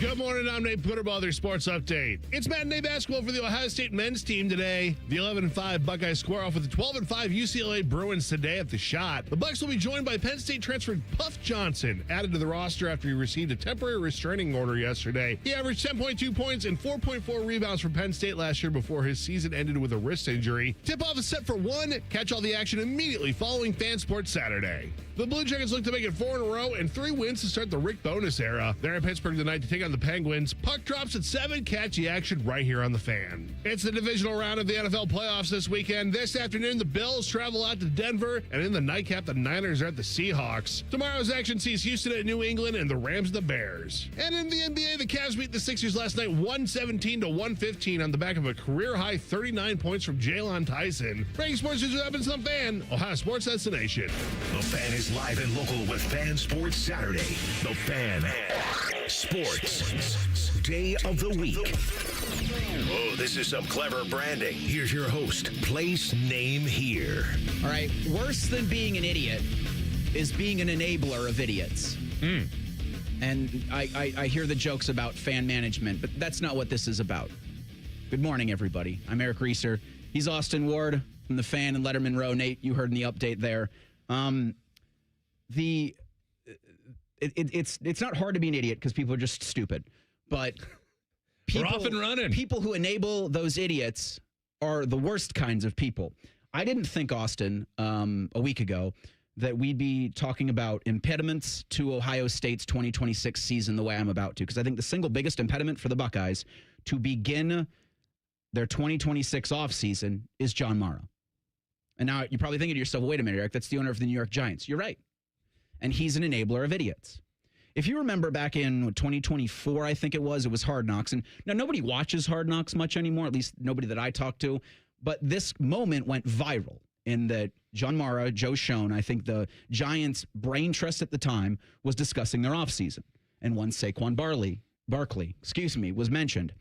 Good morning, I'm Nate Butterball, their sports update. It's matinee basketball for the Ohio State men's team today. The 11-5 Buckeyes square off with the 12-5 UCLA Bruins today at the Shot. The Bucks will be joined by Penn State transferred Puff Johnson, added to the roster after he received a temporary restraining order yesterday. He averaged 10.2 points and 4.4 rebounds for Penn State last year before his season ended with a wrist injury. Tip-off is set for 1. Catch all the action immediately following Fan Sports Saturday. The Blue Jackets look to make it 4 in a row and 3 wins to start the Rick Bonus era. They're in Pittsburgh tonight to take on the Penguins. Puck drops at 7. Catch the action right here on the Fan. It's the divisional round of the NFL playoffs this weekend. This afternoon, the Bills travel out to Denver, and in the nightcap, the Niners are at the Seahawks. Tomorrow's action sees Houston at New England and the Rams at the Bears. And in the NBA, the Cavs beat the Sixers last night 117-115 on the back of a career-high 39 points from Jalen Tyson. Breaking sports news happens on the Fan, Ohio Sports Destination. The Fan is live and local with Fan Sports Saturday. The Fan Sports Day of the Week. Oh, this is some clever branding. Here's your host. Place, name, here. All right. Worse than being an idiot is being an enabler of idiots. And I hear the jokes about fan management, but that's not what this is about. Good morning, everybody. I'm Eric Reiser. He's Austin Ward from the Fan and Letterman Row. Nate, you heard in the update there. It's not hard to be an idiot because people are just stupid, but we're off and running. People who enable those idiots are the worst kinds of people. I didn't think, Austin, a week ago that we'd be talking about impediments to Ohio State's 2026 season the way I'm about to, because I think the single biggest impediment for the Buckeyes to begin their 2026 offseason is John Mara. And now you're probably thinking to yourself, wait a minute, Eric, that's the owner of the New York Giants. You're right. And he's an enabler of idiots. If you remember back in 2024, I think it was Hard Knocks. And now nobody watches Hard Knocks much anymore, at least nobody that I talked to. But this moment went viral in that John Mara, Joe Schoen, I think the Giants' brain trust at the time, was discussing their offseason. And one Saquon Barkley, was mentioned.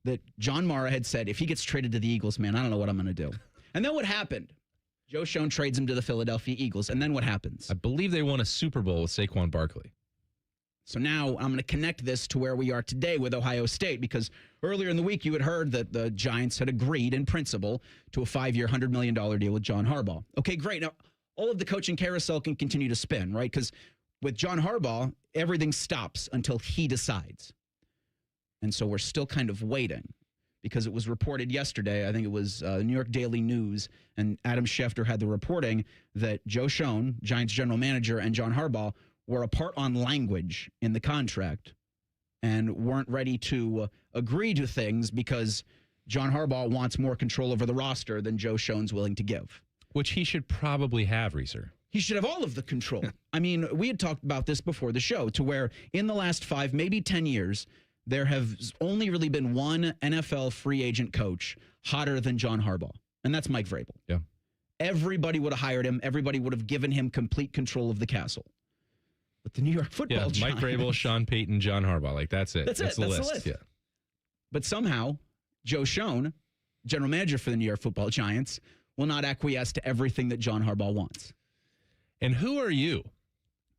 That John Mara had said, if he gets traded to the Eagles, man, I don't know what I'm going to do. And then what happened? Joe Schoen trades him to the Philadelphia Eagles. And then what happens? I believe they won a Super Bowl with Saquon Barkley. So now I'm going to connect this to where we are today with Ohio State, because earlier in the week you had heard that the Giants had agreed in principle to a 5-year, $100 million deal with John Harbaugh. Okay, great. Now, all of the coaching carousel can continue to spin, right? Because with John Harbaugh, everything stops until he decides. And so we're still kind of waiting, because it was reported yesterday, I think it was New York Daily News, and Adam Schefter had the reporting that Joe Schoen, Giants general manager, and John Harbaugh were apart on language in the contract and weren't ready to agree to things because John Harbaugh wants more control over the roster than Joe Schoen's willing to give. Which he should probably have, Reeser. He should have all of the control. I mean, we had talked about this before the show, to where in the last 5, maybe 10 years, there has only really been one NFL free agent coach hotter than John Harbaugh, and that's Mike Vrabel. Yeah. Everybody would have hired him. Everybody would have given him complete control of the castle. But the New York Football Giants... Mike Vrabel, Sean Payton, John Harbaugh. Like, that's it. That's the list. Yeah. But somehow, Joe Schoen, general manager for the New York Football Giants, will not acquiesce to everything that John Harbaugh wants. And who are you,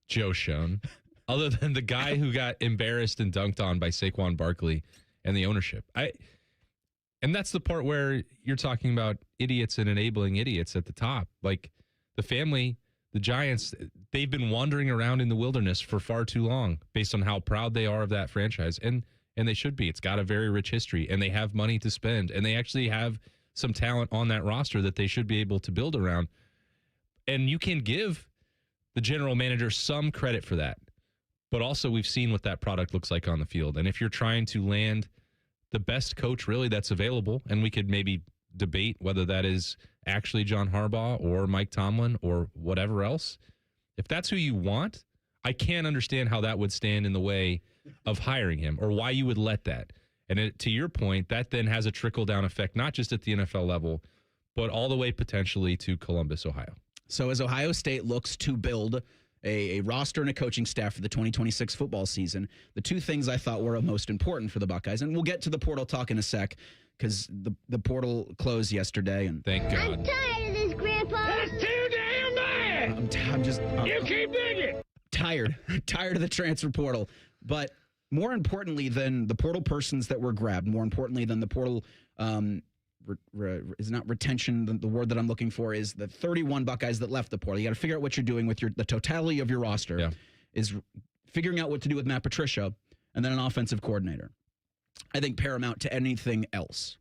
Joe Schoen, other than the guy who got embarrassed and dunked on by Saquon Barkley and the ownership? And that's the part where you're talking about idiots and enabling idiots at the top. Like, the family, the Giants, they've been wandering around in the wilderness for far too long based on how proud they are of that franchise. And they should be. It's got a very rich history, and they have money to spend, and they actually have some talent on that roster that they should be able to build around. And you can give the general manager some credit for that. But also, we've seen what that product looks like on the field. And if you're trying to land the best coach really that's available, and we could maybe debate whether that is actually John Harbaugh or Mike Tomlin or whatever else, if that's who you want, I can't understand how that would stand in the way of hiring him or why you would let that. And to your point, that then has a trickle-down effect, not just at the NFL level, but all the way potentially to Columbus, Ohio. So as Ohio State looks to build a roster and a coaching staff for the 2026 football season, the two things I thought were most important for the Buckeyes, and we'll get to the portal talk in a sec, because the portal closed yesterday. And thank God. I'm tired of this, Grandpa. That's too damn bad. I'm you keep digging. Tired of the transfer portal. But more importantly than the portal persons that were grabbed, more importantly than the portal is not retention. The word that I'm looking for is the 31 Buckeyes that left the portal. You got to figure out what you're doing with the totality of your roster. Yeah. Is figuring out what to do with Matt Patricia and then an offensive coordinator. I think paramount to anything else.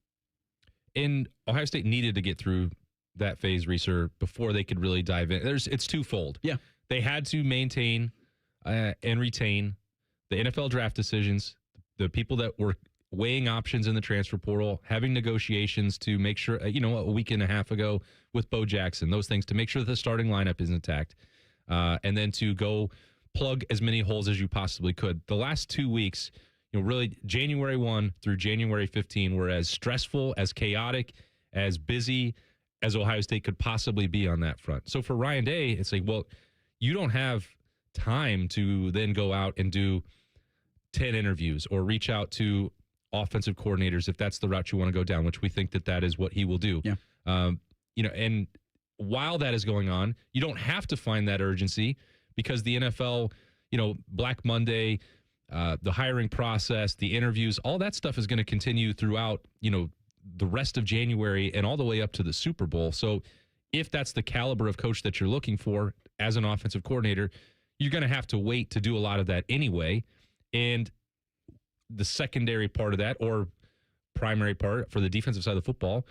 And Ohio State needed to get through that phase, Reiser, before they could really dive in. It's twofold. Yeah. They had to maintain and retain the NFL draft decisions, the people that were weighing options in the transfer portal, having negotiations to make sure, a week and a half ago with Bo Jackson, those things to make sure that the starting lineup is intact, and then to go plug as many holes as you possibly could. The last 2 weeks, really January 1 through January 15 were as stressful, as chaotic, as busy as Ohio State could possibly be on that front. So for Ryan Day, it's like, well, you don't have time to then go out and do 10 interviews or reach out to offensive coordinators if that's the route you want to go down, which we think that is what he will do. Yeah. And while that is going on, you don't have to find that urgency because the NFL, Black Monday, the hiring process, the interviews, all that stuff is going to continue throughout, the rest of January and all the way up to the Super Bowl. So if that's the caliber of coach that you're looking for as an offensive coordinator, you're going to have to wait to do a lot of that anyway. And the secondary part of that, or primary part for the defensive side of the football,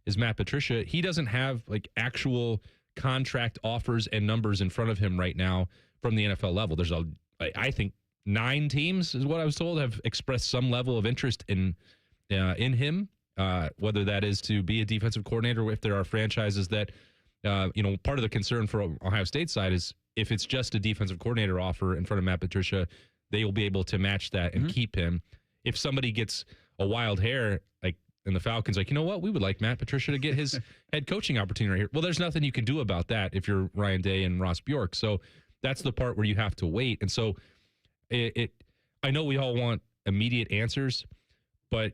is Matt Patricia. He doesn't have actual contract offers and numbers in front of him right now from the NFL level. There's I think 9 teams is what I was told have expressed some level of interest in him, whether that is to be a defensive coordinator or if there are franchises that, part of the concern for Ohio State side is if it's just a defensive coordinator offer in front of Matt Patricia, they will be able to match that and keep him. If somebody gets a wild hair, and the Falcons, you know what, we would like Matt Patricia to get his head coaching opportunity right here. Well, there's nothing you can do about that if you're Ryan Day and Ross Bjork. So that's the part where you have to wait. And so I know we all want immediate answers, but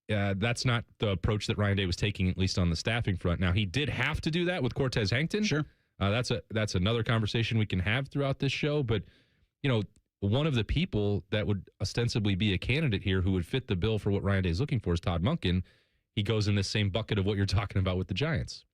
that's not the approach that Ryan Day was taking, at least on the staffing front. Now, he did have to do that with Cortez Hankton. Sure. That's another conversation we can have throughout this show. But, one of the people that would ostensibly be a candidate here who would fit the bill for what Ryan Day is looking for is Todd Monken. He goes in the same bucket of what you're talking about with the Giants.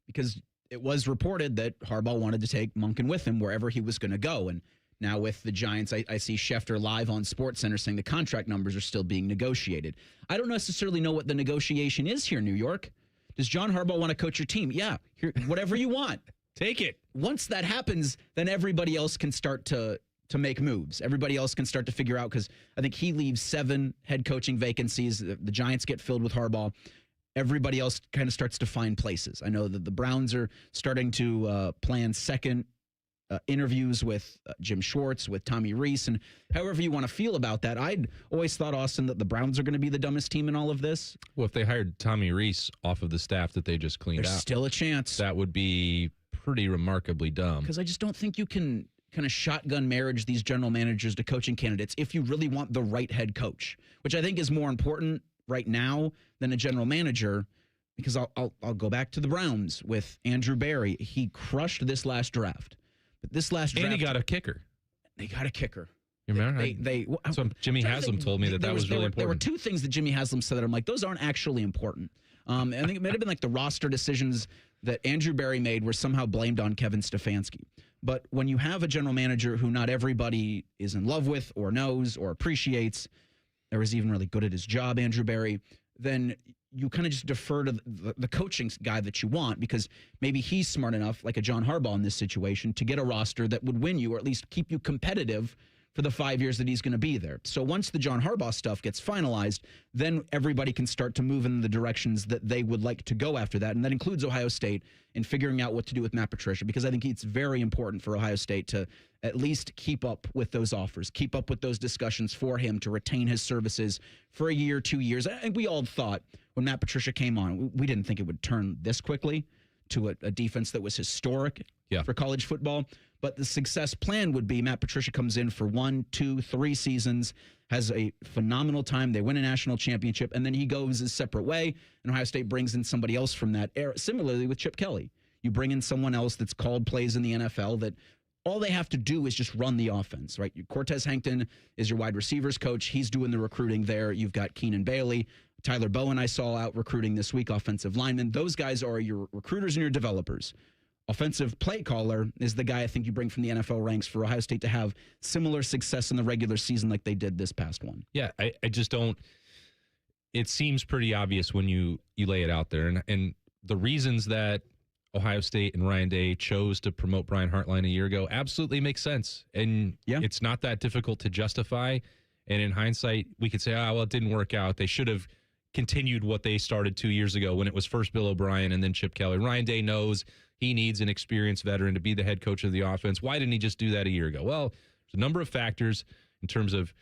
Because it was reported that Harbaugh wanted to take Monken with him wherever he was going to go. And now with the Giants, I see Schefter live on SportsCenter saying the contract numbers are still being negotiated. I don't necessarily know what the negotiation is here in New York. Does John Harbaugh want to coach your team? Yeah, whatever you want. Take it. Once that happens, then everybody else can start to make moves. Everybody else can start to figure out, because I think he leaves 7 head coaching vacancies. The Giants get filled with Harbaugh. Everybody else kind of starts to find places. I know that the Browns are starting to plan second interviews with Jim Schwartz, with Tommy Rees, and however you want to feel about that. I'd always thought, Austin, that the Browns are going to be the dumbest team in all of this. Well, if they hired Tommy Rees off of the staff that they just cleaned There's out, still a chance. that would be pretty remarkably dumb. Because I just don't think you can kind of shotgun marriage these general managers to coaching candidates if you really want the right head coach, which I think is more important right now than a general manager. Because I'll go back to the Browns with Andrew Berry. He crushed this last draft, but this last draft, and he got a kicker. They got a kicker. You remember? So Jimmy Haslam told me that was really important. There were 2 things that Jimmy Haslam said that I'm like, those aren't actually important. I think it might have been the roster decisions that Andrew Berry made were somehow blamed on Kevin Stefanski. But when you have a general manager who not everybody is in love with or knows or appreciates, or is even really good at his job, Andrew Berry, then you kind of just defer to the coaching guy that you want, because maybe he's smart enough, like a John Harbaugh in this situation, to get a roster that would win you, or at least keep you competitive for the 5 years that he's going to be there. So once the John Harbaugh stuff gets finalized, then everybody can start to move in the directions that they would like to go after that. And that includes Ohio State in figuring out what to do with Matt Patricia, because I think it's very important for Ohio State to at least keep up with those offers, keep up with those discussions for him to retain his services for a year, 2 years. And we all thought when Matt Patricia came on, we didn't think it would turn this quickly to a defense that was historic for college football. But the success plan would be Matt Patricia comes in for 1, 2, 3 seasons, has a phenomenal time. They win a national championship, and then he goes his separate way, and Ohio State brings in somebody else from that era. Similarly with Chip Kelly. You bring in someone else that's called plays in the NFL that all they have to do is just run the offense, right? Cortez Hankton is your wide receivers coach. He's doing the recruiting there. You've got Keenan Bailey. Tyler Bowen I saw out recruiting this week, offensive lineman. Those guys are your recruiters and your developers. Offensive play caller is the guy I think you bring from the NFL ranks for Ohio State to have similar success in the regular season like they did this past one. Yeah, I just don't. It seems pretty obvious when you lay it out there. And the reasons that Ohio State and Ryan Day chose to promote Brian Hartline a year ago absolutely makes sense. And it's not that difficult to justify. And in hindsight, we could say, well, it didn't work out. They should have continued what they started 2 years ago when it was first Bill O'Brien and then Chip Kelly. Ryan Day knows he needs an experienced veteran to be the head coach of the offense. Why didn't he just do that a year ago? Well, there's a number of factors in terms of,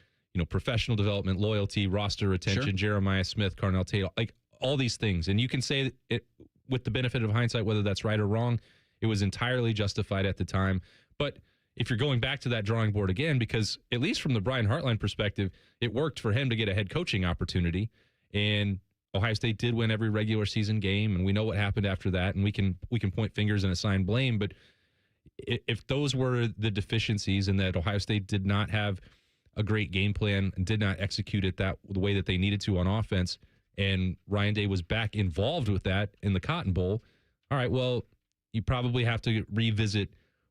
professional development, loyalty, roster retention, Jeremiah Smith, Carnell Tate, like all these things. And you can say it with the benefit of hindsight, whether that's right or wrong, it was entirely justified at the time. But if you're going back to that drawing board again, because at least from the Brian Hartline perspective, it worked for him to get a head coaching opportunity. And Ohio State did win every regular season game, and we know what happened after that, and we can point fingers and assign blame. But if those were the deficiencies and that Ohio State did not have a great game plan and did not execute it the way that they needed to on offense, and Ryan Day was back involved with that in the Cotton Bowl, all right, well, you probably have to revisit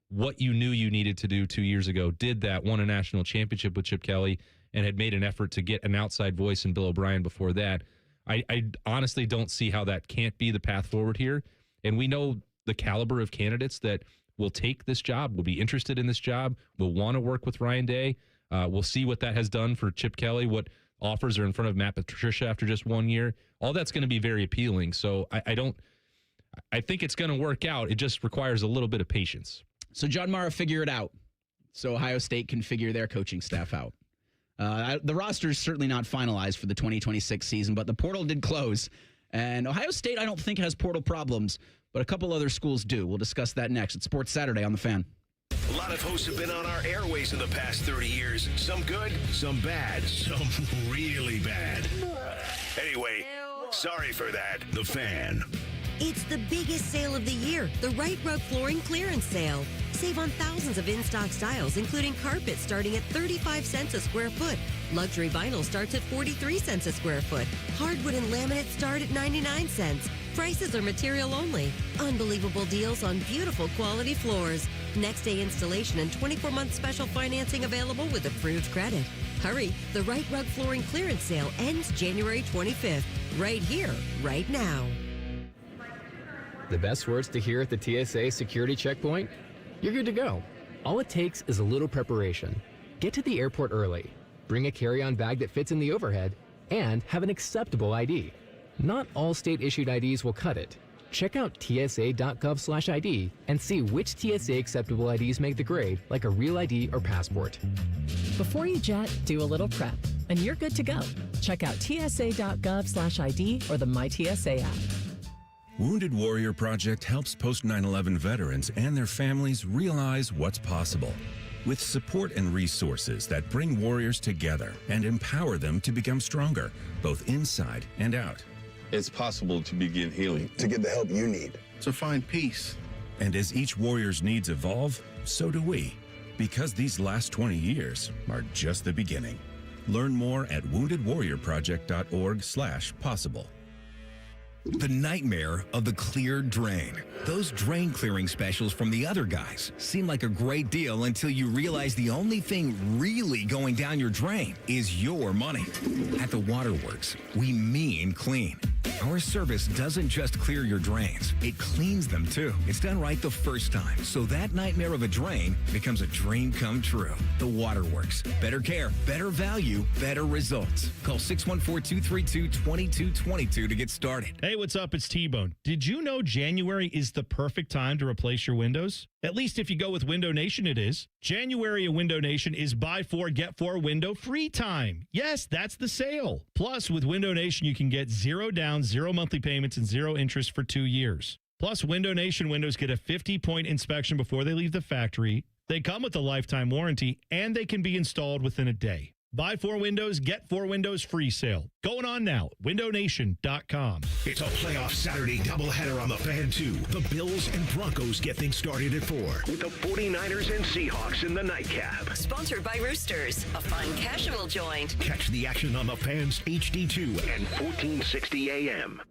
what you knew you needed to do 2 years ago, did that, won a national championship with Chip Kelly, and had made an effort to get an outside voice in Bill O'Brien before that. I honestly don't see how that can't be the path forward here. And we know the caliber of candidates that will take this job, will be interested in this job, will want to work with Ryan Day. We'll see what that has done for Chip Kelly, what offers are in front of Matt Patricia after just 1 year. All that's going to be very appealing. So I think it's going to work out. It just requires a little bit of patience. So John Mara, figure it out so Ohio State can figure their coaching staff out. The roster is certainly not finalized for the 2026 season, but the portal did close. And Ohio State, I don't think, has portal problems, but a couple other schools do. We'll discuss that next. It's Sports Saturday on The Fan. A lot of hosts have been on our airways in the past 30 years. Some good, some bad, some really bad. Anyway, sorry for that. The Fan. It's the biggest sale of the year, the Right Rug Flooring Clearance Sale. Save on thousands of in-stock styles, including carpet starting at 35 cents a square foot. Luxury vinyl starts at 43 cents a square foot. Hardwood and laminate start at 99 cents. Prices are material only. Unbelievable deals on beautiful quality floors. Next day installation and 24-month special financing available with approved credit. Hurry, the Right Rug Flooring Clearance Sale ends January 25th. Right here, right now. The best words to hear at the TSA security checkpoint? You're good to go. All it takes is a little preparation. Get to the airport early, bring a carry-on bag that fits in the overhead, and have an acceptable ID. Not all state-issued IDs will cut it. Check out tsa.gov/ID and see which TSA acceptable IDs make the grade, like a real ID or passport. Before you jet, do a little prep, and you're good to go. Check out tsa.gov/ID or the MyTSA app. Wounded Warrior Project helps post 9/11 veterans and their families realize what's possible. With support and resources that bring warriors together and empower them to become stronger, both inside and out. It's possible to begin healing. To get the help you need. To find peace. And as each warrior's needs evolve, so do we. Because these last 20 years are just the beginning. Learn more at woundedwarriorproject.org/possible. The nightmare of the cleared drain. Those drain clearing specials from the other guys seem like a great deal until you realize the only thing really going down your drain is your money. At the Waterworks, we mean clean. Our service doesn't just clear your drains, it cleans them too. It's done right the first time, so that nightmare of a drain becomes a dream come true. The Waterworks. Better care, better value, better results. Call 614-232-2222 to get started. Hey, what's up? It's T-Bone. Did you know January is the perfect time to replace your windows? At least if you go with Window Nation, it is. January at Window Nation is buy 4, get 4 window free time. Yes, that's the sale. Plus, with Window Nation, you can get 0 down, 0 monthly payments, and 0 interest for 2 years. Plus, Window Nation windows get a 50-point inspection before they leave the factory. They come with a lifetime warranty, and they can be installed within a day. Buy 4 windows, get 4 windows free sale. Going on now. WindowNation.com. It's a playoff Saturday doubleheader on the Fan 2. The Bills and Broncos get things started at 4 with the 49ers and Seahawks in the nightcap. Sponsored by Roosters, a fun casual joint. Catch the action on the Fans HD2 and 1460 AM.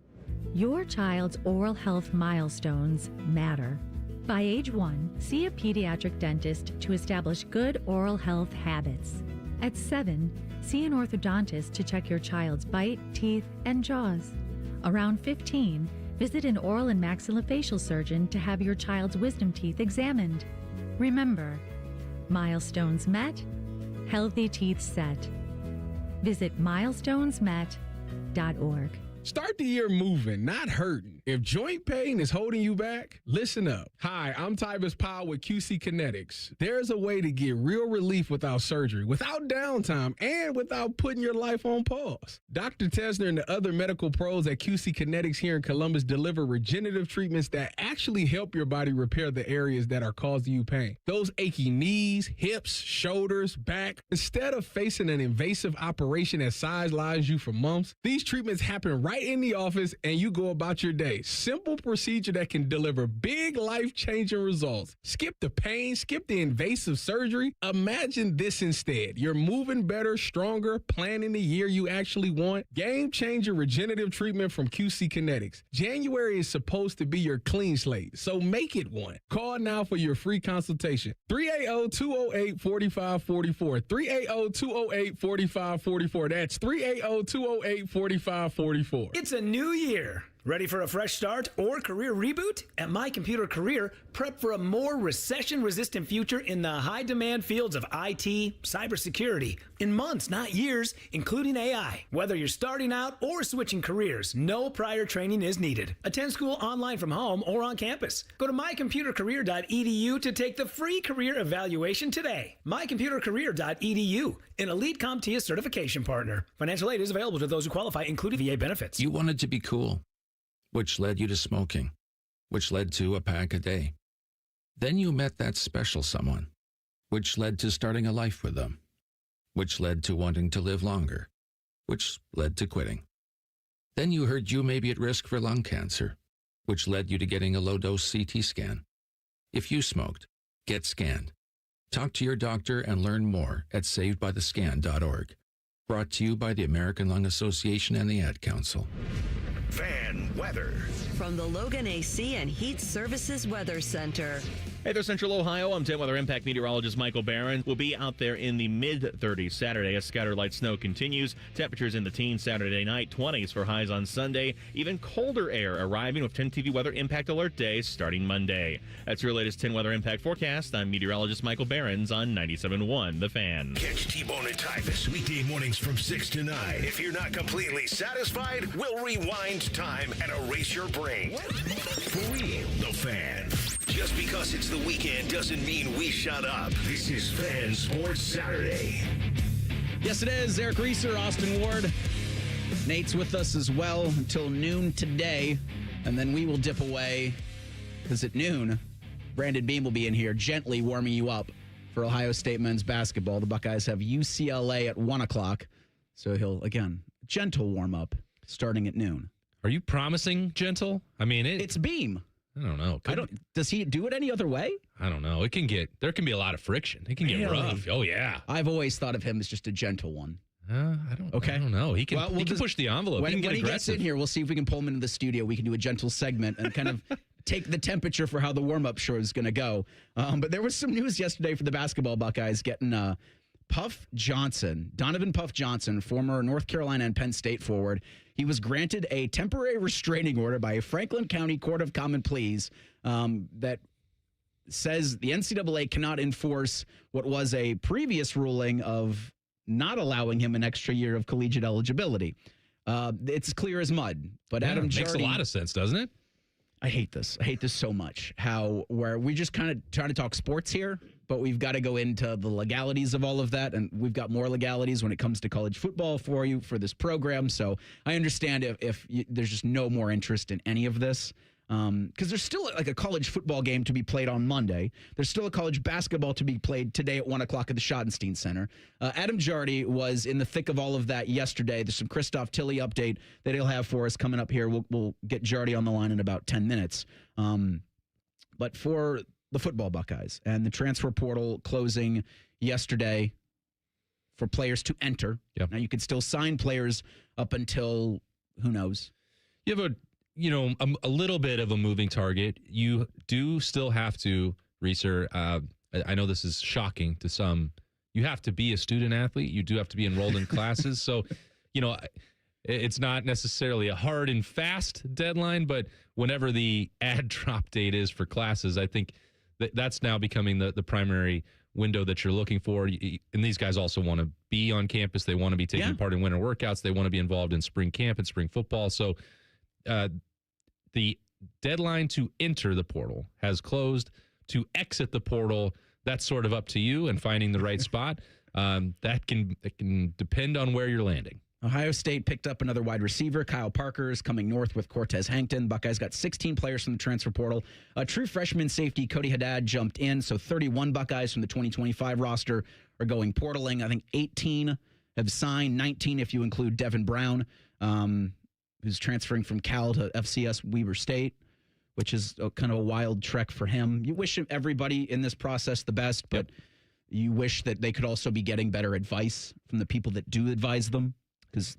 Your child's oral health milestones matter. By age 1, see a pediatric dentist to establish good oral health habits. At 7, see an orthodontist to check your child's bite, teeth, and jaws. Around 15, visit an oral and maxillofacial surgeon to have your child's wisdom teeth examined. Remember, milestones met, healthy teeth set. Visit milestonesmet.org. Start the year moving, not hurting. If joint pain is holding you back, listen up. Hi, I'm Tybus Powell with QC Kinetics. There's a way to get real relief without surgery, without downtime, and without putting your life on pause. Dr. Tesner and the other medical pros at QC Kinetics here in Columbus deliver regenerative treatments that actually help your body repair the areas that are causing you pain. Those achy knees, hips, shoulders, back. Instead of facing an invasive operation that sidelines you for months, these treatments happen right in the office and you go about your day. Simple procedure that can deliver big life-changing results. Skip the pain, skip the invasive surgery. Imagine this instead. You're moving better, stronger, planning the year you actually want. Game-changer regenerative treatment from QC Kinetics. January is supposed to be your clean slate, so make it one. Call now for your free consultation. 380-208-4544. 380-208-4544. That's 380-208-4544. It's a new year. Ready for a fresh start or career reboot? At My Computer Career, prep for a more recession-resistant future in the high-demand fields of IT, cybersecurity, in months, not years, including AI. Whether you're starting out or switching careers, no prior training is needed. Attend school online from home or on campus. Go to mycomputercareer.edu to take the free career evaluation today. mycomputercareer.edu, an elite CompTIA certification partner. Financial aid is available to those who qualify, including VA benefits. You wanted to be cool, which led you to smoking, which led to a pack a day. Then you met that special someone, which led to starting a life with them, which led to wanting to live longer, which led to quitting. Then you heard you may be at risk for lung cancer, which led you to getting a low-dose CT scan. If you smoked, get scanned. Talk to your doctor and learn more at savedbythescan.org. Brought to you by the American Lung Association and the Ad Council. Fan weather. From the Logan AC and Heat Services Weather Center. Hey there, Central Ohio. I'm 10 Weather Impact meteorologist Michael Barron. We'll be out there in the mid-30s Saturday as scattered light snow continues. Temperatures in the teens Saturday night, 20s for highs on Sunday. Even colder air arriving with 10 TV Weather Impact Alert days starting Monday. That's your latest 10 Weather Impact forecast. I'm meteorologist Michael Barron on 97.1 The Fan. Catch T-Bone and Tyvus weekday mornings from 6 to 9. If you're not completely satisfied, we'll rewind time and erase your brain. For real, The Fan. Just because it's the weekend doesn't mean we shut up. This is Fan Sports Saturday. Yes, it is. Eric Reiser, Austin Ward. Nate's with us as well until noon today, and then we will dip away because at noon, Brandon Beam will be in here gently warming you up for Ohio State men's basketball. The Buckeyes have UCLA at 1 o'clock, so he'll, again, gentle warm-up starting at noon. Are you promising gentle? I mean, it's Beam. I don't know. Does he do it any other way? I don't know. There can be a lot of friction. It can get rough. Oh, yeah. I've always thought of him as just a gentle one. I don't know. He can push the envelope. When he he gets in here, we'll see if we can pull him into the studio. We can do a gentle segment and kind of take the temperature for how the warm-up show is going to go. But there was some news yesterday for the basketball Buckeyes getting Donovan Puff Johnson, former North Carolina and Penn State forward. He was granted a temporary restraining order by a Franklin County Court of Common Pleas that says the NCAA cannot enforce what was a previous ruling of not allowing him an extra year of collegiate eligibility. It's clear as mud. But Adam Jardy makes a lot of sense, doesn't it? I hate this. I hate this so much. Where we just kind of trying to talk sports here, but we've got to go into the legalities of all of that, and we've got more legalities when it comes to college football for you for this program. So I understand if there's just no more interest in any of this. because there's still like a college football game to be played on Monday. There's still a college basketball to be played today at 1 o'clock at the Schottenstein Center. Adam Jardy was in the thick of all of that yesterday. There's some Christoph Tilley update that he'll have for us coming up here. We'll get Jardy on the line in about 10 minutes. But for the football Buckeyes and the transfer portal closing yesterday for players to enter. Yep. Now you can still sign players up until who knows. You have a little bit of a moving target. You do still have to, Reiser, I know this is shocking to some. You have to be a student athlete. You do have to be enrolled in classes. So, it's not necessarily a hard and fast deadline, but whenever the ad drop date is for classes, I think that's now becoming the primary window that you're looking for. And these guys also want to be on campus. They want to be taking part in winter workouts. They want to be involved in spring camp and spring football. So the deadline to enter the portal has closed. To exit the portal, that's sort of up to you and finding the right spot. That can depend on where you're landing. Ohio State picked up another wide receiver. Kyle Parker is coming north with Cortez Hankton. Buckeyes got 16 players from the transfer portal. True freshman safety Cody Haddad jumped in, so 31 Buckeyes from the 2025 roster are going portaling. I think 18 have signed, 19 if you include Devin Brown, who's transferring from Cal to FCS Weber State, which is kind of a wild trek for him. You wish everybody in this process the best, but you wish that they could also be getting better advice from the people that do advise them. Because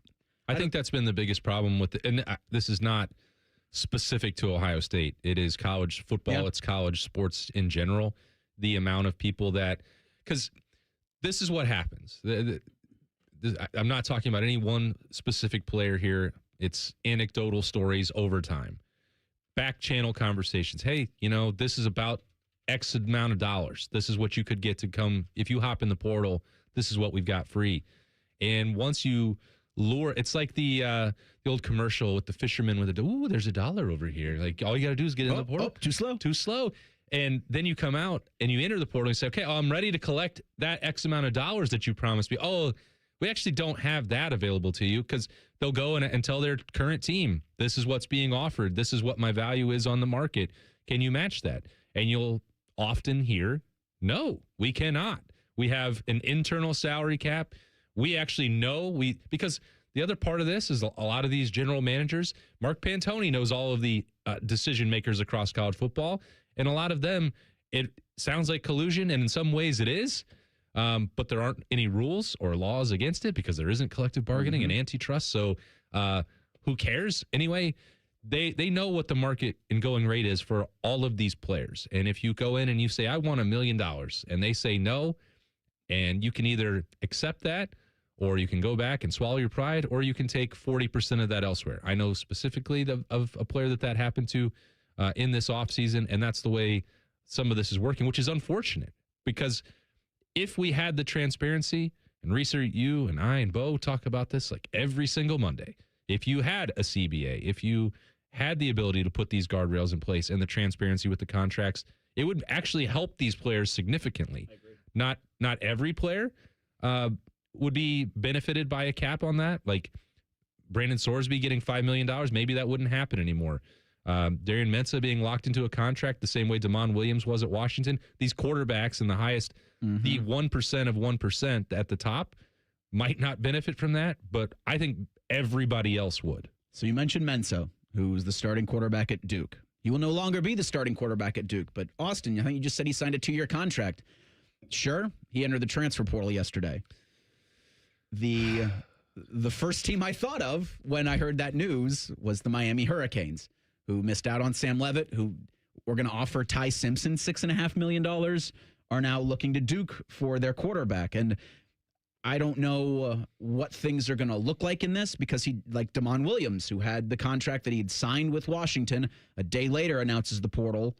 I think that's been the biggest problem with and this is not specific to Ohio State. It is college football. It's college sports in general. The amount of people because this is what happens. I'm not talking about any one specific player here. It's anecdotal stories over time. Back channel conversations. Hey, this is about X amount of dollars. This is what you could get to come. If you hop in the portal, this is what we've got free. And once you lure, it's like the old commercial with the fisherman with there's $1 over here. Like all you got to do is get in the portal. Too slow. And then you come out and you enter the portal and say, okay, I'm ready to collect that X amount of dollars that you promised me. Oh, we actually don't have that available to you, because they'll go and tell their current team, this is what's being offered. This is what my value is on the market. Can you match that? And you'll often hear, no, we cannot. We have an internal salary cap. We actually know because the other part of this is a lot of these general managers, Mark Pantoni knows all of the decision makers across college football, and a lot of them, it sounds like collusion, and in some ways it is, but there aren't any rules or laws against it because there isn't collective bargaining and antitrust. So who cares? Anyway, they know what the market and going rate is for all of these players. And if you go in and you say, I want $1 million, and they say no, and you can either accept that, or you can go back and swallow your pride, or you can take 40% of that elsewhere. I know specifically of a player that happened to in this offseason, and that's the way some of this is working, which is unfortunate, because if we had the transparency, and Reiser, you and I and Bo talk about this like every single Monday, if you had a CBA, if you had the ability to put these guardrails in place and the transparency with the contracts, it would actually help these players significantly. I agree. Not every player would be benefited by a cap on that. Like Brandon Sorsby getting $5 million, maybe that wouldn't happen anymore. Darian Mensah being locked into a contract the same way Damon Williams was at Washington. These quarterbacks in the highest, the 1% of 1% at the top might not benefit from that, but I think everybody else would. So you mentioned Mensah, who was the starting quarterback at Duke. He will no longer be the starting quarterback at Duke, but Austin, I think you just said he signed a 2-year contract. Sure, he entered the transfer portal yesterday. The first team I thought of when I heard that news was the Miami Hurricanes, who missed out on Sam Levitt, who were going to offer Ty Simpson $6.5 million, are now looking to Duke for their quarterback. And I don't know what things are going to look like in this, because he, like Damon Williams, who had the contract that he'd signed with Washington, a day later announces the portal,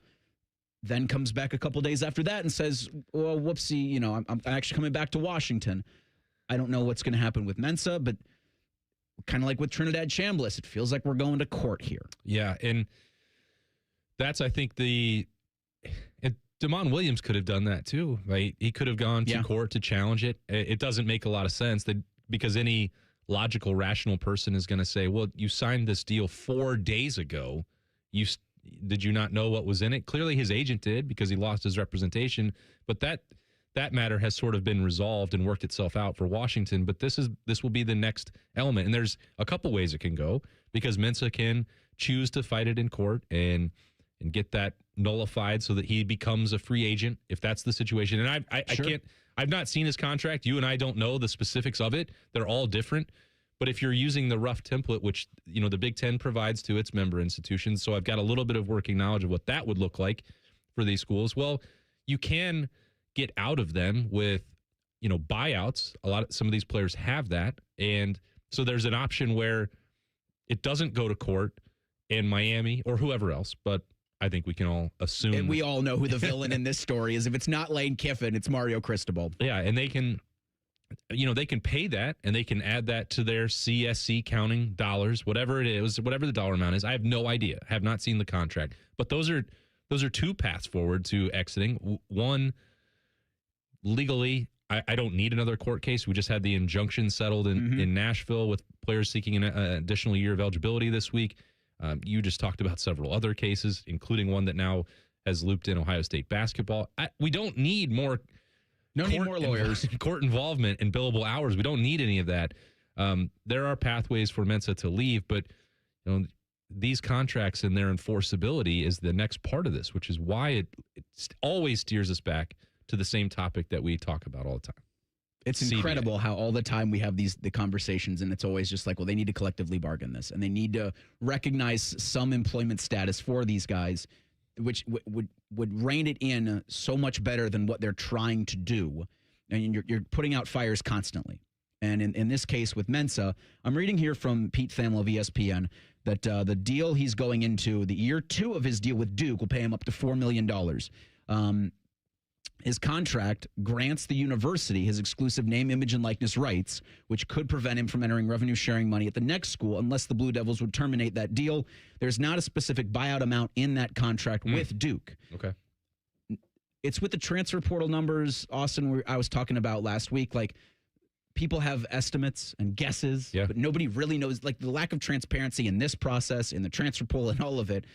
then comes back a couple days after that and says, well, whoopsie, I'm actually coming back to Washington. I don't know what's going to happen with Mensah, but kind of like with Trinidad Chambliss, it feels like we're going to court here. Yeah, and that's, I think, Damon Williams could have done that too. Right? He could have gone to court to challenge it. It doesn't make a lot of sense because any logical, rational person is going to say, well, you signed this deal 4 days ago. Did you not know what was in it? Clearly his agent did because he lost his representation, but that matter has sort of been resolved and worked itself out for Washington, but this will be the next element. And there's a couple ways it can go, because Mensah can choose to fight it in court and get that nullified so that he becomes a free agent if that's the situation. And I've not seen his contract. You and I don't know the specifics of it. They're all different. But if you're using the rough template, which, the Big Ten provides to its member institutions, so I've got a little bit of working knowledge of what that would look like for these schools. Well, you can get out of them with, buyouts. Some of these players have that. And so there's an option where it doesn't go to court in Miami or whoever else, but I think we can all assume. And we all know who the villain in this story is. If it's not Lane Kiffin, it's Mario Cristobal. Yeah, and they can, they can pay that, and they can add that to their CSC counting dollars, whatever it is, whatever the dollar amount is. I have no idea. I have not seen the contract. But those are two paths forward to exiting. One, legally, I don't need another court case. We just had the injunction settled in Nashville with players seeking an additional year of eligibility this week. You just talked about several other cases, including one that now has looped in Ohio State basketball. We don't need more. Need more lawyers. Court involvement and billable hours. We don't need any of that. There are pathways for Mensah to leave, but these contracts and their enforceability is the next part of this, which is why it always steers us back to the same topic that we talk about all the time. It's incredible how all the time we have the conversations, and it's always just like, well, they need to collectively bargain this, and they need to recognize some employment status for these guys, which would rein it in so much better than what they're trying to do. And you're putting out fires constantly. And in this case with Mensah, I'm reading here from Pete Thamel of ESPN that the deal he's going into, the year 2 of his deal with Duke, will pay him up to $4 million. His contract grants the university his exclusive name, image, and likeness rights, which could prevent him from entering revenue-sharing money at the next school unless the Blue Devils would terminate that deal. There's not a specific buyout amount in that contract with Duke. Okay. It's with the transfer portal numbers, Austin, I was talking about last week. Like, people have estimates and guesses, but nobody really knows. Like, the lack of transparency in this process, in the transfer portal and all of it,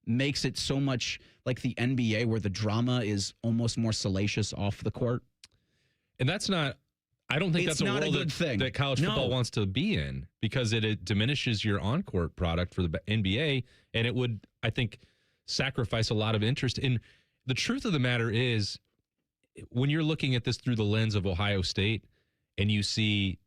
makes it so much like the NBA, where the drama is almost more salacious off the court. And that's not, I don't think It's that's a not world a good thing. that college football wants to be in, because it diminishes your on-court product for the NBA, and it would, I think, sacrifice a lot of interest. And the truth of the matter is, when you're looking at this through the lens of Ohio State, and you see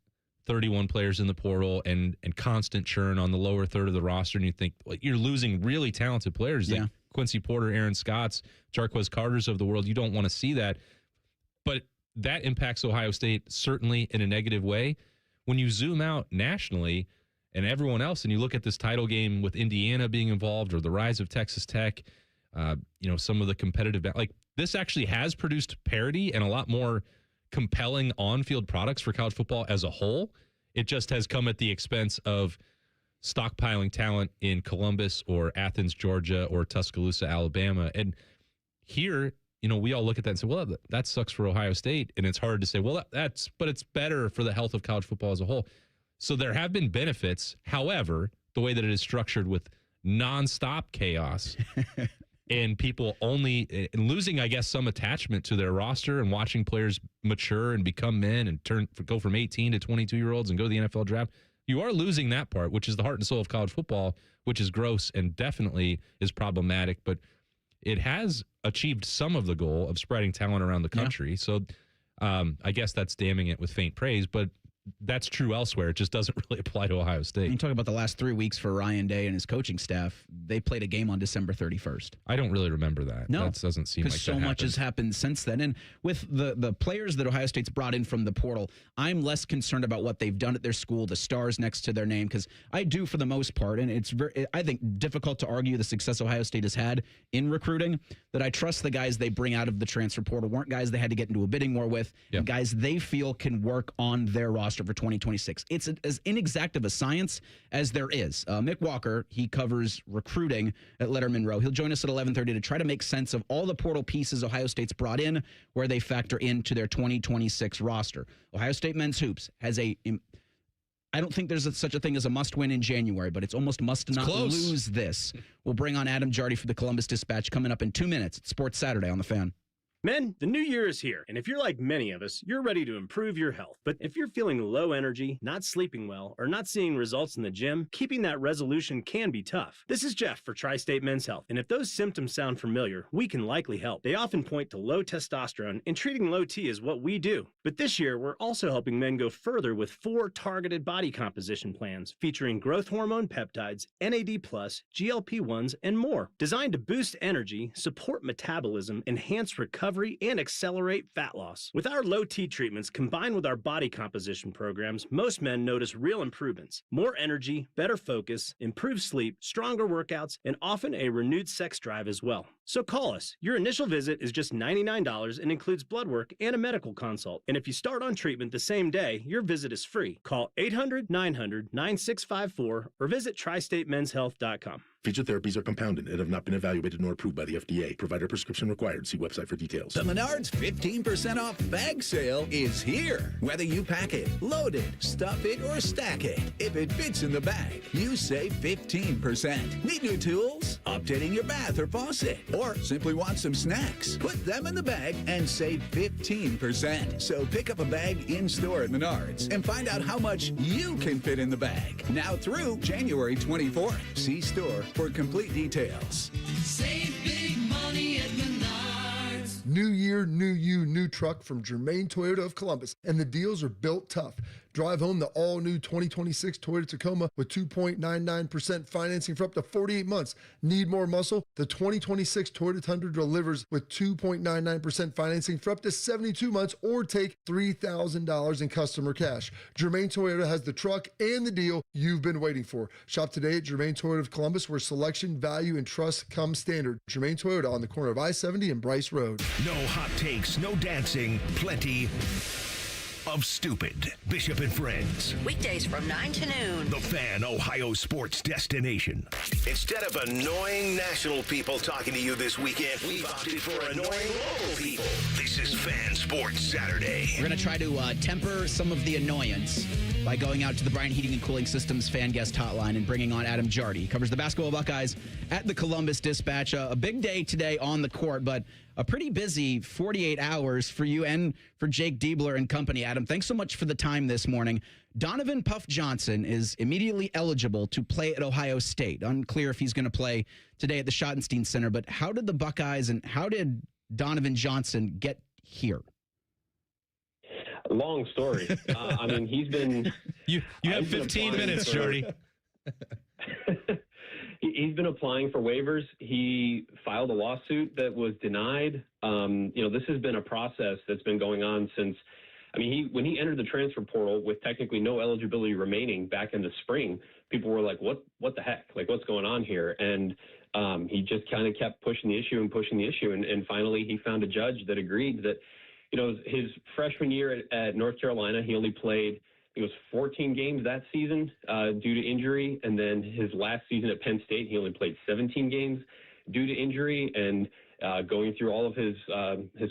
31 players in the portal and constant churn on the lower third of the roster, and you think, well, you're losing really talented players like Quincy Porter, Aaron Scotts, Jarquez Carters of the world. You don't want to see that. But that impacts Ohio State certainly in a negative way. When you zoom out nationally and everyone else, and you look at this title game with Indiana being involved, or the rise of Texas Tech, some of the competitive, like, this actually has produced parity and a lot more compelling on-field products for college football as a whole. It just has come at the expense of stockpiling talent in Columbus or Athens, Georgia, or Tuscaloosa, Alabama. And here, we all look at that and say, well, that sucks for Ohio State. And it's hard to say, well, but it's better for the health of college football as a whole. So there have been benefits. However, the way that it is structured with nonstop chaos and people only losing, I guess, some attachment to their roster and watching players mature and become men and go from 18 to 22-year-olds and go to the NFL draft, you are losing that part, which is the heart and soul of college football, which is gross and definitely is problematic. But it has achieved some of the goal of spreading talent around the country. So I guess that's damning it with faint praise, but that's true elsewhere. It just doesn't really apply to Ohio State. You talk about the last 3 weeks for Ryan Day and his coaching staff. They played a game on December 31st. I don't really remember that. No. That doesn't seem like that so much has happened since then. And with the players that Ohio State's brought in from the portal, I'm less concerned about what they've done at their school, the stars next to their name, because I do for the most part, and it's I think difficult to argue the success Ohio State has had in recruiting, that I trust the guys they bring out of the transfer portal weren't guys they had to get into a bidding war with, and guys they feel can work on their roster for 2026. It's as inexact of a science as there is. Mick Walker, he covers recruiting at Letterman Row. He'll join us at 11:30 to try to make sense of all the portal pieces Ohio State's brought in, where they factor into their 2026 roster. Ohio State men's hoops has a I don't think there's such a thing as a must win in January, but it's almost must not lose this. We'll bring on Adam Jardy for the Columbus Dispatch coming up in 2 minutes. It's Sports Saturday on The Fan. Men, the new year is here, and if you're like many of us, you're ready to improve your health. But if you're feeling low energy, not sleeping well, or not seeing results in the gym, keeping that resolution can be tough. This is Jeff for Tri-State Men's Health, and if those symptoms sound familiar, we can likely help. They often point to low testosterone, and treating low T is what we do. But this year, we're also helping men go further with 4 targeted body composition plans featuring growth hormone peptides, NAD+, GLP-1s, and more, designed to boost energy, support metabolism, enhance recovery, and accelerate fat loss. With our low T treatments combined with our body composition programs, most men notice real improvements. More energy, better focus, improved sleep, stronger workouts, and often a renewed sex drive as well. So call us. Your initial visit is just $99 and includes blood work and a medical consult. And if you start on treatment the same day, your visit is free. Call 800-900-9654 or visit tristatemenshealth.com. Featured therapies are compounded and have not been evaluated nor approved by the FDA. Provider prescription required. See website for details. The Menards 15% off bag sale is here. Whether you pack it, load it, stuff it, or stack it, if it fits in the bag, you save 15%. Need new tools? Updating your bath or faucet? Or simply want some snacks? Put them in the bag and save 15%. So pick up a bag in-store at Menards and find out how much you can fit in the bag. Now through January 24th. See store for complete details. Save big money at Menards. New year, new you, new truck from Germain Toyota of Columbus, and the deals are built tough. Drive home the all-new 2026 Toyota Tacoma with 2.99% financing for up to 48 months. Need more muscle? The 2026 Toyota Tundra delivers with 2.99% financing for up to 72 months, or take $3,000 in customer cash. Germain Toyota has the truck and the deal you've been waiting for. Shop today at Germain Toyota of Columbus, where selection, value, and trust come standard. Germain Toyota on the corner of I-70 and Bryce Road. No hot takes, no dancing, plenty of stupid. Bishop and Friends. Weekdays from 9 to noon. The Fan, Ohio sports destination. Instead of annoying national people talking to you this weekend, we've opted for annoying local people. This is Fan Sports Saturday. We're going to try to temper some of the annoyance by going out to the Bryant Heating and Cooling Systems fan guest hotline and bringing on Adam Jardy. He covers the basketball Buckeyes at the Columbus Dispatch. A big day today on the court, but a pretty busy 48 hours for you and for Jake Diebler and company. Adam, thanks so much for the time this morning. Donovan Puff Johnson is immediately eligible to play at Ohio State. Unclear if he's going to play today at the Schottenstein Center, but how did the Buckeyes and how did Donovan Johnson get here? Long story. I mean, he's been... You have 15 minutes, Jordy. He's been applying for waivers. He filed a lawsuit that was denied. This has been a process that's been going on since... when he entered the transfer portal with technically no eligibility remaining back in the spring, people were like, what the heck? Like, what's going on here? And he just kind of kept pushing the issue. And finally, he found a judge that agreed that, his freshman year at North Carolina, he only played, it was 14 games that season due to injury. And then his last season at Penn State, he only played 17 games due to injury. And going through all of his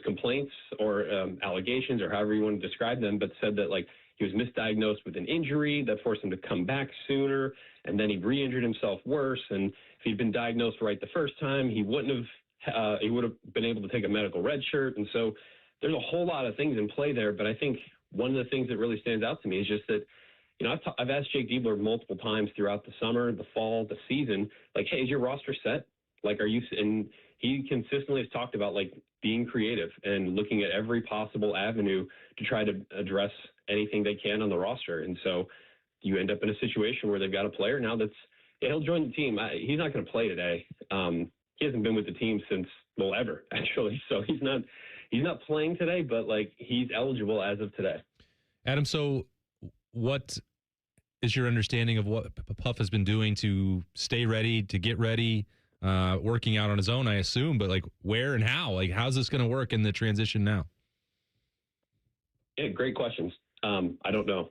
complaints or allegations, or however you want to describe them, but said that he was misdiagnosed with an injury that forced him to come back sooner, and then he re-injured himself worse. And if he'd been diagnosed right the first time, he would have been able to take a medical red shirt. And so there's a whole lot of things in play there. But I think one of the things that really stands out to me is just that, I've asked Jake Diebler multiple times throughout the summer, the fall, the season, hey, is your roster set? And he consistently has talked about being creative and looking at every possible avenue to try to address anything they can on the roster. And so you end up in a situation where they've got a player now he'll join the team. He's not going to play today. He hasn't been with the team since, ever, actually. So he's not playing today, but he's eligible as of today. Adam, so what is your understanding of what Puff has been doing to stay ready, to get ready? Working out on his own, I assume, but where and how? How's this going to work in the transition now? Yeah, great questions. I don't know.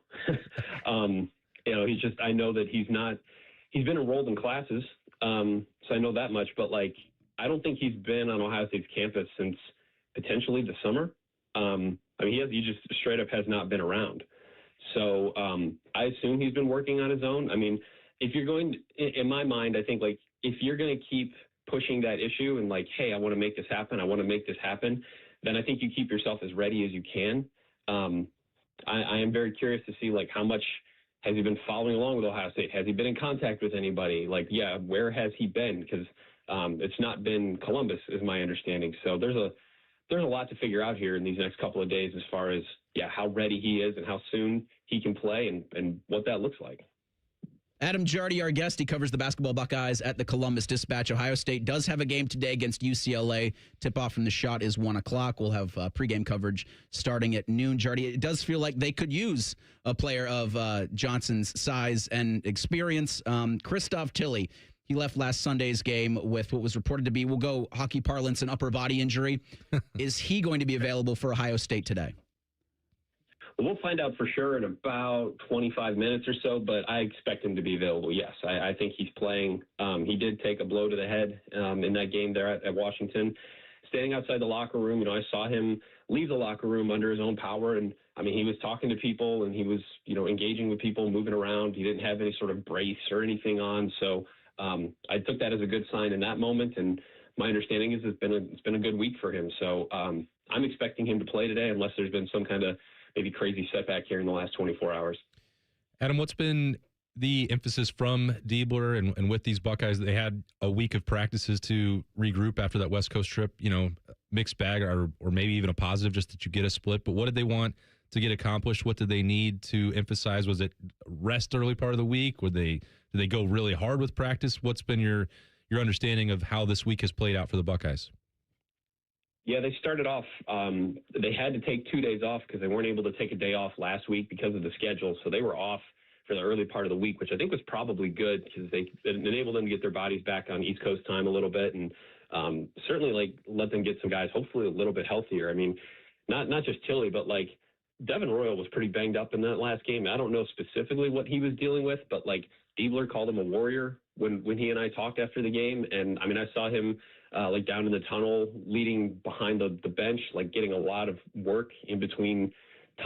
I know that he's been enrolled in classes. So I know that much, but I don't think he's been on Ohio State's campus since potentially the summer. He just straight up has not been around. So I assume he's been working on his own. I mean, if you're going, in my mind, I think like if you're going to keep pushing that issue and like, hey, I want to make this happen, then I think you keep yourself as ready as you can. I am very curious to see like how much has he been following along with Ohio State? Has he been in contact with anybody? Like, yeah, where has he been? Because it's not been Columbus, is my understanding. So there's a lot to figure out here in these next couple of days as far as, how ready he is and how soon he can play and what that looks like. Adam Jardy, our guest, he covers the basketball Buckeyes at the Columbus Dispatch. Ohio State does have a game today against UCLA. Tip-off from the shot is 1 o'clock. We'll have pregame coverage starting at noon. Jardy, it does feel like they could use a player of Johnson's size and experience. Christoph Tilley, he left last Sunday's game with what was reported to be, we'll go hockey parlance, an upper body injury. Is he going to be available for Ohio State today? Well, we'll find out for sure in about 25 minutes or so, but I expect him to be available, yes. I think he's playing. He did take a blow to the head in that game there at Washington. Standing outside the locker room, I saw him leave the locker room under his own power, and, I mean, he was talking to people, and he was, engaging with people, moving around. He didn't have any sort of brace or anything on, so I took that as a good sign in that moment, and my understanding is it's been a good week for him. So I'm expecting him to play today unless there's been some kind of maybe crazy setback here in the last 24 hours. Adam, what's been the emphasis from Diebler and with these Buckeyes? They had a week of practices to regroup after that West Coast trip, mixed bag or maybe even a positive just that you get a split. But what did they want to get accomplished? What did they need to emphasize? Was it rest early part of the week? Did they go really hard with practice? What's been your understanding of how this week has played out for the Buckeyes? Yeah, they started off, they had to take 2 days off because they weren't able to take a day off last week because of the schedule. So they were off for the early part of the week, which I think was probably good because it enabled them to get their bodies back on East Coast time a little bit and certainly let them get some guys hopefully a little bit healthier. I mean, not just Tilley, but Devin Royal was pretty banged up in that last game. I don't know specifically what he was dealing with, but Diebler called him a warrior when he and I talked after the game. And I mean, I saw him down in the tunnel leading behind the bench, getting a lot of work in between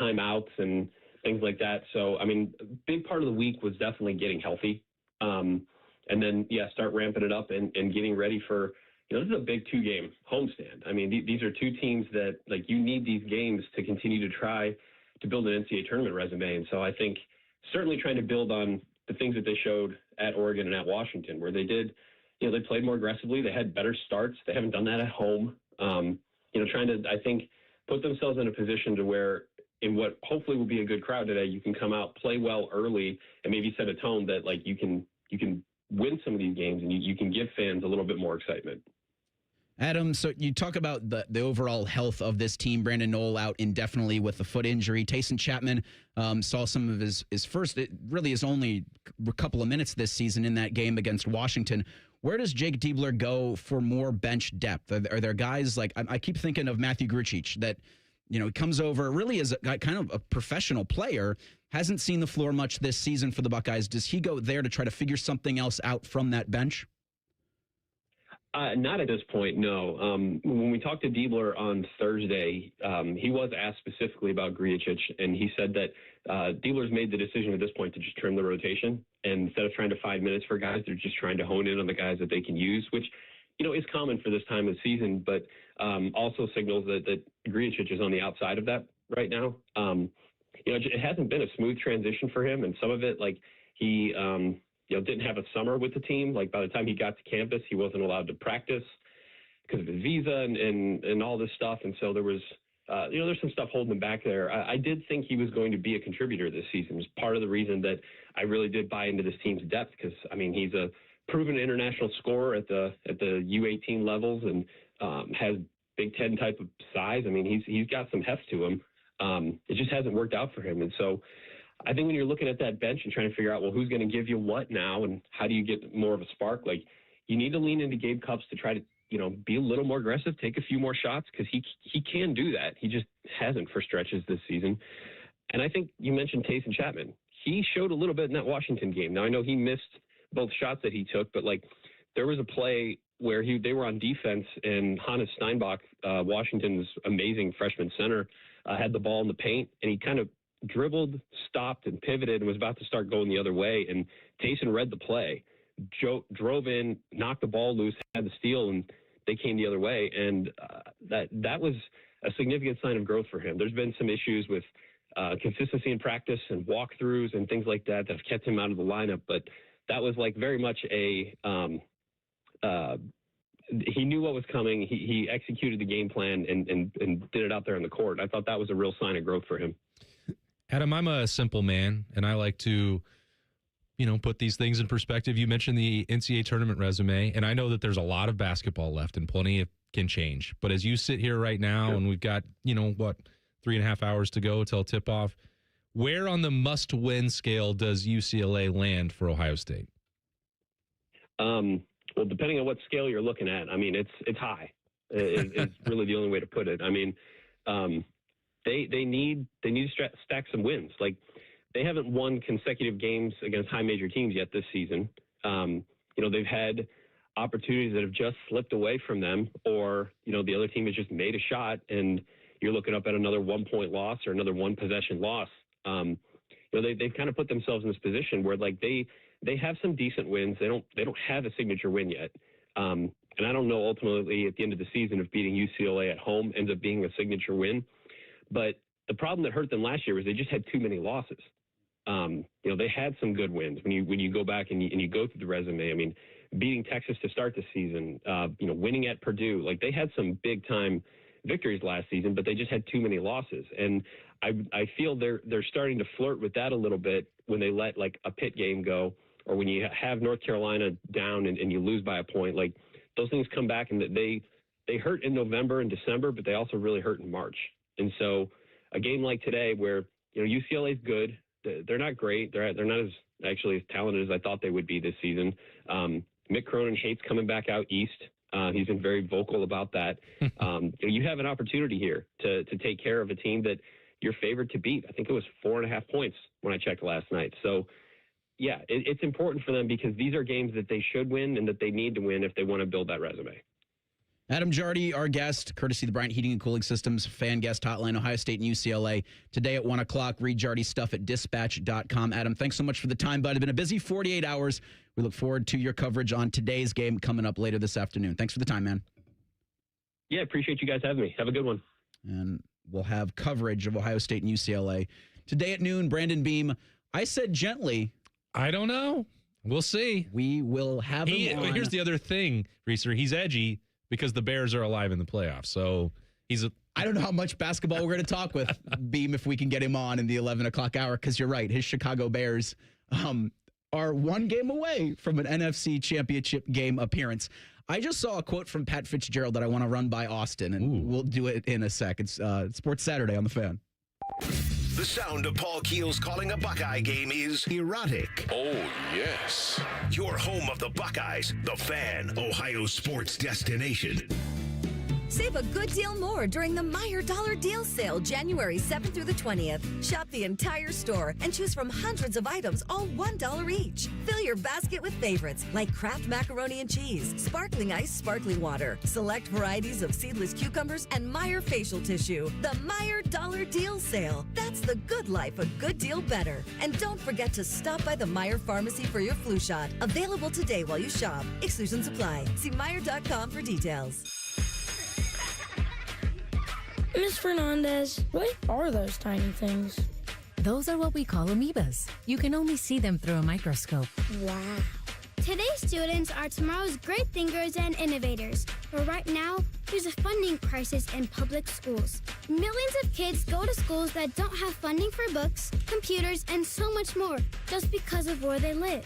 timeouts and things like that. So, I mean, a big part of the week was definitely getting healthy. And then, start ramping it up and getting ready for, this is a big 2-game homestand. I mean, these are two teams that, you need these games to continue to try to build an NCAA tournament resume. And so I think certainly trying to build on the things that they showed at Oregon and at Washington, where they did, they played more aggressively. They had better starts. They haven't done that at home. Trying to, I think, put themselves in a position to where in what hopefully will be a good crowd today, you can come out, play well early, and maybe set a tone that, you can win some of these games and you can give fans a little bit more excitement. Adam, so you talk about the overall health of this team. Brandon Knoll out indefinitely with a foot injury. Tayson Chapman saw some of his first, it really is only a couple of minutes this season in that game against Washington. Where does Jake Diebler go for more bench depth? Are there guys I keep thinking of Matthew Grucic that, he comes over really as a kind of a professional player, hasn't seen the floor much this season for the Buckeyes. Does he go there to try to figure something else out from that bench? Not at this point, no. When we talked to Diebler on Thursday, he was asked specifically about Grucic, and he said that Diebler's made the decision at this point to just trim the rotation. And instead of trying to find minutes for guys, they're just trying to hone in on the guys that they can use, which, is common for this time of the season, but also signals that Grucic is on the outside of that right now. It hasn't been a smooth transition for him, and some of it, he didn't have a summer with the team. By the time he got to campus, he wasn't allowed to practice because of his visa and all this stuff. And so there was, there's some stuff holding him back there. I did think he was going to be a contributor this season. It was part of the reason that I really did buy into this team's depth because, I mean, he's a proven international scorer at the U18 levels and has Big Ten type of size. I mean, he's got some heft to him. It just hasn't worked out for him. And so I think when you're looking at that bench and trying to figure out, well, who's going to give you what now and how do you get more of a spark, you need to lean into Gabe Cupps to try to, be a little more aggressive, take a few more shots because he can do that. He just hasn't for stretches this season. And I think you mentioned Tayson Chapman. He showed a little bit in that Washington game. Now, I know he missed both shots that he took, but there was a play where they were on defense and Hannes Steinbach, Washington's amazing freshman center, had the ball in the paint and he kind of dribbled, stopped, and pivoted and was about to start going the other way. And Taysom read the play, drove in, knocked the ball loose, had the steal, and they came the other way. And that was a significant sign of growth for him. There's been some issues with consistency in practice and walkthroughs and things like that have kept him out of the lineup. But that was like very much he knew what was coming. He executed the game plan and did it out there on the court. I thought that was a real sign of growth for him. Adam, I'm a simple man, and I like to, put these things in perspective. You mentioned the NCAA tournament resume, and I know that there's a lot of basketball left and plenty can change. But as you sit here right now, and we've got, 3.5 hours to go till tip-off, where on the must-win scale does UCLA land for Ohio State? Well, depending on what scale you're looking at, I mean, it's high. It's really the only way to put it. I mean, they need to stack some wins. Like, they haven't won consecutive games against high major teams yet this season. They've had opportunities that have just slipped away from them, or the other team has just made a shot, and you're looking up at another 1-point loss or another 1-possession loss. They've kind of put themselves in this position where they have some decent wins. They don't have a signature win yet. And I don't know ultimately at the end of the season if beating UCLA at home ends up being a signature win. But the problem that hurt them last year was they just had too many losses. They had some good wins when you go back and you go through the resume. I mean, beating Texas to start the season, winning at Purdue, like they had some big time victories last season, but they just had too many losses. And I feel they're starting to flirt with that a little bit when they let like a Pitt game go, or when you have North Carolina down and you lose by a point. Like those things come back, and they hurt in November and December, but they also really hurt in March. And so a game like today where UCLA is good, they're not great, they're not as actually as talented as I thought they would be this season. Mick Cronin hates coming back out east. He's been very vocal about that. You have an opportunity here to take care of a team that you're favored to beat. I think it was 4.5 points when I checked last night. So, yeah, it's important for them because these are games that they should win and that they need to win if they want to build that resume. Adam Jardy, our guest, courtesy of the Bryant Heating and Cooling Systems fan guest hotline, Ohio State and UCLA. Today at 1 o'clock, read Jardy's stuff at dispatch.com. Adam, thanks so much for the time, bud. It's been a busy 48 hours. We look forward to your coverage on today's game coming up later this afternoon. Thanks for the time, man. Yeah, appreciate you guys having me. Have a good one. And we'll have coverage of Ohio State and UCLA. Today at noon, Brandon Beam. I said gently. I don't know. We'll see. We will have him on. Here's the other thing, Reiser. He's edgy because the Bears are alive in the playoffs. So I don't know how much basketball we're going to talk with Beam if we can get him on in the 11 o'clock hour, because you're right. His Chicago Bears are one game away from an NFC championship game appearance. I just saw a quote from Pat Fitzgerald that I want to run by Austin, and we'll do it in a sec. It's Sports Saturday on the Fan. The sound of Paul Keels calling a Buckeye game is erotic. Oh, yes. Your home of the Buckeyes, the Fan, Ohio sports destination. Save a good deal more during the Meijer Dollar Deal Sale, January 7th through the 20th. Shop the entire store and choose from hundreds of items, all $1 each. Fill your basket with favorites like Kraft Macaroni and Cheese, Sparkling Ice Sparkling Water, select varieties of seedless cucumbers, and Meijer Facial Tissue. The Meijer Dollar Deal Sale. That's the good life, a good deal better. And don't forget to stop by the Meijer Pharmacy for your flu shot. Available today while you shop. Exclusions apply. See Meijer.com for details. Ms. Fernandez, what are those tiny things? Those are what we call amoebas. You can only see them through a microscope. Wow. Today's students are tomorrow's great thinkers and innovators. But right now, there's a funding crisis in public schools. Millions of kids go to schools that don't have funding for books, computers, and so much more just because of where they live.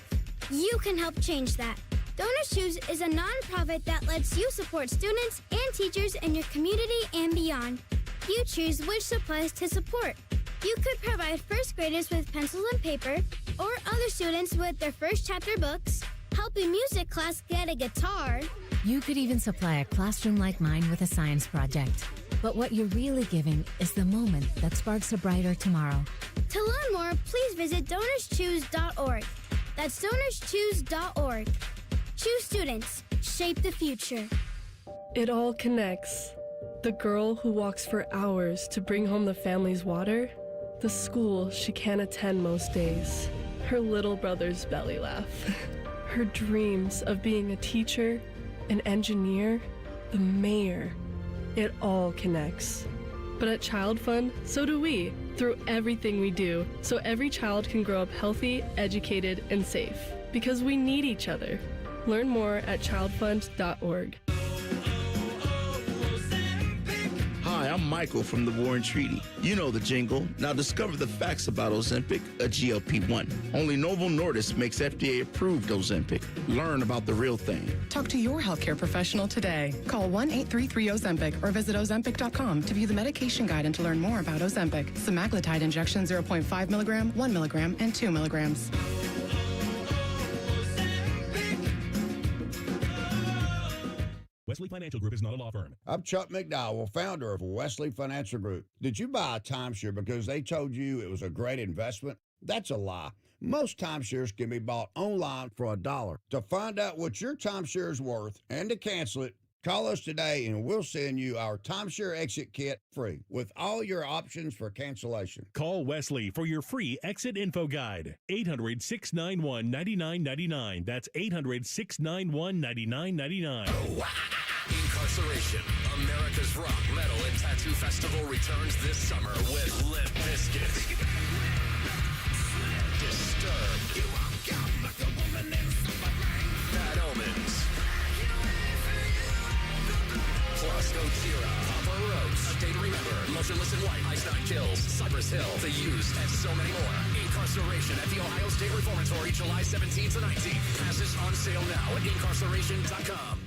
You can help change that. Donors Choose is a nonprofit that lets you support students and teachers in your community and beyond. You choose which supplies to support. You could provide first graders with pencils and paper, or other students with their first chapter books, help a music class get a guitar. You could even supply a classroom like mine with a science project. But what you're really giving is the moment that sparks a brighter tomorrow. To learn more, please visit DonorsChoose.org. That's DonorsChoose.org. Choose students. Shape the future. It all connects. The girl who walks for hours to bring home the family's water, The school she can't attend most days. Her little brother's belly laugh. Her dreams of being a teacher, an engineer, the mayor. It all connects. But at Child Fund, so do we, through everything we do, so every child can grow up healthy, educated, and safe. Because we need each other. Learn more at childfund.org. Hi, I'm Michael from the War and Treaty. You know the jingle. Now discover the facts about Ozempic, a GLP-1. Only Novo Nordisk makes FDA-approved Ozempic. Learn about the real thing. Talk to your healthcare professional today. Call 1-833-OZEMPIC or visit Ozempic.com to view the medication guide and to learn more about Ozempic. Semaglutide injection 0.5 milligram, 1 milligram, and 2 milligrams. Wesley Financial Group is not a law firm. I'm Chuck McDowell, founder of Wesley Financial Group. Did you buy a timeshare because they told you it was a great investment? That's a lie. Most timeshares can be bought online for $1. To find out what your timeshare is worth and to cancel it, call us today and we'll send you our timeshare exit kit free with all your options for cancellation. Call Wesley for your free exit info guide. 800-691-9999. That's 800-691-9999. Incarceration, America's rock, metal, and tattoo festival returns this summer with Limp Bizkit, Disturbed, Bad Omens, plus Gojira, Papa Roach, A Day to Remember, Motionless in White, Ice Nine Kills, Cypress Hill, The Used, and so many more. Incarceration at the Ohio State Reformatory, July 17th to 19th. Passes on sale now at incarceration.com.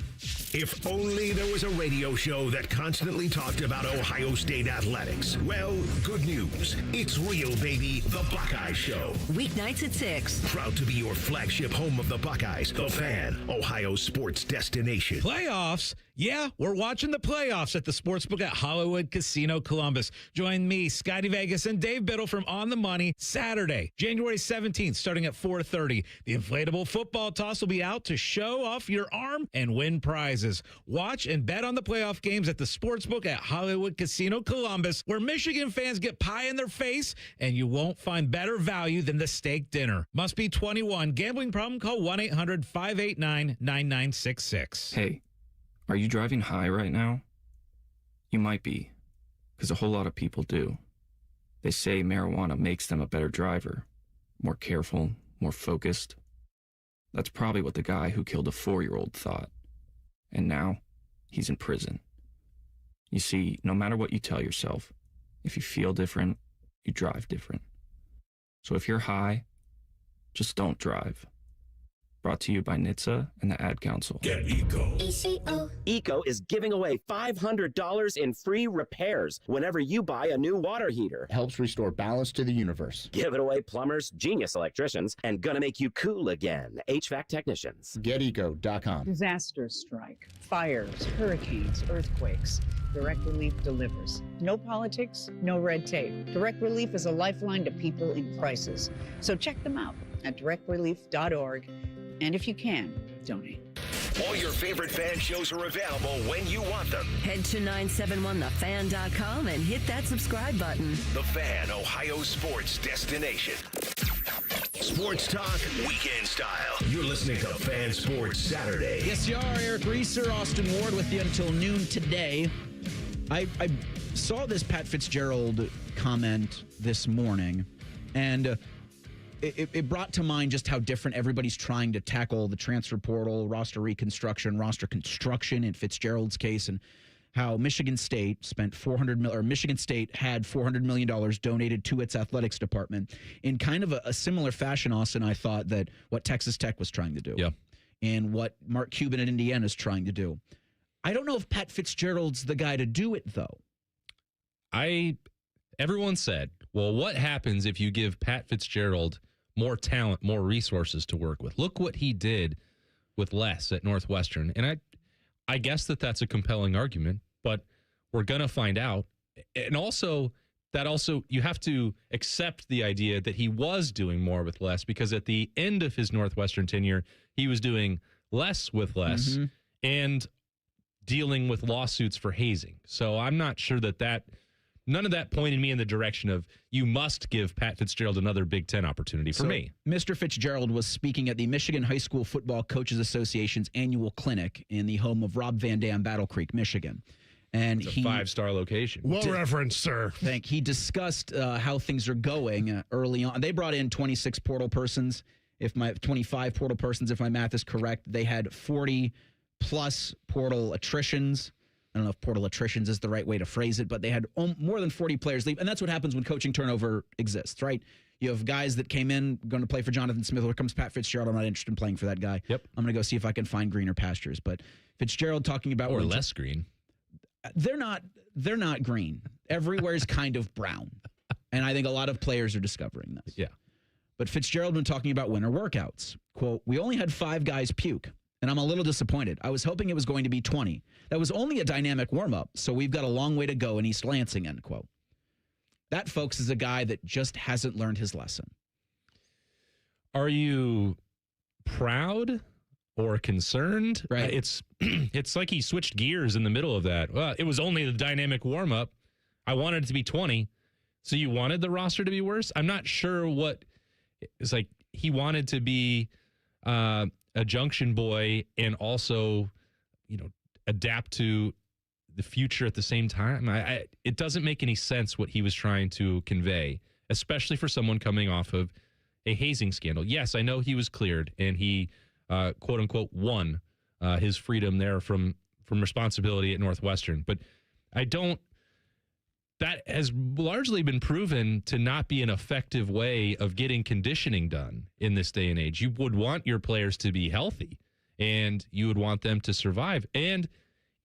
If only there was a radio show that constantly talked about Ohio State athletics. Well, good news. It's real, baby. The Buckeye Show. Weeknights at 6. Proud to be your flagship home of the Buckeyes. The Fan, Ohio sports destination. Playoffs? Yeah, we're watching the playoffs at the Sportsbook at Hollywood Casino Columbus. Join me, Scotty Vegas, and Dave Biddle from On the Money Saturday, January 17th, starting at 4:30. The inflatable football toss will be out to show off your arm and win prizes. Watch and bet on the playoff games at the Sportsbook at Hollywood Casino Columbus, where Michigan fans get pie in their face, and you won't find better value than the steak dinner. Must be 21. Gambling problem? Call 1-800-589-9966. Hey. Are you driving high right now? You might be, because a whole lot of people do. They say marijuana makes them a better driver, more careful, more focused. That's probably what the guy who killed a 4-year-old thought. And now, he's in prison. You see, no matter what you tell yourself, if you feel different, you drive different. So if you're high, just don't drive. Brought to you by NHTSA and the Ad Council. Get Eco. Eco is giving away $500 in free repairs whenever you buy a new water heater. Helps restore balance to the universe. Give it away plumbers, genius electricians, and gonna make you cool again, HVAC technicians. GetEco.com. Disaster strike, fires, hurricanes, earthquakes. Direct Relief delivers. No politics, no red tape. Direct Relief is a lifeline to people in crisis. So check them out at directrelief.org. And if you can, donate. All your favorite fan shows are available when you want them. Head to 971thefan.com and hit that subscribe button. The Fan, Ohio sports destination. Sports talk, weekend style. You're listening to Fan Sports Saturday. Yes, you are. Eric Reiser, Austin Ward with you until noon today. I saw this Pat Fitzgerald comment this morning, and it brought to mind just how different everybody's trying to tackle the transfer portal, roster reconstruction, roster construction in Fitzgerald's case, and how Michigan State had $400 million donated to its athletics department in kind of a similar fashion, Austin, I thought, that what Texas Tech was trying to do. Yeah. And what Mark Cuban at Indiana is trying to do. I don't know if Pat Fitzgerald's the guy to do it, though. Everyone said, well, what happens if you give Pat Fitzgerald more talent, more resources to work with? Look what he did with Les at Northwestern. And I guess that's a compelling argument, but we're going to find out. And also, you have to accept the idea that he was doing more with less, because at the end of his Northwestern tenure, he was doing less with less and dealing with lawsuits for hazing. So I'm not sure that none of that pointed me in the direction of you must give Pat Fitzgerald another Big Ten opportunity for me. Mr. Fitzgerald was speaking at the Michigan High School Football Coaches Association's annual clinic in the home of Rob Van Dam, Battle Creek, Michigan. And it's a 5-star location. Well referenced, sir. He discussed how things are going early on. They brought in 26 portal persons, 25 portal persons, if my math is correct. They had 40 plus portal attritions. I don't know if portal attritions is the right way to phrase it, but they had more than 40 players leave. And that's what happens when coaching turnover exists, right? You have guys that came in, going to play for Jonathan Smith. Here comes Pat Fitzgerald. I'm not interested in playing for that guy. Yep. I'm going to go see if I can find greener pastures. But Fitzgerald talking about... Or less green. They're not green. Everywhere's kind of brown. And I think a lot of players are discovering this. Yeah. But Fitzgerald been talking about winter workouts. Quote, "We only had 5 guys puke, and I'm a little disappointed. I was hoping it was going to be 20. That was only a dynamic warm-up, so we've got a long way to go in East Lansing," end quote. That, folks, is a guy that just hasn't learned his lesson. Are you proud or concerned? Right. It's like he switched gears in the middle of that. Well, it was only the dynamic warm-up. I wanted it to be 20. So you wanted the roster to be worse? I'm not sure what it's like. He wanted to be a junction boy and also, adapt to the future at the same time. It doesn't make any sense what he was trying to convey, especially for someone coming off of a hazing scandal. Yes, I know he was cleared and he quote unquote won his freedom there from responsibility at Northwestern. But that has largely been proven to not be an effective way of getting conditioning done in this day and age. You would want your players to be healthy and you would want them to survive. And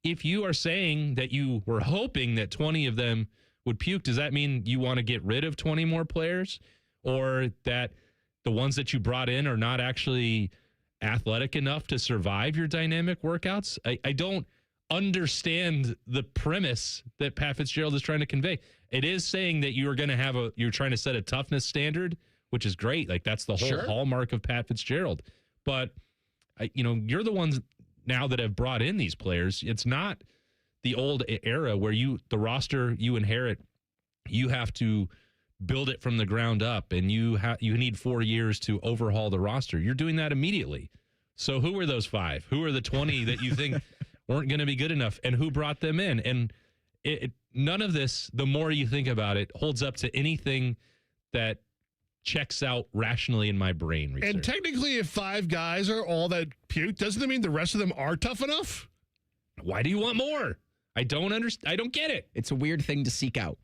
if you are saying that you were hoping that 20 of them would puke, does that mean you want to get rid of 20 more players, or that the ones that you brought in are not actually athletic enough to survive your dynamic workouts? I don't understand the premise that Pat Fitzgerald is trying to convey. It is saying that you are going to you're trying to set a toughness standard, which is great. Like, that's the whole hallmark of Pat Fitzgerald. But you're the ones now that have brought in these players. It's not the old era where the roster you inherit, you have to build it from the ground up, and you need 4 years to overhaul the roster. You're doing that immediately. So who are those 5? Who are the 20 that you think weren't going to be good enough, and who brought them in? And none of this, the more you think about it, holds up to anything that checks out rationally in my brain. Research. And technically, if 5 guys are all that puke, doesn't that mean the rest of them are tough enough? Why do you want more? I don't understand. I don't get it. It's a weird thing to seek out,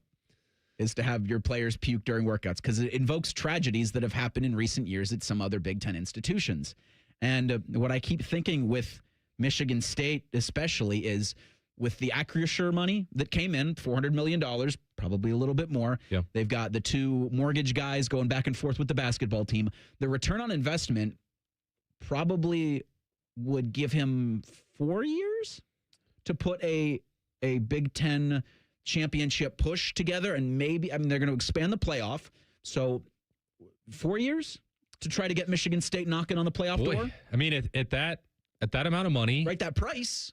is to have your players puke during workouts, because it invokes tragedies that have happened in recent years at some other Big Ten institutions. And what I keep thinking with Michigan State especially is, with the Acrisure money that came in, $400 million, probably a little bit more. Yeah. They've got the 2 mortgage guys going back and forth with the basketball team. The return on investment probably would give him 4 years to put a Big Ten championship push together. And maybe, they're going to expand the playoff. So 4 years to try to get Michigan State knocking on the playoff door? I mean, at that amount of money. Right, that price.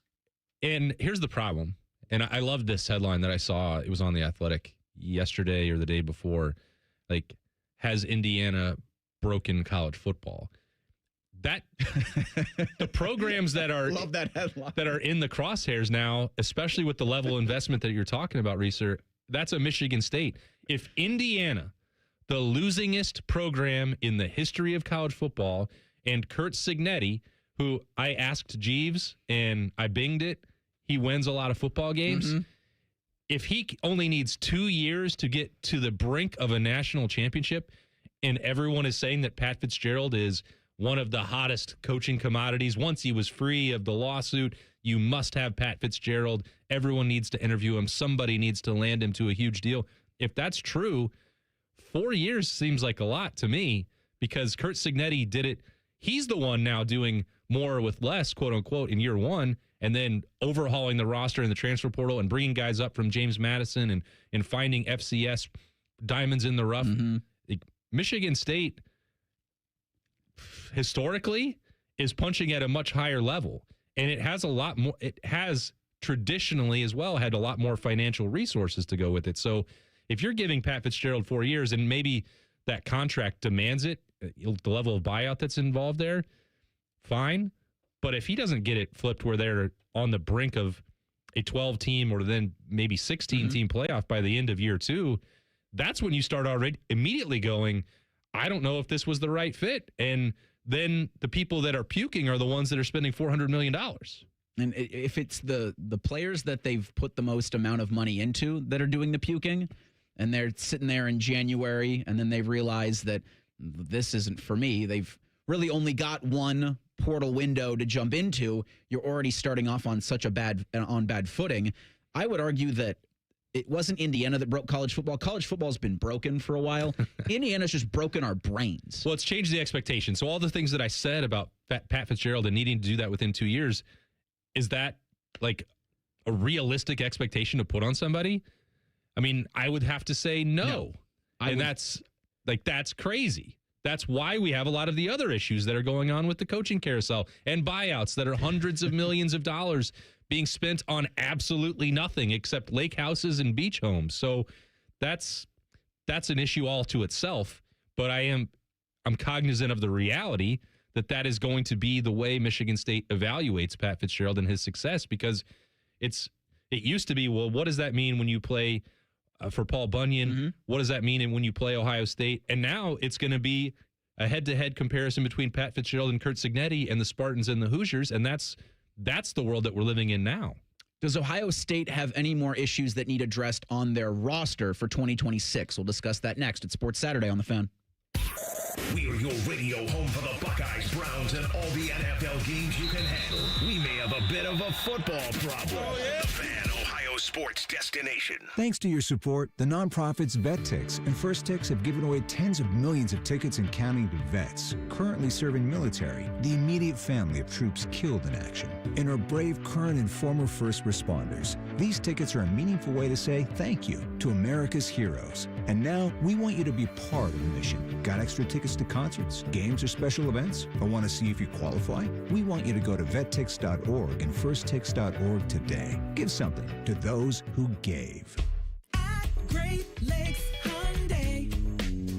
And here's the problem. And I love this headline that I saw. It was on The Athletic yesterday or the day before. Like, has Indiana broken college football? That the programs that are love that headline, that are in the crosshairs now, especially with the level of investment that you're talking about, Reiser, that's a Michigan State. If Indiana, the losingest program in the history of college football, and Curt Cignetti, who I asked Jeeves and I binged it, he wins a lot of football games. Mm-hmm. If he only needs 2 years to get to the brink of a national championship, and everyone is saying that Pat Fitzgerald is one of the hottest coaching commodities, once he was free of the lawsuit, you must have Pat Fitzgerald. Everyone needs to interview him. Somebody needs to land him to a huge deal. If that's true, 4 years seems like a lot to me, because Curt Cignetti did it. He's the one now doing more with less, quote unquote, in year one, and then overhauling the roster in the transfer portal and bringing guys up from James Madison and finding FCS diamonds in the rough. Mm-hmm. Michigan State historically is punching at a much higher level, and it has a lot more. It has traditionally as well had a lot more financial resources to go with it. So if you're giving Pat Fitzgerald 4 years and maybe that contract demands it, the level of buyout that's involved there, fine. But if he doesn't get it flipped where they're on the brink of a 12-team or then maybe 16-team playoff by the end of year 2, that's when you start already immediately going, I don't know if this was the right fit. And then the people that are puking are the ones that are spending $400 million. And if it's the players that they've put the most amount of money into that are doing the puking, and they're sitting there in January, and then they realize that this isn't for me, they've really only got one portal window to jump into, you're already starting off on such a bad footing. I would argue that it wasn't Indiana that broke college football. College football's been broken for a while. Indiana's just broken our brains. Well, it's changed the expectation. So all the things that I said about Pat Fitzgerald and needing to do that within 2 years, is that like a realistic expectation to put on somebody? I mean, I would have to say no. That's crazy. That's why we have a lot of the other issues that are going on with the coaching carousel and buyouts that are hundreds of millions of dollars being spent on absolutely nothing except lake houses and beach homes. So that's an issue all to itself. But I'm cognizant of the reality that is going to be the way Michigan State evaluates Pat Fitzgerald and his success, because it used to be, well, what does that mean when you play for Paul Bunyan? What does that mean when you play Ohio State? And now it's going to be a head-to-head comparison between Pat Fitzgerald and Kurt Cignetti and the Spartans and the Hoosiers, and that's the world that we're living in now. Does Ohio State have any more issues that need addressed on their roster for 2026? We'll discuss that next at Sports Saturday on the Fan. We are your radio home for the Buckeyes, Browns, and all the NFL games you can handle. We may have a bit of a football problem. Oh, yeah. The Fan, Ohio sports destination. Thanks to your support, the nonprofits VetTix and First Tix have given away tens of millions of tickets and counting to vets currently serving military, the immediate family of troops killed in action, and our brave current and former first responders. These tickets are a meaningful way to say thank you to America's heroes. And now we want you to be part of the mission. Got extra tickets to concerts, games, or special events? Or want to see if you qualify? We want you to go to vettix.org and firsttix.org today. Give something to those who gave. At Great Lakes Hyundai,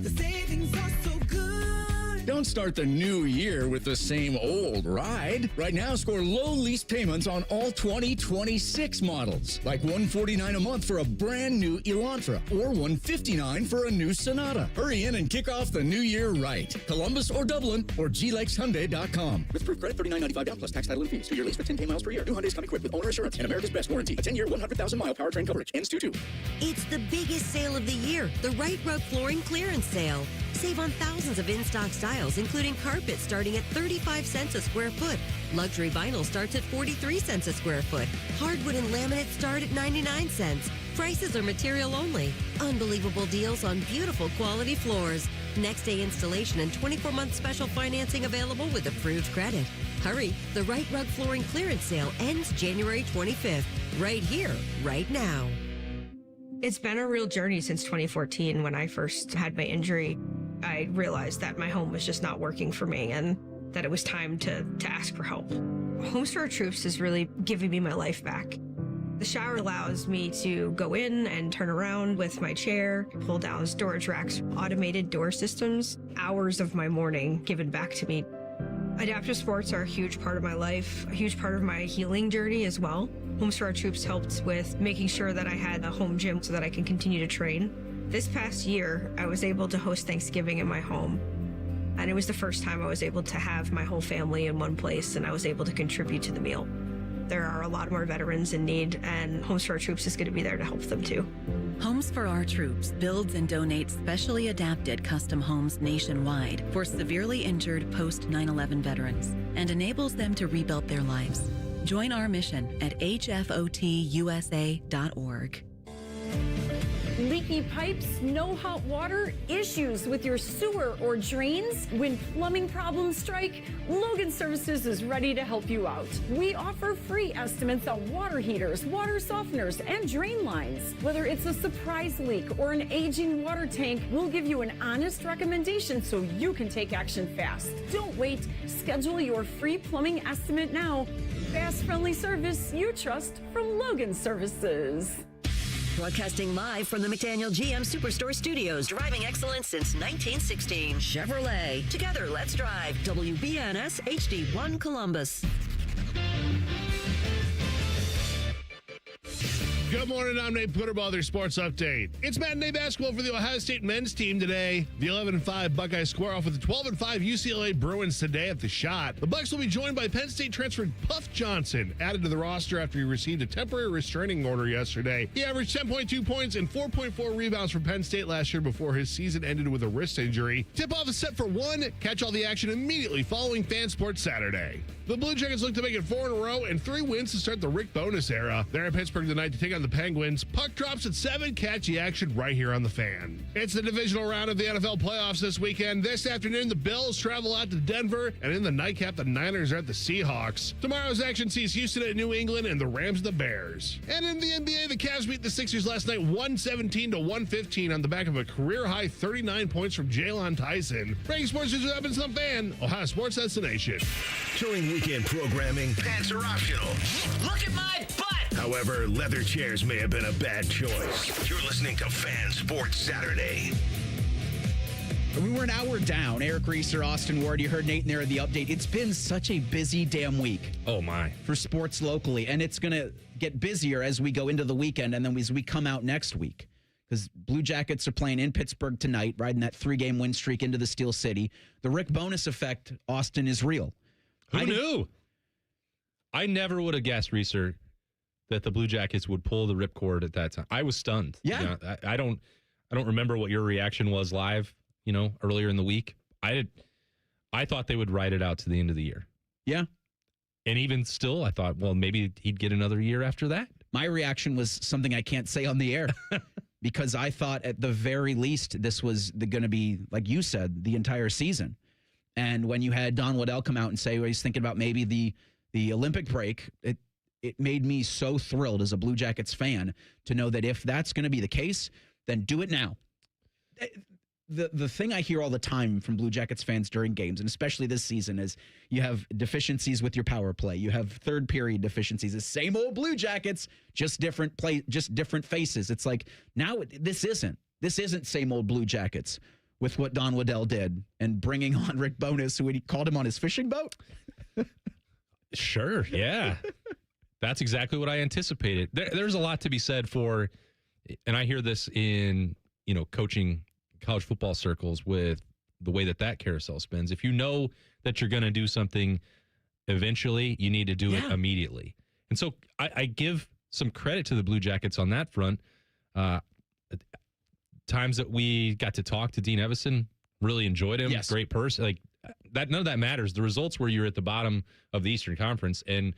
the savings are so good. Don't start the new year with the same old ride. Right now, score low lease payments on all 2026 models, like $149 a month for a brand new Elantra or $159 for a new Sonata. Hurry in and kick off the new year right. Columbus or Dublin or glakeshyundai.com. With proof credit $39.95 down plus tax, title, and fees. 2 year lease for 10K miles per year. New Hyundais come equipped with owner assurance and America's best warranty. A 10-year, 100,000-mile powertrain coverage. Ends 2/2. It's the biggest sale of the year, the Right Rug Flooring Clearance Sale. Save on thousands of in-stock styles, including carpet starting at 35 cents a square foot. Luxury vinyl starts at 43 cents a square foot. Hardwood and laminate start at 99 cents. Prices are material only. Unbelievable deals on beautiful quality floors. Next day installation and 24-month special financing available with approved credit. Hurry, the Right Rug Flooring Clearance Sale ends January 25th. Right here, right now. It's been a real journey since 2014 when I first had my injury. I realized that my home was just not working for me and that it was time to ask for help. Homes for Our Troops is really giving me my life back. The shower allows me to go in and turn around with my chair, pull down storage racks, automated door systems, hours of my morning given back to me. Adaptive sports are a huge part of my life, a huge part of my healing journey as well. Homes for Our Troops helped with making sure that I had a home gym so that I can continue to train. This past year, I was able to host Thanksgiving in my home. And it was the first time I was able to have my whole family in one place and I was able to contribute to the meal. There are a lot more veterans in need, and Homes for Our Troops is going to be there to help them too. Homes for Our Troops builds and donates specially adapted custom homes nationwide for severely injured post 9/11 veterans and enables them to rebuild their lives. Join our mission at hfotusa.org. Leaky pipes, no hot water, issues with your sewer or drains? When plumbing problems strike, Logan Services is ready to help you out. We offer free estimates on water heaters, water softeners, and drain lines. Whether it's a surprise leak or an aging water tank, we'll give you an honest recommendation so you can take action fast. Don't wait. Schedule your free plumbing estimate now. Fast, friendly service you trust from Logan Services. Broadcasting live from the McDaniel GM Superstore Studios. Driving excellence since 1916. Chevrolet. Together, let's drive. WBNS HD1 Columbus. Good morning, I'm Nate Putterball, their sports update. It's matinee basketball for the Ohio State men's team today. The 11-5 Buckeyes square off with the 12-5 UCLA Bruins today at the Shot. The Bucks will be joined by Penn State transfer Puff Johnson, added to the roster after he received a temporary restraining order yesterday. He averaged 10.2 points and 4.4 rebounds for Penn State last year before his season ended with a wrist injury. Tip-off is set for 1. Catch all the action immediately following Fan Sports Saturday. The Blue Jackets look to make it 4 in a row and 3 wins to start the Rick Bonus era. They're in Pittsburgh tonight to take on the Penguins. Puck drops at 7. Catch the action right here on the Fan. It's the divisional round of the NFL playoffs this weekend. This afternoon, the Bills travel out to Denver, and in the nightcap, the Niners are at the Seahawks. Tomorrow's action sees Houston at New England and the Rams at the Bears. And in the NBA, the Cavs beat the Sixers last night 117-115 on the back of a career-high 39 points from Jalen Tyson. Breaking sports news with Evans on Fan, Ohio Sports Destination. During weekend programming, pants are optional. Look at my butt! However, leather chairs may have been a bad choice. You're listening to Fan Sports Saturday. We were an hour down. Eric Reiser, Austin Ward, you heard Nate in there in the update. It's been such a busy damn week. Oh, my. For sports locally. And it's going to get busier as we go into the weekend and then as we come out next week. Because Blue Jackets are playing in Pittsburgh tonight, riding that 3-game win streak into the Steel City. The Rick Bonus effect, Austin, is real. Who knew? I never would have guessed, Reiser, that the Blue Jackets would pull the ripcord at that time. I was stunned. Yeah. You know, I don't remember what your reaction was live, earlier in the week. I thought they would ride it out to the end of the year. Yeah. And even still, I thought, well, maybe he'd get another year after that. My reaction was something I can't say on the air because I thought at the very least this was going to be, like you said, the entire season. And when you had Don Waddell come out and say he's thinking about maybe the Olympic break, it made me so thrilled as a Blue Jackets fan to know that if that's going to be the case, then do it now. The thing I hear all the time from Blue Jackets fans during games, and especially this season, is you have deficiencies with your power play. You have third period deficiencies. The same old Blue Jackets, just different faces. It's like now this isn't same old Blue Jackets with what Don Waddell did and bringing on Rick Bonus, who he called him on his fishing boat. Sure, yeah. That's exactly what I anticipated. There's a lot to be said for, and I hear this in, coaching college football circles with the way that carousel spins. If you know that you're going to do something eventually, you need to do it immediately. And so I give some credit to the Blue Jackets on that front. Times that we got to talk to Dean Evison, really enjoyed him. Yes. Great person. Like that, none of that matters. The results were you're at the bottom of the Eastern Conference, and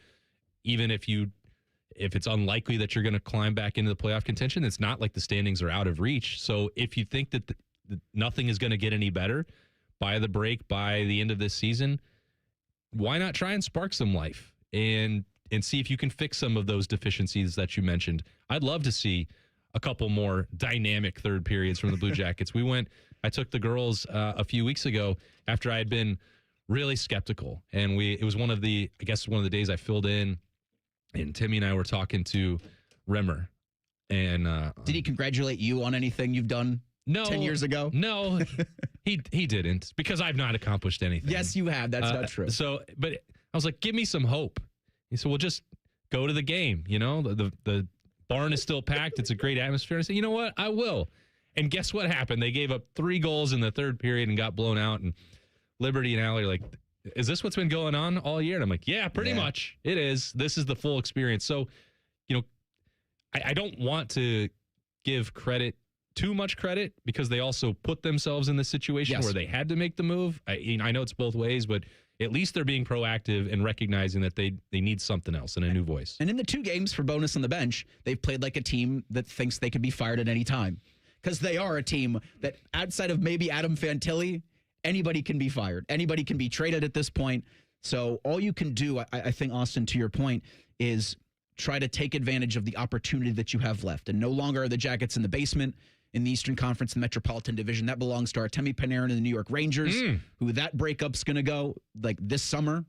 even if it's unlikely that you're going to climb back into the playoff contention, it's not like the standings are out of reach. So if you think that nothing is going to get any better by the break, by the end of this season, why not try and spark some life and see if you can fix some of those deficiencies that you mentioned? I'd love to see a couple more dynamic third periods from the Blue Jackets. I took the girls a few weeks ago after I had been really skeptical. And it was one of the days I filled in, and Timmy and I were talking to Remmer. And did he congratulate you on anything you've done 10 years ago? No, he didn't, because I've not accomplished anything. Yes, you have. That's not true. But I was like, give me some hope. He said, well, just go to the game. The barn is still packed. It's a great atmosphere. I said, you know what? I will. And guess what happened? They gave up 3 goals in the third period and got blown out. And Liberty and Allie are like, is this what's been going on all year? And I'm like, yeah, pretty much. It is. This is the full experience. So, I don't want to give too much credit, because they also put themselves in this situation where they had to make the move. I know it's both ways, but at least they're being proactive and recognizing that they need something else and a new voice. And in the 2 games for Bonus on the bench, they've played like a team that thinks they could be fired at any time. Because they are a team that, outside of maybe Adam Fantilli, anybody can be fired. Anybody can be traded at this point. So all you can do, I think, Austin, to your point, is try to take advantage of the opportunity that you have left. And no longer are the Jackets in the basement in the Eastern Conference, the Metropolitan Division. That belongs to Artemi Panarin and the New York Rangers, who that breakup's going to go like this summer.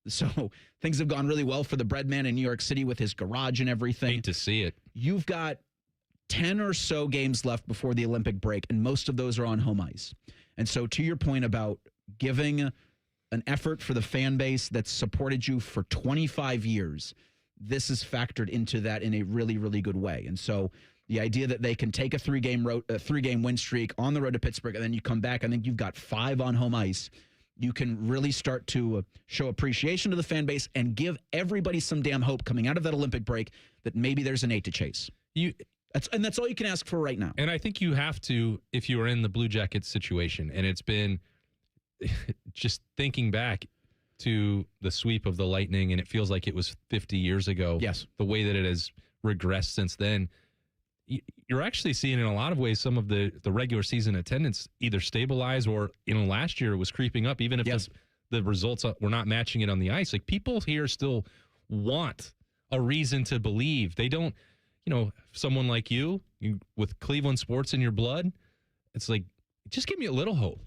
So things have gone really well for the bread man in New York City with his garage and everything. Hate to see it. You've got 10 or so games left before the Olympic break, and most of those are on home ice. And so to your point about giving an effort for the fan base that's supported you for 25 years, this is factored into that in a really, really good way. And so the idea that they can take a three-game win streak on the road to Pittsburgh, and then you come back, I think you've got 5 on home ice. You can really start to show appreciation to the fan base and give everybody some damn hope coming out of that Olympic break that maybe there's an 8 to chase. That's all you can ask for right now. And I think you have to, if you are in the Blue Jackets situation, and it's been just thinking back to the sweep of the Lightning, and it feels like it was 50 years ago. Yes. The way that it has regressed since then. You're actually seeing in a lot of ways some of the regular season attendance either stabilize or, last year it was creeping up, even if the results were not matching it on the ice. Like, people here still want a reason to believe. They don't, someone like you with Cleveland sports in your blood, it's like, just give me a little hope.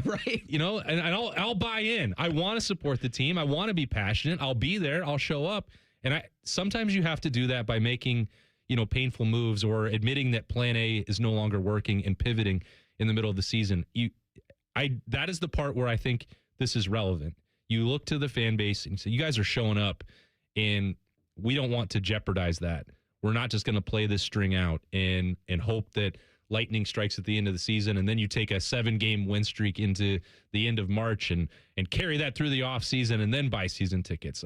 Right. And I'll buy in. I want to support the team. I want to be passionate. I'll be there. I'll show up. And sometimes you have to do that by making, painful moves or admitting that plan A is no longer working and pivoting in the middle of the season. That is the part where I think this is relevant. You look to the fan base and say, you guys are showing up, and we don't want to jeopardize that. We're not just going to play this string out and hope that lightning strikes at the end of the season, and then you take a 7-game win streak into the end of March and carry that through the offseason and then buy season tickets.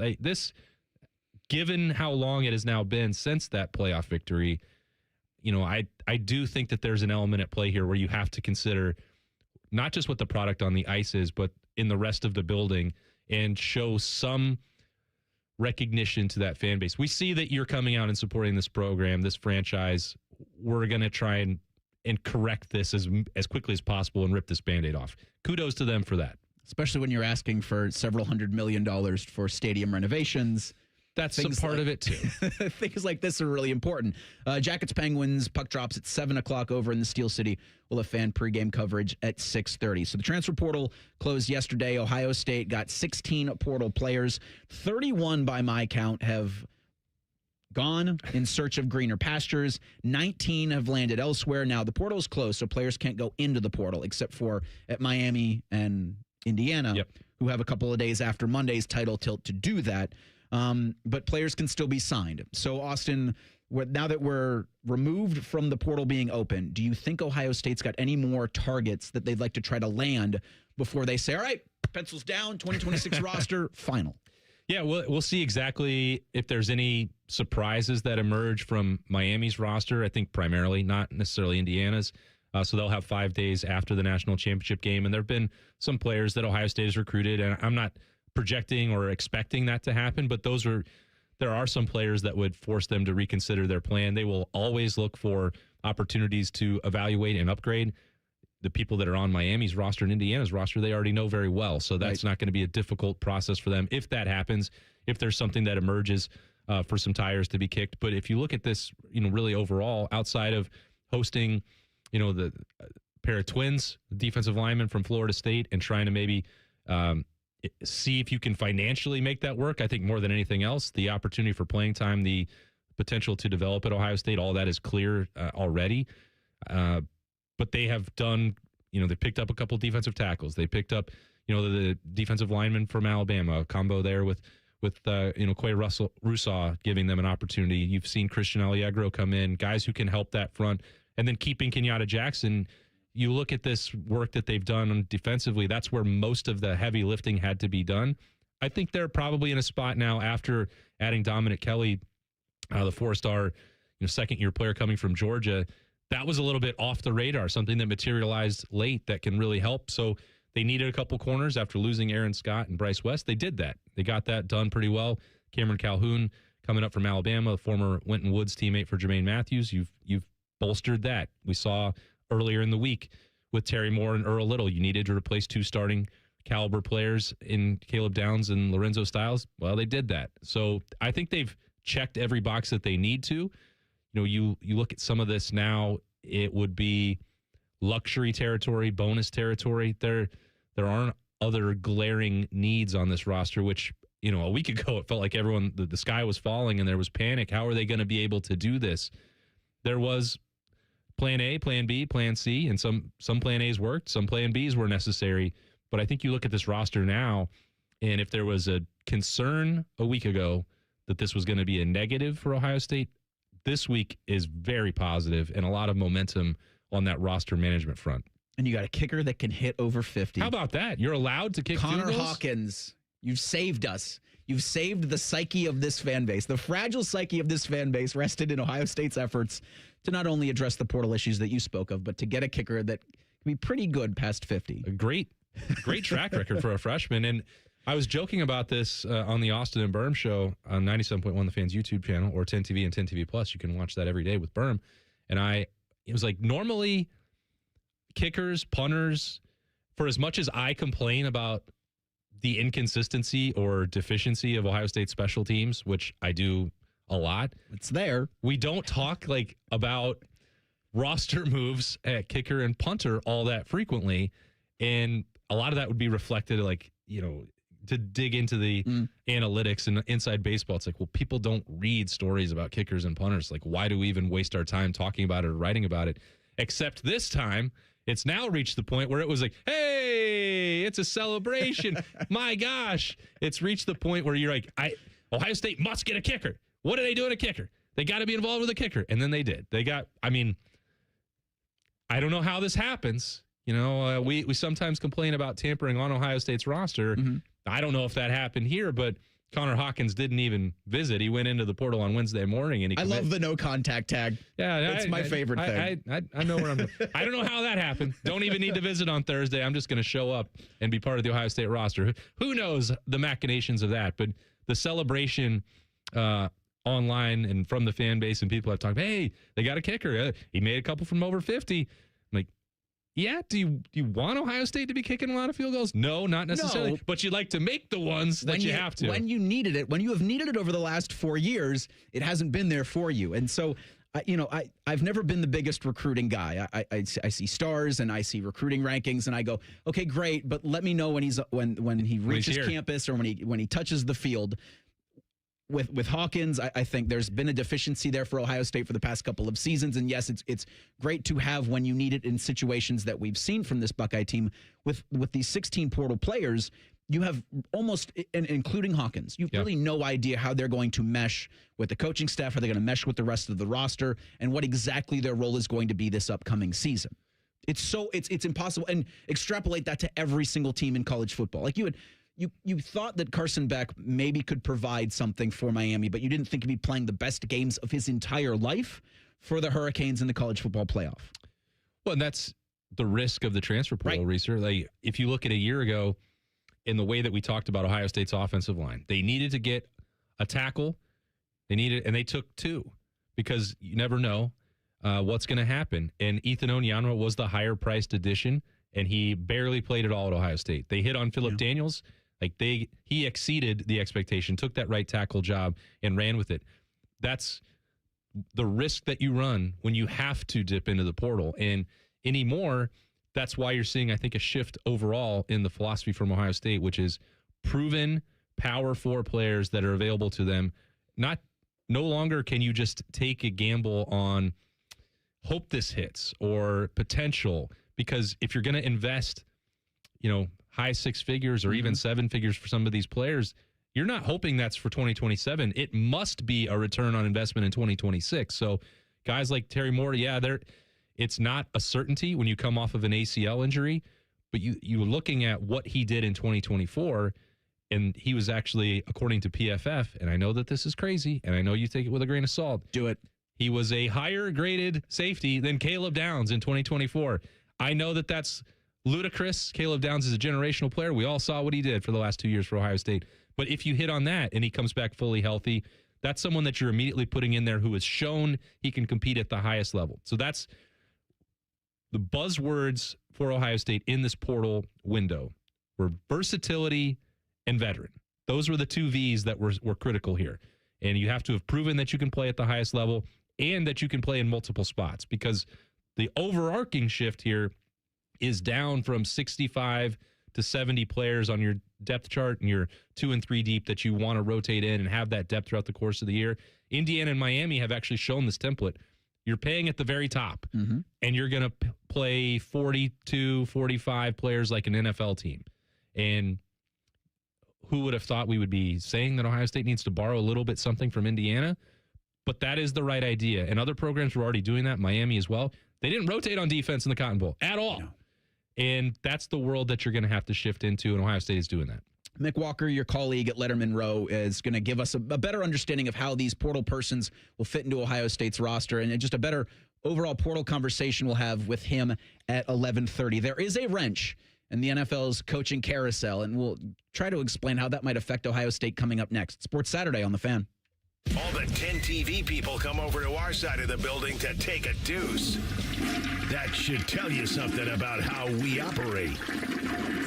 Given how long it has now been since that playoff victory, I do think that there's an element at play here where you have to consider not just what the product on the ice is, but in the rest of the building, and show some recognition to that fan base. We see that you're coming out and supporting this program, this franchise. We're going to try and correct this as quickly as possible and rip this Band-Aid off. Kudos to them for that. Especially when you're asking for several $100 million for stadium renovations. That's some part of it, too. Things like this are really important. Jackets Penguins, puck drops at 7 o'clock over in the Steel City. We'll have fan pregame coverage at 6:30. So the transfer portal closed yesterday. Ohio State got 16 portal players. 31 by my count have gone in search of greener pastures. 19 have landed elsewhere. Now, the portal is closed, so players can't go into the portal except for at Miami and Indiana, who have a couple of days after Monday's title tilt to do that. But players can still be signed. So, Austin, now that we're removed from the portal being open, do you think Ohio State's got any more targets that they'd like to try to land before they say, all right, pencils down, 2026 roster, final? Yeah, we'll see exactly if there's any surprises that emerge from Miami's roster. I think primarily, not necessarily Indiana's. So they'll have 5 days after the national championship game. And there have been some players that Ohio State has recruited, and I'm not projecting or expecting that to happen, but there are some players that would force them to reconsider their plan. They will always look for opportunities to evaluate and upgrade. The people that are on Miami's roster and Indiana's roster, they already know very well. So that's not going to be a difficult process for them if that happens, if there's something that emerges for some tires to be kicked. But if you look at this, really overall, outside of hosting, the pair of twins, defensive linemen from Florida State, and trying to maybe see if you can financially make that work. I think more than anything else, the opportunity for playing time, the potential to develop at Ohio State, all that is clear already. But they have done, they picked up a couple defensive tackles. They picked up, the defensive lineman from Alabama, a combo there with Quay Rousseau giving them an opportunity. You've seen Christian Allegro come in, guys who can help that front, and then keeping Kenyatta Jackson. You look at this work that they've done defensively, that's where most of the heavy lifting had to be done. I think they're probably in a spot now after adding Dominic Kelly, the 4-star, second-year player coming from Georgia. That was a little bit off the radar, something that materialized late that can really help. So they needed a couple corners after losing Aaron Scott and Bryce West. They did that. They got that done pretty well. Cameron Calhoun coming up from Alabama, the former Winton Woods teammate for Jermaine Matthews. You've bolstered that. We saw earlier in the week with Terry Moore and Earl Little, you needed to replace 2 starting caliber players in Caleb Downs and Lorenzo Styles. Well, they did that. So I think they've checked every box that they need to. You look at some of this now, it would be luxury territory, bonus territory. There aren't other glaring needs on this roster, which, a week ago, it felt like everyone, the sky was falling and there was panic. How are they going to be able to do this? There was plan A, plan B, plan C, and some plan A's worked, some plan B's were necessary. But I think you look at this roster now, and if there was a concern a week ago that this was going to be a negative for Ohio State, this week is very positive and a lot of momentum on that roster management front. And you got a kicker that can hit over 50. How about that? You're allowed to kick Connor field goals? Hawkins, you've saved us. You've saved the psyche of this fan base. The fragile psyche of this fan base rested in Ohio State's efforts to not only address the portal issues that you spoke of, but to get a kicker that can be pretty good past 50. A great track record for a freshman. And I was joking about this on the Austin and Berm show on 97.1 The Fan's YouTube channel, or 10 TV and 10 TV Plus. You can watch that every day with Berm. And it was like, normally kickers, punters, for as much as I complain about the inconsistency or deficiency of Ohio State special teams, which I do a lot. It's there. We don't talk about roster moves at kicker and punter all that frequently. And a lot of that would be reflected to dig into the analytics and inside baseball. It's like, well, people don't read stories about kickers and punters. Like, why do we even waste our time talking about it or writing about it? Except this time, it's now reached the point where it was like, hey, it's a celebration. My gosh. It's reached the point where you're like, Ohio State must get a kicker. What are they doing a kicker? They got to be involved with a kicker. And then they did. I don't know how this happens. We sometimes complain about tampering on Ohio State's roster. Mm-hmm. I don't know if that happened here, but Connor Hawkins didn't even visit. He went into the portal on Wednesday morning, and I love the no contact tag. Yeah, it's my favorite thing. I know where I'm. I don't know how that happened. Don't even need to visit on Thursday. I'm just going to show up and be part of the Ohio State roster. Who knows the machinations of that? But the celebration online and from the fan base, and people have talked. Hey, they got a kicker. He made a couple from over 50. I'm like, yeah, do you want Ohio State to be kicking a lot of field goals? No, not necessarily. No. But you'd like to make the ones that you have to. When you needed it, when you have needed it over the last 4 years, it hasn't been there for you. And so, I've never been the biggest recruiting guy. I see stars and I see recruiting rankings and I go, okay, great, but let me know when he reaches campus or when he touches the field. With Hawkins, I think there's been a deficiency there for Ohio State for the past couple of seasons. And yes, it's great to have when you need it in situations that we've seen from this Buckeye team. With these 16 portal players, you have almost, including Hawkins, you really no idea how they're going to mesh with the coaching staff, how they're going to mesh with the rest of the roster, and what exactly their role is going to be this upcoming season. It's impossible. And extrapolate that to every single team in college football. Like you thought that Carson Beck maybe could provide something for Miami, but you didn't think he'd be playing the best games of his entire life for the Hurricanes in the college football playoff. Well, and that's the risk of the transfer portal, Reiser. Like, if you look at a year ago, in the way that we talked about Ohio State's offensive line, they needed to get a tackle. And they took two, because you never know what's going to happen. And Ethan Onyanwa was the higher priced addition, and he barely played at all at Ohio State. They hit on Phillip Daniels. He exceeded the expectation, took that right tackle job and ran with it. That's the risk that you run when you have to dip into the portal. And anymore, that's why you're seeing, I think, a shift overall in the philosophy from Ohio State, which is proven Power 4 players that are available to them. No longer can you just take a gamble on hope this hits or potential, because if you're going to invest, high 6 figures or even 7 figures for some of these players, you're not hoping that's for 2027. It must be a return on investment in 2026. So guys like Terry Moore, it's not a certainty when you come off of an ACL injury, but you're looking at what he did in 2024, and he was actually, according to PFF, and I know that this is crazy, and I know you take it with a grain of salt. Do it. He was a higher graded safety than Caleb Downs in 2024. I know that that's ludicrous. Caleb Downs is a generational player. We all saw what he did for the last 2 years for Ohio State. But if you hit on that and he comes back fully healthy, that's someone that you're immediately putting in there who has shown he can compete at the highest level. So that's the buzzwords for Ohio State in this portal window were versatility and veteran. Those were the two V's that were critical here. And you have to have proven that you can play at the highest level and that you can play in multiple spots, because the overarching shift here is down from 65 to 70 players on your depth chart and you're 2 and 3 deep that you want to rotate in and have that depth throughout the course of the year. Indiana and Miami have actually shown this template. You're paying at the very top, and you're going to play 42, 45 players like an NFL team. And who would have thought we would be saying that Ohio State needs to borrow a little bit something from Indiana? But that is the right idea. And other programs were already doing that, Miami as well. They didn't rotate on defense in the Cotton Bowl at all. No. And that's the world that you're going to have to shift into, and Ohio State is doing that. Mick Walker, your colleague at Letterman Row, is going to give us a better understanding of how these portal persons will fit into Ohio State's roster, and just a better overall portal conversation we'll have with him at 11:30. There is a wrench in the NFL's coaching carousel, and we'll try to explain how that might affect Ohio State coming up next. Sports Saturday on The Fan. All the 10 TV people come over to our side of the building to take a deuce. That should tell you something about how we operate.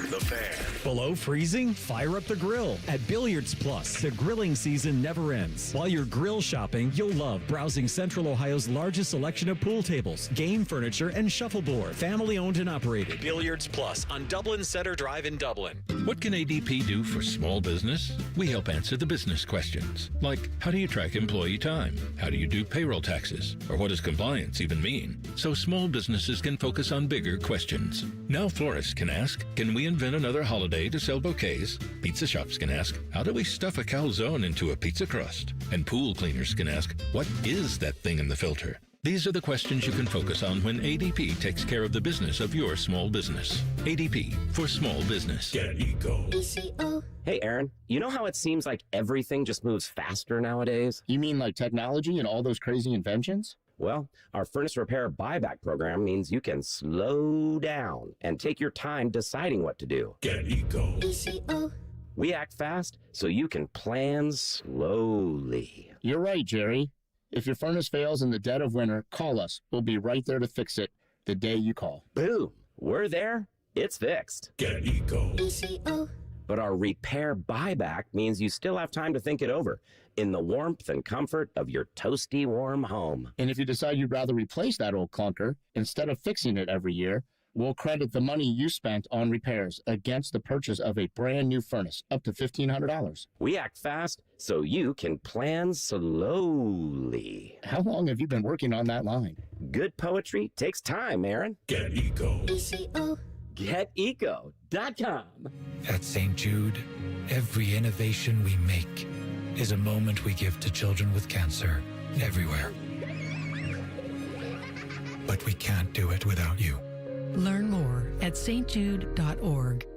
The Fan. Below freezing? Fire up the grill. At Billiards Plus, the grilling season never ends. While you're grill shopping, you'll love browsing Central Ohio's largest selection of pool tables, game furniture, and shuffleboard. Family owned and operated. Billiards Plus on Dublin Center Drive in Dublin. What can ADP do for small business? We help answer the business questions, like how do you track employee time? How do you do payroll taxes? Or what does compliance even mean? So small businesses can focus on bigger questions. Now florists can ask, can we invent another holiday to sell bouquets? Pizza shops can ask, how do we stuff a calzone into a pizza crust? And pool cleaners can ask, what is that thing in the filter? These are the questions you can focus on when ADP takes care of the business of your small business. ADP for small business. Get Eco. Hey, Aaron, you know how it seems like everything just moves faster nowadays? You mean like technology and all those crazy inventions? Well, our furnace repair buyback program means you can slow down and take your time deciding what to do. Get Eco. We act fast so you can plan slowly. You're right, Jerry. If your furnace fails in the dead of winter, call us. We'll be right there to fix it the day you call. Boom. We're there. It's fixed. Get Eco. But our repair buyback means you still have time to think it over in the warmth and comfort of your toasty warm home. And if you decide you'd rather replace that old clunker, instead of fixing it every year, we'll credit the money you spent on repairs against the purchase of a brand new furnace, up to $1,500. We act fast so you can plan slowly. How long have you been working on that line? Good poetry takes time, Aaron. Get Eco. GetEco.com. At St. Jude, every innovation we make is a moment we give to children with cancer everywhere. But we can't do it without you. Learn more at stjude.org.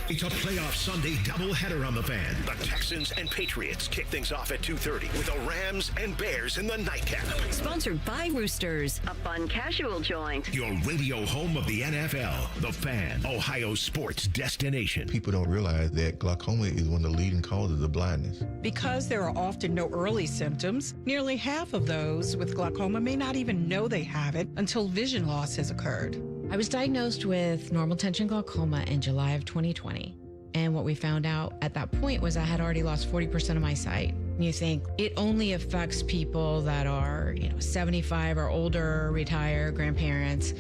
It's a playoff Sunday doubleheader on The Fan. The Texans and Patriots kick things off at 2:30 with the Rams and Bears in the nightcap. Sponsored by Roosters, a fun casual joint. Your radio home of the NFL, The Fan, Ohio sports destination. People don't realize that glaucoma is one of the leading causes of blindness. Because there are often no early symptoms, nearly half of those with glaucoma may not even know they have it until vision loss has occurred. I was diagnosed with normal tension glaucoma in July of 2020. And what we found out at that point was I had already lost 40% of my sight. You think it only affects people that are, 75 or older, retired, grandparents,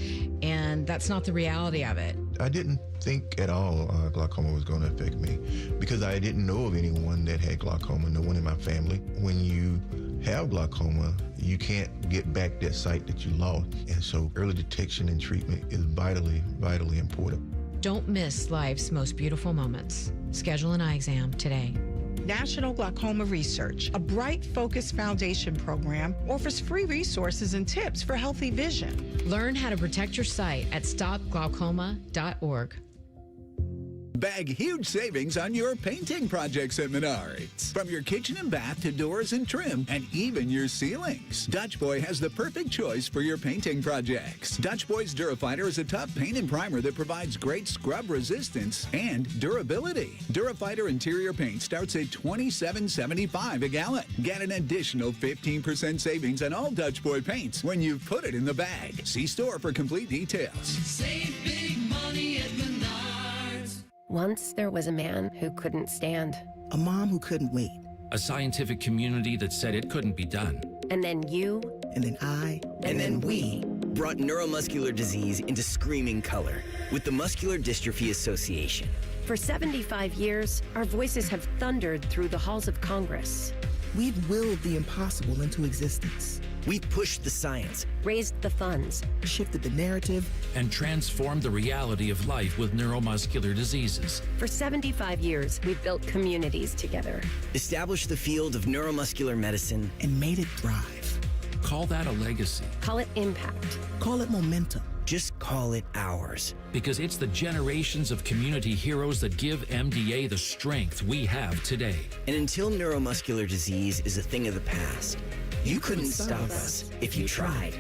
and that's not the reality of it. I didn't think at all glaucoma was going to affect me because I didn't know of anyone that had glaucoma, no one in my family. When you have glaucoma, you can't get back that sight that you lost. And so early detection and treatment is vitally, vitally important. Don't miss life's most beautiful moments. Schedule an eye exam today. National Glaucoma Research, a Bright Focus Foundation program, offers free resources and tips for healthy vision. Learn how to protect your sight at stopglaucoma.org. Bag huge savings on your painting projects at Menards. From your kitchen and bath to doors and trim, and even your ceilings. Dutch Boy has the perfect choice for your painting projects. Dutch Boy's Durafighter is a tough paint and primer that provides great scrub resistance and durability. Durafighter interior paint starts at $27.75 a gallon. Get an additional 15% savings on all Dutch Boy paints when you put it in the bag. See store for complete details. Save big money at Menards. Once there was a man who couldn't stand. A mom who couldn't wait. A scientific community that said it couldn't be done. And then you. And then I. And then we. Brought neuromuscular disease into screaming color with the Muscular Dystrophy Association. For 75 years, our voices have thundered through the halls of Congress. We've willed the impossible into existence. We've pushed the science, Raised the funds, shifted the narrative, and transformed the reality of life with neuromuscular diseases. For 75 years, we've built communities together. established the field of neuromuscular medicine, and made it thrive. Call that a legacy. Call it impact. Call it momentum. just call it ours. Because it's the generations of community heroes that give MDA the strength we have today. And until neuromuscular disease is a thing of the past, you couldn't stop us if you tried.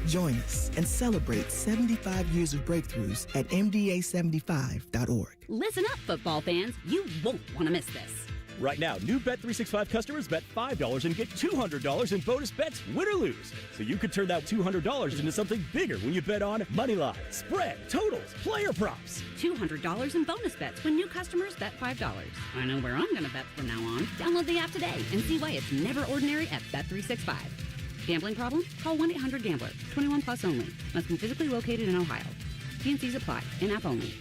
Join us and celebrate 75 years of breakthroughs at MDA75.org. Listen up, football fans. You won't want to miss this. Right now, new Bet365 customers bet $5 and get $200 in bonus bets, win or lose. So you could turn that $200 into something bigger when you bet on money line, spread, totals, player props. $200 in bonus bets when new customers bet $5. I know where I'm going to bet from now on. Download the app today and see why it's never ordinary at Bet365. Gambling problem? Call 1-800-GAMBLER. 21 plus only. Must be physically located in Ohio. T&Cs apply. In-app only.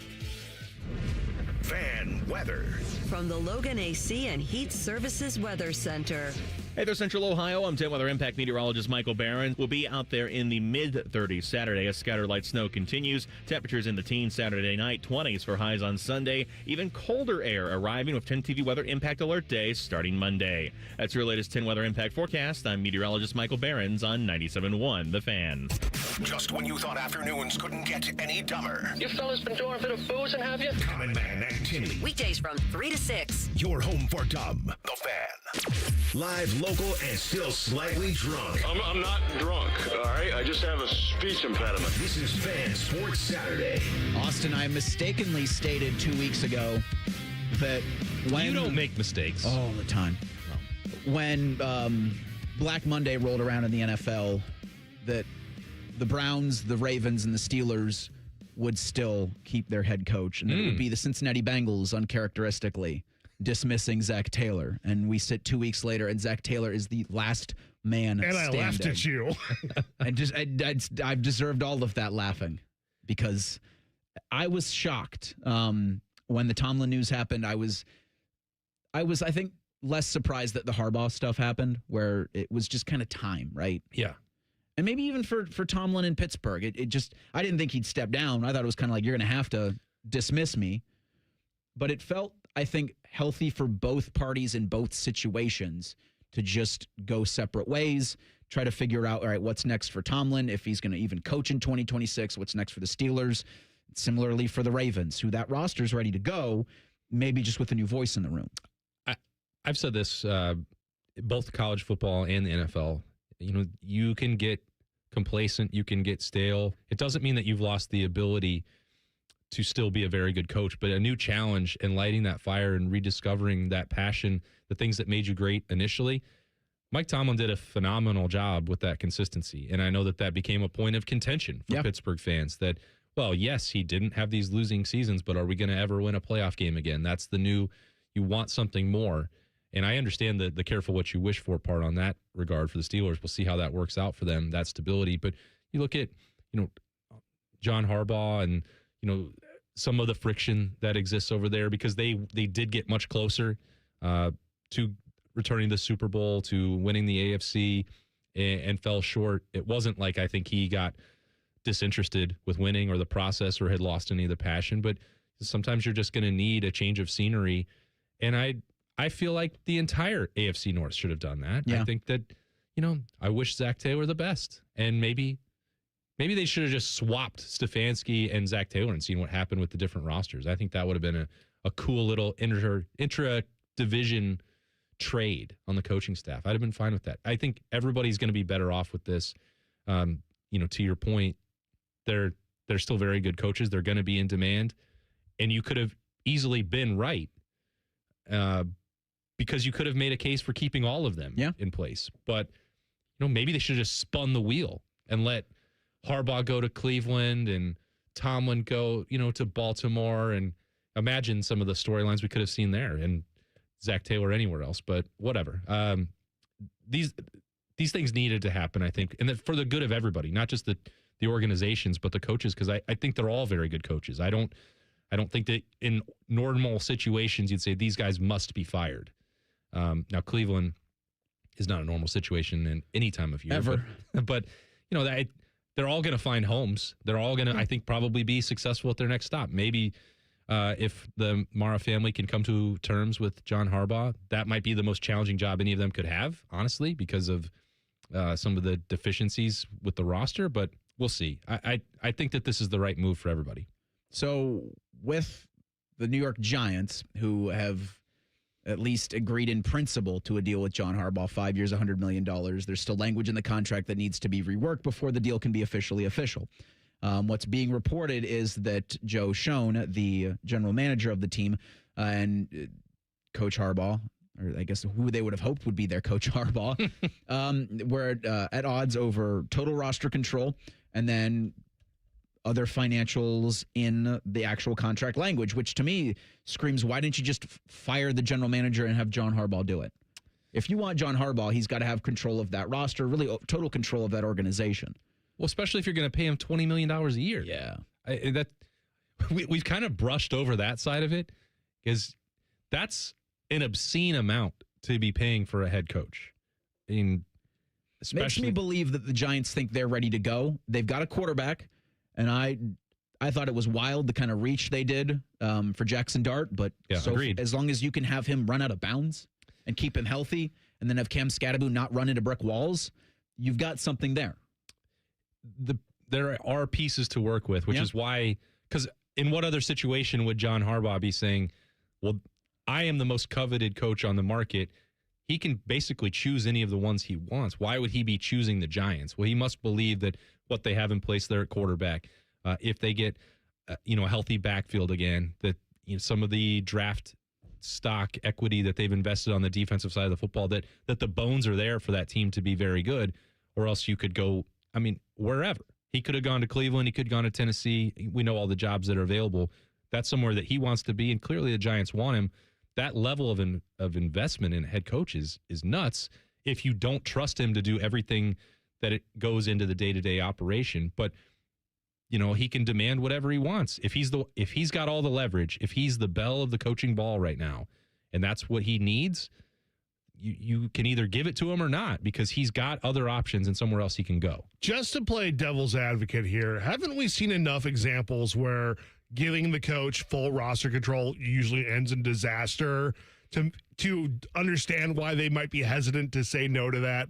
Fan weather. From the Logan AC and Heat Services Weather Center. Hey there, Central Ohio. I'm 10 Weather Impact meteorologist Michael Barron. We'll be out there in the mid-30s Saturday as scattered light snow continues. Temperatures in the teens Saturday night, 20s for highs on Sunday. Even colder air arriving with 10 TV Weather Impact Alert days starting Monday. That's your latest 10 Weather Impact forecast. I'm meteorologist Michael Barron on 97.1 The Fan. Just when you thought afternoons couldn't get any dumber. You fellas been doing a bit of boozing, have you? Common Man and Timmy. Weekdays from 3 to 6. Your home for dumb. The Fan. Live, local, and still slightly drunk. I'm not drunk, all right? I just have a speech impediment. This is Fan Sports Saturday. Austin, I mistakenly stated 2 weeks ago that when... You don't make mistakes. All the time. When Black Monday rolled around in the NFL, that the Browns, the Ravens, and the Steelers would still keep their head coach. And it would be the Cincinnati Bengals, uncharacteristically, dismissing Zach Taylor. And we sit 2 weeks later, and Zach Taylor is the last man and standing. I laughed at you. I've deserved all of that laughing because I was shocked when the Tomlin news happened. I was, I think, less surprised that the Harbaugh stuff happened, where it was just kind of time, right? Yeah. And maybe even for Tomlin in Pittsburgh, it just, I didn't think he'd step down. I thought it was kind of like, you're going to have to dismiss me. But it felt, I think, healthy for both parties in both situations to just go separate ways, try to figure out, all right, what's next for Tomlin, if he's going to even coach in 2026, what's next for the Steelers, similarly for the Ravens, who that roster's ready to go, maybe just with a new voice in the room. I've said this, both college football and the NFL. You know, you can get complacent, you can get stale. It doesn't mean that you've lost the ability to still be a very good coach, but a new challenge and lighting that fire and rediscovering that passion, the things that made you great initially. Mike Tomlin did a phenomenal job with that consistency. And I know that became a point of contention for Pittsburgh fans that, well, yes, he didn't have these losing seasons, but are we going to ever win a playoff game again? That's the new, you want something more. And I understand the careful what you wish for part on that regard for the Steelers. We'll see how that works out for them, that stability. But you look at, John Harbaugh and, some of the friction that exists over there because they did get much closer to returning to the Super Bowl, to winning the AFC and fell short. It wasn't like I think he got disinterested with winning or the process or had lost any of the passion. But sometimes you're just going to need a change of scenery. And I feel like the entire AFC North should have done that. Yeah. I think that, I wish Zach Taylor the best. And maybe they should have just swapped Stefanski and Zach Taylor and seen what happened with the different rosters. I think that would have been a cool little intra-division trade on the coaching staff. I'd have been fine with that. I think everybody's going to be better off with this. To your point, they're still very good coaches. They're going to be in demand. And you could have easily been right. Because you could have made a case for keeping all of them in place. But, maybe they should have just spun the wheel and let Harbaugh go to Cleveland and Tomlin go, to Baltimore. And imagine some of the storylines we could have seen there and Zach Taylor anywhere else. But whatever. These things needed to happen, I think, and for the good of everybody, not just the organizations, but the coaches, because I think they're all very good coaches. I don't I don't think that in normal situations you'd say these guys must be fired. Now, Cleveland is not a normal situation in any time of year. Ever. But they're all going to find homes. They're all going to, I think, probably be successful at their next stop. Maybe if the Mara family can come to terms with John Harbaugh, that might be the most challenging job any of them could have, honestly, because of some of the deficiencies with the roster. But we'll see. I think that this is the right move for everybody. So with the New York Giants, who have at least agreed in principle to a deal with John Harbaugh, 5 years, $100 million. There's still language in the contract that needs to be reworked before the deal can be officially official. What's being reported is that Joe Schoen, the general manager of the team, and Coach Harbaugh, or I guess who they would have hoped would be their Coach Harbaugh, were at odds over total roster control and then other financials in the actual contract language, which to me screams, why didn't you just fire the general manager and have John Harbaugh do it? If you want John Harbaugh, he's got to have control of that roster, really total control of that organization. Well, especially if you're going to pay him $20 million a year. Yeah. We've kind of brushed over that side of it, because that's an obscene amount to be paying for a head coach. I mean, Makes me believe that the Giants think they're ready to go. They've got a quarterback. And I thought it was wild the kind of reach they did for Jackson Dart, but agreed. As long as you can have him run out of bounds and keep him healthy, and then have Cam Scatterbo not run into brick walls, you've got something there. There are pieces to work with, which is why, because in what other situation would John Harbaugh be saying, well, I am the most coveted coach on the market. He can basically choose any of the ones he wants. Why would he be choosing the Giants? Well, he must believe that what they have in place there at quarterback, if they get a healthy backfield again, that some of the draft stock equity that they've invested on the defensive side of the football, that the bones are there for that team to be very good. Or else you could go, wherever. He could have gone to Cleveland. He could have gone to Tennessee. We know all the jobs that are available. That's somewhere that he wants to be, and clearly the Giants want him. That level of investment in a head coach is nuts if you don't trust him to do everything that it goes into the day-to-day operation. But he can demand whatever he wants. If he's got all the leverage, if he's the belle of the coaching ball right now, and that's what he needs, you can either give it to him or not, because he's got other options and somewhere else he can go. Just to play devil's advocate here, haven't we seen enough examples where giving the coach full roster control usually ends in disaster to understand why they might be hesitant to say no to that?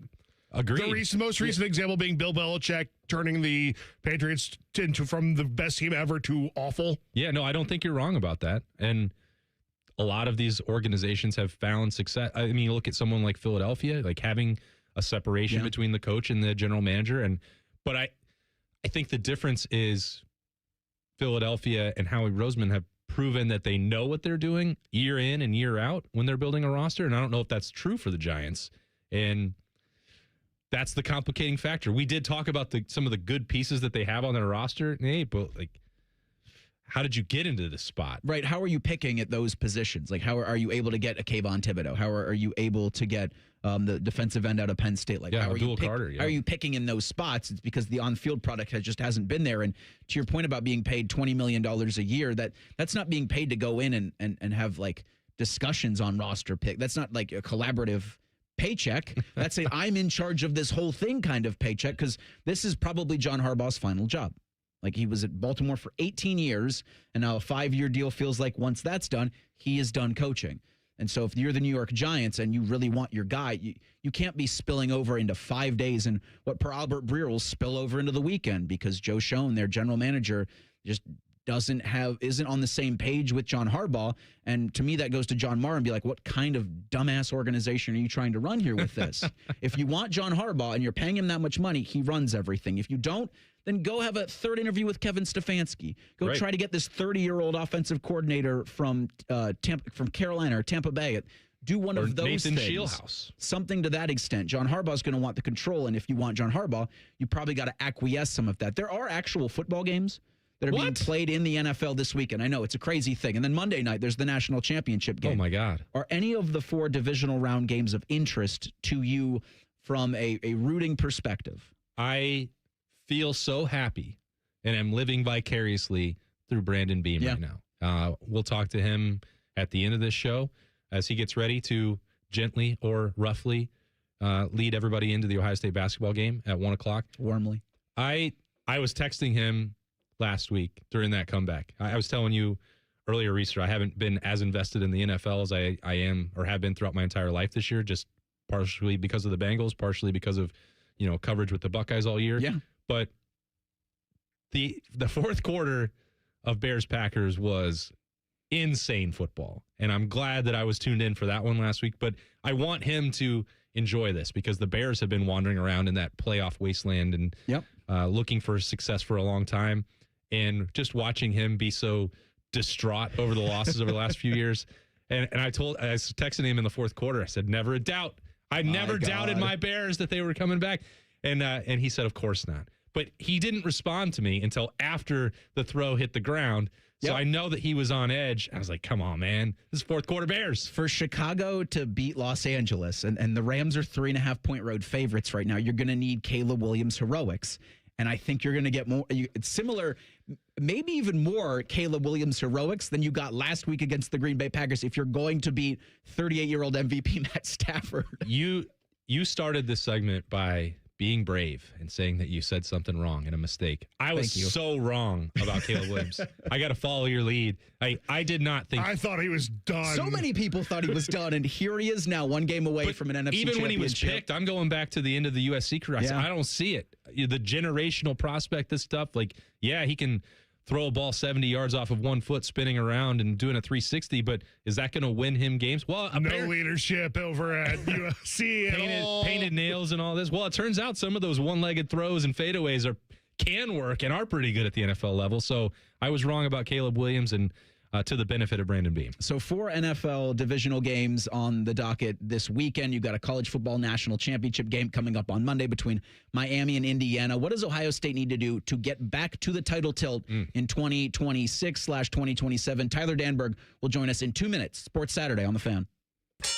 Agreed. The most recent example being Bill Belichick turning the Patriots from the best team ever to awful. Yeah, no, I don't think you're wrong about that. And a lot of these organizations have found success. I mean, look at someone like Philadelphia, like having a separation between the coach and the general manager. But I think the difference is Philadelphia and Howie Roseman have proven that they know what they're doing year in and year out when they're building a roster. And I don't know if that's true for the Giants. And that's the complicating factor. We did talk about some of the good pieces that they have on their roster, Nate, but how did you get into this spot? Right. How are you picking at those positions? Like, how are you able to get a Kayvon Thibodeau? How are you able to get the defensive end out of Penn State? How are you Carter, how are you picking in those spots? It's because the on-field product just hasn't been there. And to your point about being paid $20 million a year, that's not being paid to go in and have discussions on roster pick. That's not like a collaborative paycheck. That's a I'm in charge of this whole thing kind of paycheck, because this is probably John Harbaugh's final job. He was at Baltimore for 18 years, and now a 5-year deal feels like once that's done, he is done coaching. And so if you're the New York Giants and you really want your guy, you can't be spilling over into 5 days and what per Albert Breer will spill over into the weekend, because Joe Schoen, their general manager, just isn't on the same page with John Harbaugh. And to me, that goes to John Mara and be like, what kind of dumbass organization are you trying to run here with this? If you want John Harbaugh and you're paying him that much money, he runs everything. If you don't, then go have a third interview with Kevin Stefanski. Go try to get this 30-year-old offensive coordinator from Carolina or Tampa Bay. Do one of those Nathan things. Shieldhouse. Something to that extent. John Harbaugh's going to want the control, and if you want John Harbaugh, you probably got to acquiesce some of that. There are actual football games that are being played in the NFL this weekend. I know, it's a crazy thing. And then Monday night, there's the national championship game. Oh, my God. Are any of the 4 divisional round games of interest to you from a rooting perspective? I feel so happy, and I'm living vicariously through Brandon Beam right now. We'll talk to him at the end of this show as he gets ready to gently or roughly lead everybody into the Ohio State basketball game at 1 o'clock. Warmly. I was texting him last week during that comeback. I was telling you earlier, Reiser, I haven't been as invested in the NFL as I am or have been throughout my entire life this year, just partially because of the Bengals, partially because of, coverage with the Buckeyes all year. Yeah. But the fourth quarter of Bears-Packers was insane football. And I'm glad that I was tuned in for that one last week. But I want him to enjoy this because the Bears have been wandering around in that playoff wasteland and looking for success for a long time. And just watching him be so distraught over the losses over the last few years. And I was texting him in the fourth quarter. I said, never a doubt. I never doubted my Bears that they were coming back. And he said, of course not. But he didn't respond to me until after the throw hit the ground. So I know that he was on edge. I was like, come on, man. This is fourth quarter Bears. For Chicago to beat Los Angeles, and the Rams are 3.5-point road favorites right now, you're going to need Caleb Williams heroics. And I think you're going to get more. It's similar, maybe even more Caleb Williams heroics than you got last week against the Green Bay Packers if you're going to beat 38-year-old MVP Matt Stafford. You started this segment by being brave and saying that you said something wrong and a mistake. I was so wrong about Caleb Williams. I got to follow your lead. I did not think. I thought he was done. So many people thought he was done, and here he is now, one game away from an NFC Even when he was championship. picked, I'm going back to the end of the USC career. I said, I don't see it. The generational prospect, this stuff, he can throw a ball 70 yards off of 1 foot spinning around and doing a 360, but is that going to win him games? Well, no leadership over at USC at all. Painted nails and all this. Well, it turns out some of those one-legged throws and fadeaways can work and are pretty good at the NFL level. So I was wrong about Caleb Williams and to the benefit of Brandon Beam. So 4 NFL divisional games on the docket this weekend. You've got a college football national championship game coming up on Monday between Miami and Indiana. What does Ohio State need to do to get back to the title tilt in 2026/2027? Tyler Danburg will join us in 2 minutes. Sports Saturday on The Fan.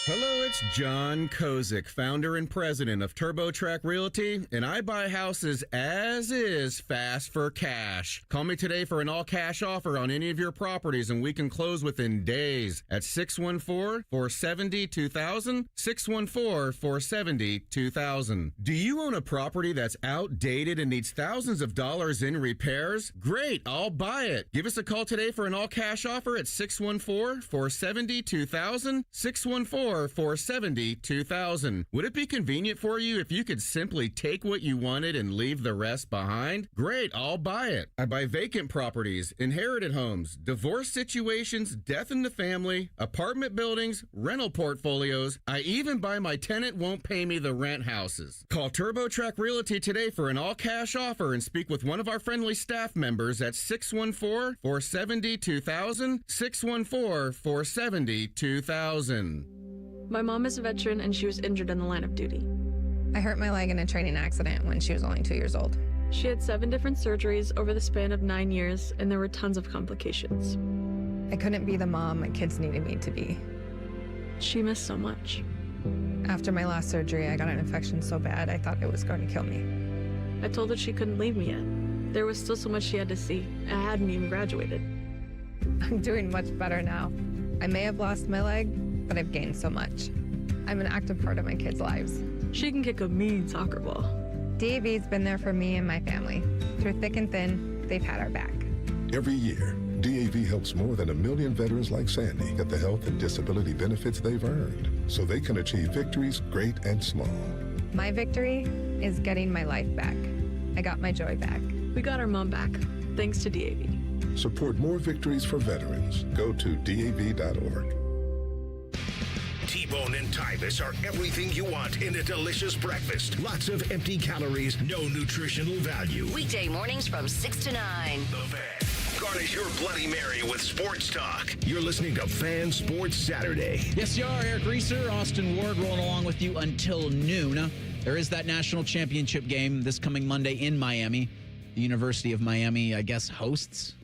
Hello, it's John Kozik, founder and president of TurboTrack Realty, and I buy houses as is, fast for cash. Call me today for an all-cash offer on any of your properties, and we can close within days at 614-470-2000, 614-470-2000. Do you own a property that's outdated and needs thousands of dollars in repairs? Great, I'll buy it. Give us a call today for an all-cash offer at 614-470-2000, 614-470-2000. Would it be convenient for you if you could simply take what you wanted and leave the rest behind? Great, I'll buy it. I buy vacant properties, inherited homes, divorce situations, death in the family, apartment buildings, rental portfolios. I even buy my tenant won't pay me the rent houses. Call TurboTrack Realty today for an all-cash offer and speak with one of our friendly staff members at 614-470-2000, 614-470-2000. My mom is a veteran and she was injured in the line of duty. I hurt my leg in a training accident when she was only 2 years old. She had 7 different surgeries over the span of 9 years, and there were tons of complications. I couldn't be the mom my kids needed me to be. She missed so much. After my last surgery, I got an infection so bad I thought it was going to kill me. I told her she couldn't leave me yet. There was still so much she had to see. I hadn't even graduated. I'm doing much better now. I may have lost my leg, but I've gained so much. I'm an active part of my kids' lives. She can kick a mean soccer ball. DAV's been there for me and my family. Through thick and thin, they've had our back. Every year, DAV helps more than 1 million veterans like Sandy get the health and disability benefits they've earned so they can achieve victories great and small. My victory is getting my life back. I got my joy back. We got our mom back, thanks to DAV. Support more victories for veterans. Go to DAV.org. T-Bone and Tyvis are everything you want in a delicious breakfast. Lots of empty calories, no nutritional value. Weekday mornings from 6 to 9. The Fan. Garnish your Bloody Mary with sports talk. You're listening to Fan Sports Saturday. Yes, you are. Eric Reiser, Austin Ward rolling along with you until noon. There is that national championship game this coming Monday in Miami. The University of Miami, I guess, hosts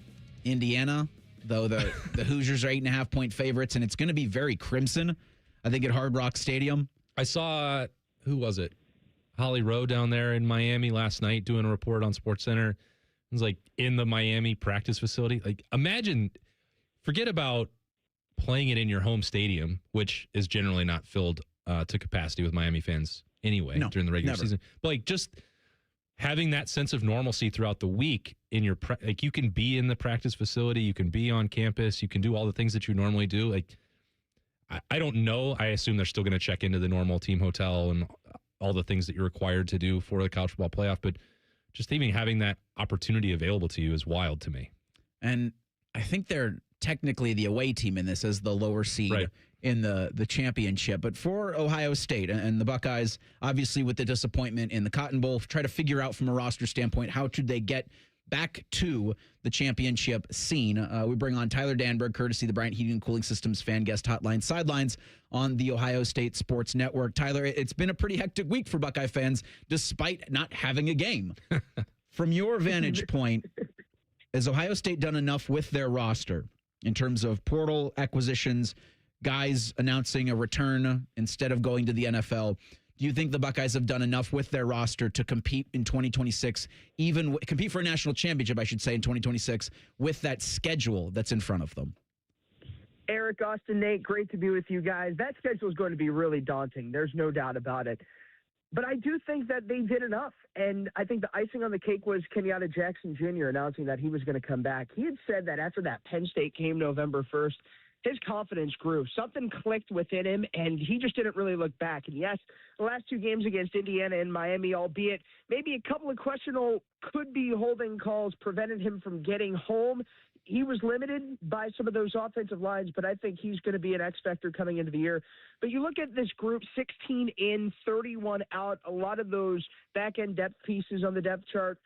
Indiana, though the Hoosiers are 8.5-point favorites, and it's going to be very crimson, I think, at Hard Rock Stadium. I saw, who was it? Holly Rowe down there in Miami last night doing a report on SportsCenter. It was like in the Miami practice facility. Like, imagine forget about playing it in your home stadium, which is generally not filled to capacity with Miami fans anyway during the regular season. But like just having that sense of normalcy throughout the week in your like you can be in the practice facility, you can be on campus, you can do all the things that you normally do. Like I don't know. I assume they're still going to check into the normal team hotel and all the things that you're required to do for the college football playoff. But just even having that opportunity available to you is wild to me. And I think they're technically the away team in this as the lower seed in the championship. But for Ohio State and the Buckeyes, obviously with the disappointment in the Cotton Bowl, try to figure out from a roster standpoint, how should they get back to the championship scene. We bring on Tyler Danburg, courtesy the Bryant Heating and Cooling Systems fan guest hotline sidelines on the Ohio State Sports Network. Tyler, it's been a pretty hectic week for Buckeye fans, despite not having a game. From your vantage point, has Ohio State done enough with their roster in terms of portal acquisitions, guys announcing a return instead of going to the NFL? Do you think the Buckeyes have done enough with their roster to compete in 2026, even compete for a national championship, I should say, in 2026, with that schedule that's in front of them? Eric, Austin, Nate, great to be with you guys. That schedule is going to be really daunting. There's no doubt about it. But I do think that they did enough. And I think the icing on the cake was Kenyatta Jackson Jr. announcing that he was going to come back. He had said that after that Penn State game November 1st, his confidence grew. Something clicked within him, and he just didn't really look back. And yes, the last two games against Indiana and Miami, albeit maybe a couple of questionable could-be holding calls prevented him from getting home, he was limited by some of those offensive lines, but I think he's going to be an X factor coming into the year. But you look at this group, 16 in, 31 out, a lot of those back-end depth pieces on the depth chart,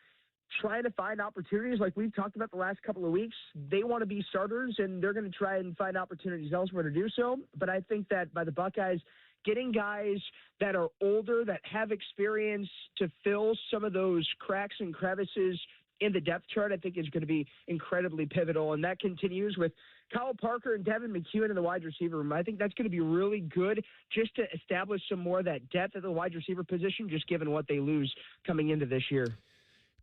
trying to find opportunities like we've talked about the last couple of weeks. They want to be starters, and they're going to try and find opportunities elsewhere to do so. But I think that by the Buckeyes getting guys that are older, that have experience to fill some of those cracks and crevices in the depth chart, I think is going to be incredibly pivotal. And that continues with Kyle Parker and Devin McEwen in the wide receiver room. I think that's going to be really good just to establish some more of that depth at the wide receiver position, just given what they lose coming into this year.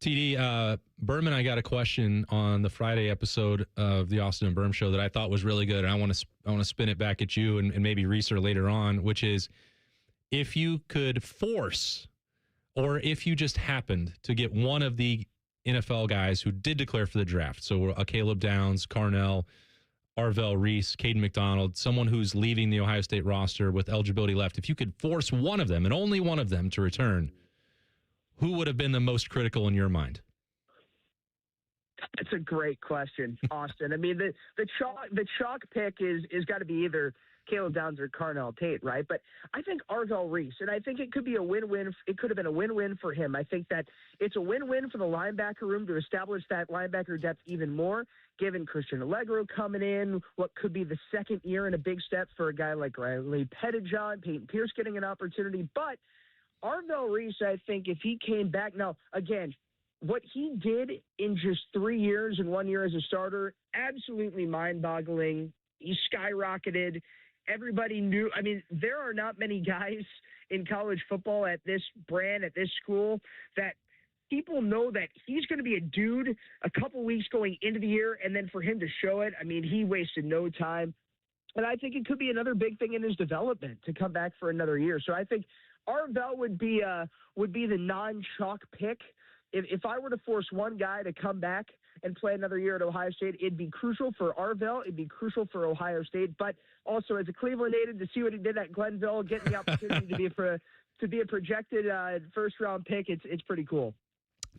TD, Berman, I got a question on the Friday episode of the Austin and Berm show that I thought was really good, and I want to spin it back at you and maybe Reiser later on, which is if you could force, or if you just happened to get one of the NFL guys who did declare for the draft, so Caleb Downs, Carnell, Arvell Reese, Caden McDonald, someone who's leaving the Ohio State roster with eligibility left, if you could force one of them and only one of them to return, who would have been the most critical in your mind? That's a great question, Austin. I mean, the chalk pick is got to be either Caleb Downs or Carnell Tate, right? But I think Arvell Reese, and I think it could be a win-win. It could have been a win-win for him. I think that it's a win-win for the linebacker room to establish that linebacker depth even more, given Christian Allegro coming in, what could be the second year and a big step for a guy like Riley Pettijohn, Peyton Pierce getting an opportunity. But Arvell Reese, I think if he came back, now, again, what he did in just 3 years and 1 year as a starter, absolutely mind-boggling. He skyrocketed. Everybody knew. I mean, there are not many guys in college football at this brand, at this school, that people know that he's going to be a dude a couple weeks going into the year, and then for him to show it, I mean, he wasted no time. And I think it could be another big thing in his development to come back for another year. So I think Arvell would be the non-chalk pick. If I were to force one guy to come back and play another year at Ohio State, it'd be crucial for Arvell. It'd be crucial for Ohio State. But also as a Cleveland native, to see what he did at Glenville, getting the opportunity to be a projected first-round pick, it's pretty cool.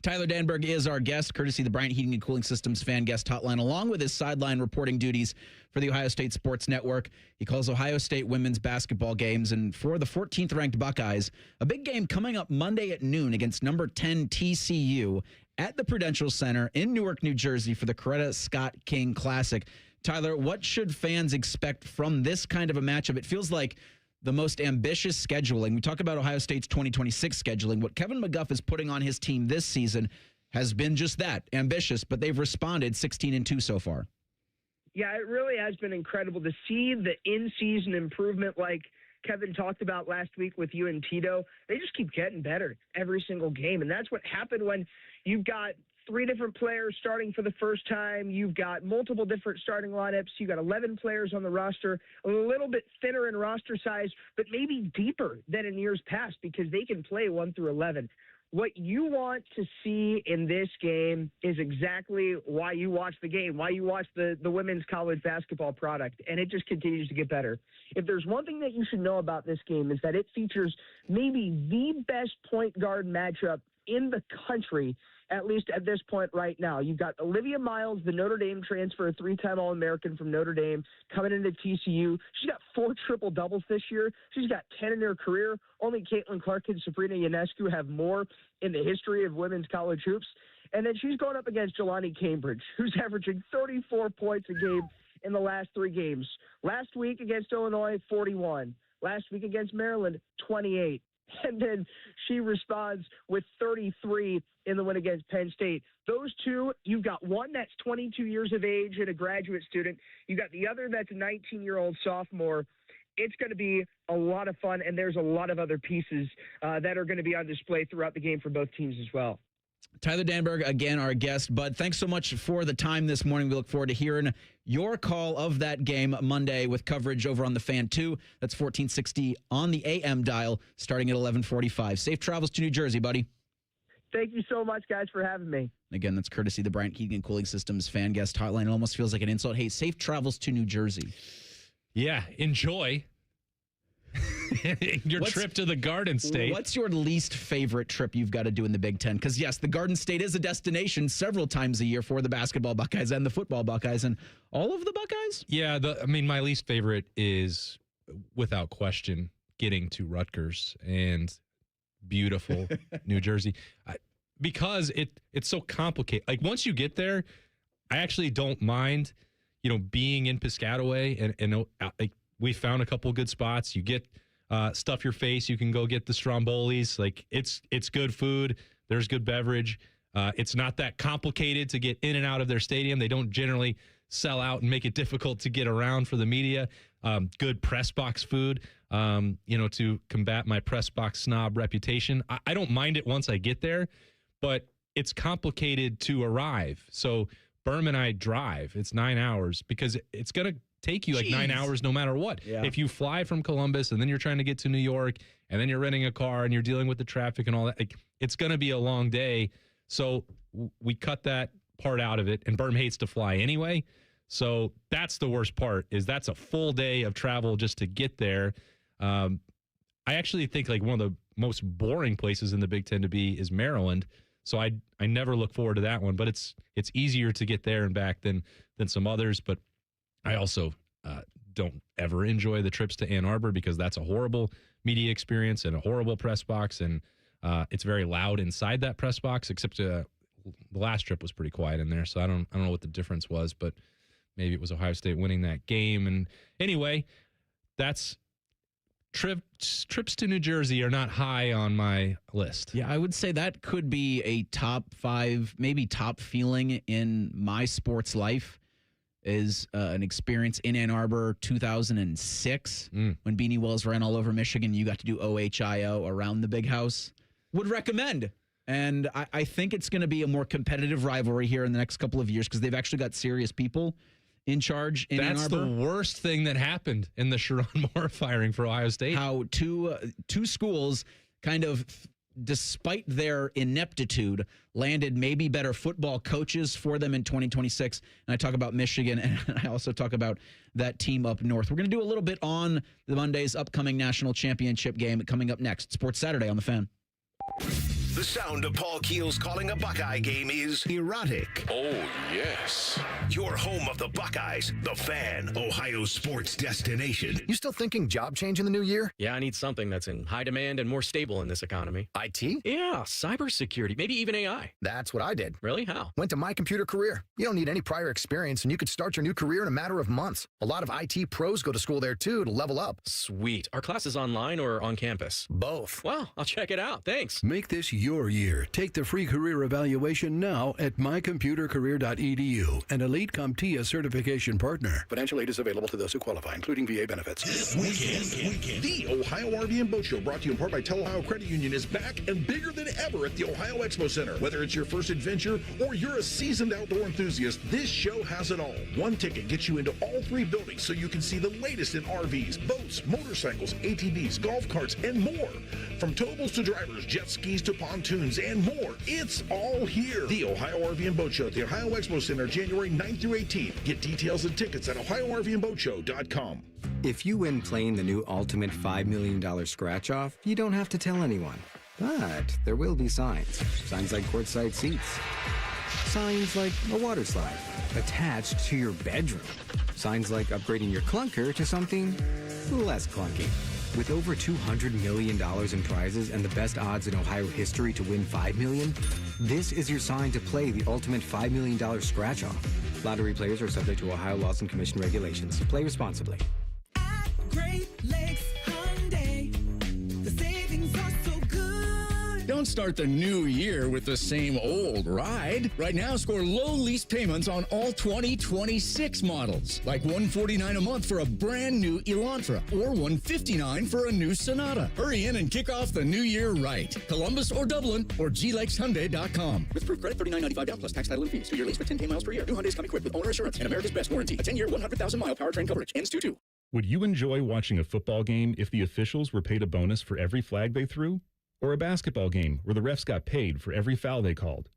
Tyler Danburg is our guest, courtesy the Bryant Heating and Cooling Systems fan guest hotline, along with his sideline reporting duties for the Ohio State Sports Network. He calls Ohio State women's basketball games, and for the 14th-ranked Buckeyes, a big game coming up Monday at noon against number 10 TCU at the Prudential Center in Newark, New Jersey for the Coretta Scott King Classic. Tyler, what should fans expect from this kind of a matchup? It feels like the most ambitious scheduling. We talk about Ohio State's 2026 scheduling. What Kevin McGuff is putting on his team this season has been just that, ambitious, but they've responded 16-2 so far. Yeah, it really has been incredible to see the in-season improvement like Kevin talked about last week with you and Tito. They just keep getting better every single game, and that's what happened when you've got 3 different players starting for the first time. You've got multiple different starting lineups. You've got 11 players on the roster, a little bit thinner in roster size, but maybe deeper than in years past because they can play 1 through 11. What you want to see in this game is exactly why you watch the game, why you watch the women's college basketball product, and it just continues to get better. If there's one thing that you should know about this game is that it features maybe the best point guard matchup in the country, at least at this point right now. You've got Olivia Miles, the Notre Dame transfer, a 3-time All-American from Notre Dame, coming into TCU. She's got 4 triple-doubles this year. She's got 10 in her career. Only Caitlin Clark and Sabrina Ionescu have more in the history of women's college hoops. And then she's going up against Jelani Cambridge, who's averaging 34 points a game in the last 3 games. Last week against Illinois, 41. Last week against Maryland, 28. And then she responds with 33 in the win against Penn State. Those two, you've got one that's 22 years of age and a graduate student. You got the other that's a 19-year-old sophomore. It's going to be a lot of fun, and there's a lot of other pieces that are going to be on display throughout the game for both teams as well. Tyler Danburg, again, our guest. Bud, thanks so much for the time this morning. We look forward to hearing your call of that game Monday with coverage over on the Fan 2. That's 1460 on the AM dial, starting at 11:45. Safe travels to New Jersey, buddy. Thank you so much, guys, for having me. Again, that's courtesy of the Bryant Heating and Cooling Systems fan guest hotline. It almost feels like an insult. Hey, safe travels to New Jersey. Yeah, enjoy your trip to the Garden State. What's your least favorite trip you've got to do in the Big Ten? Because, yes, the Garden State is a destination several times a year for the basketball Buckeyes and the football Buckeyes and all of the Buckeyes. Yeah, my least favorite is, without question, getting to Rutgers and beautiful New Jersey. Because it's so complicated. Like, once you get there, I actually don't mind, being in Piscataway and like, we found a couple good spots. You get stuff your face. You can go get the Strombolis. Like, it's good food. There's good beverage. It's not that complicated to get in and out of their stadium. They don't generally sell out and make it difficult to get around for the media. Good press box food, to combat my press box snob reputation. I don't mind it once I get there, but it's complicated to arrive. So Berm and I drive. It's 9 hours because it's going to take you like 9 hours no matter what. Yeah. If you fly from Columbus and then you're trying to get to New York and then you're renting a car and you're dealing with the traffic and all that, it's going to be a long day. So we cut that part out of it, and Berm hates to fly anyway. So that's the worst part, is that's a full day of travel just to get there. I actually think like one of the most boring places in the Big Ten to be is Maryland. So I never look forward to that one, but it's easier to get there and back than some others. But I also don't ever enjoy the trips to Ann Arbor because that's a horrible media experience and a horrible press box, and it's very loud inside that press box. Except the last trip was pretty quiet in there, so I don't know what the difference was, but maybe it was Ohio State winning that game. And anyway, that's trips to New Jersey are not high on my list. Yeah, I would say that could be a top 5, maybe top feeling in my sports life. Is an experience in Ann Arbor 2006 when Beanie Wells ran all over Michigan. You got to do OHIO around the big house. Would recommend. And I think it's going to be a more competitive rivalry here in the next couple of years because they've actually got serious people in charge in Ann Arbor. That's the worst thing that happened in the Sharon Moore firing for Ohio State. How two schools kind of, despite their ineptitude, landed maybe better football coaches for them in 2026. And I talk about Michigan, and I also talk about that team up north. We're going to do a little bit on the Monday's upcoming national championship game coming up next. Sports Saturday on The Fan. The sound of Paul Keels calling a Buckeye game is erotic. Oh, yes. Your home of the Buckeyes, The Fan, Ohio sports destination. You still thinking job change in the new year? Yeah, I need something that's in high demand and more stable in this economy. IT? Yeah, cybersecurity, maybe even AI. That's what I did. Really? How? Went to My Computer Career. You don't need any prior experience, and you could start your new career in a matter of months. A lot of IT pros go to school there, too, to level up. Sweet. Are classes online or on campus? Both. Well, I'll check it out. Thanks. Make this your year. Take the free career evaluation now at mycomputercareer.edu, an elite CompTIA certification partner. Financial aid is available to those who qualify, including VA benefits. This weekend, the Ohio RV and Boat Show, brought to you in part by Ohio Credit Union, is back and bigger than ever at the Ohio Expo Center. Whether it's your first adventure or you're a seasoned outdoor enthusiast, this show has it all. One ticket gets you into all three buildings so you can see the latest in RVs, boats, motorcycles, ATVs, golf carts, and more. From towables to drivers, jet skis to pontoons, and more. It's all here. The Ohio RV and Boat Show at the Ohio Expo Center, January 9th through 18th. Get details and tickets at OhioRVandBoatShow.com. If you win playing the new Ultimate $5 million scratch-off, you don't have to tell anyone. But there will be signs. Signs like courtside seats. Signs like a water slide attached to your bedroom. Signs like upgrading your clunker to something less clunky. With over $200 million in prizes and the best odds in Ohio history to win $5 million, this is your sign to play the Ultimate $5 million scratch-off. Lottery players are subject to Ohio laws and commission regulations. Play responsibly. Great Lakes Hyundai. The savings are so good. Don't start the new year with the same old ride. Right now, score low lease payments on all 2026 models, like $149 a month for a brand new Elantra or $159 for a new Sonata. Hurry in and kick off the new year right. Columbus or Dublin or glakeshyundai.com. With proof credit $39.95 down plus tax, title, and fees. 2-year lease with 10K miles per year. New Hyundais come equipped with owner assurance and America's Best warranty. A 10-year, 100,000-mile powertrain coverage. Ends 2/2. Would you enjoy watching a football game if the officials were paid a bonus for every flag they threw? Or a basketball game where the refs got paid for every foul they called?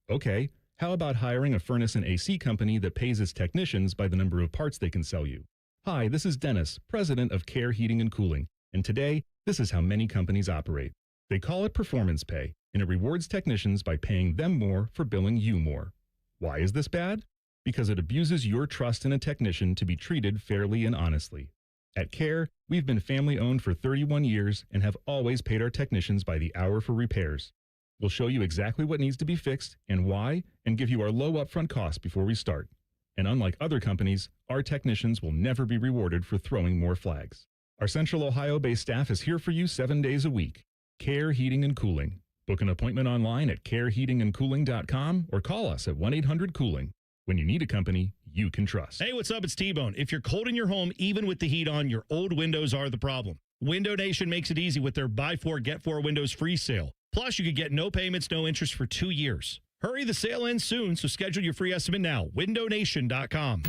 Okay, how about hiring a furnace and AC company that pays its technicians by the number of parts they can sell you? Hi, this is Dennis, president of Care Heating and Cooling, and today, this is how many companies operate. They call it performance pay, and it rewards technicians by paying them more for billing you more. Why is this bad? Because it abuses your trust in a technician to be treated fairly and honestly. At Care, we've been family-owned for 31 years and have always paid our technicians by the hour for repairs. We'll show you exactly what needs to be fixed and why, and give you our low upfront costs before we start. And unlike other companies, our technicians will never be rewarded for throwing more flags. Our Central Ohio-based staff is here for you 7 days a week. Care Heating and Cooling. Book an appointment online at careheatingandcooling.com or call us at 1-800-COOLING. When you need a company you can trust. Hey, what's up? It's T-Bone. If you're cold in your home, even with the heat on, your old windows are the problem. Window Nation makes it easy with their Buy 4, Get 4 windows free sale. Plus, you could get no payments, no interest for 2 years. Hurry, the sale ends soon, so schedule your free estimate now. WindowNation.com.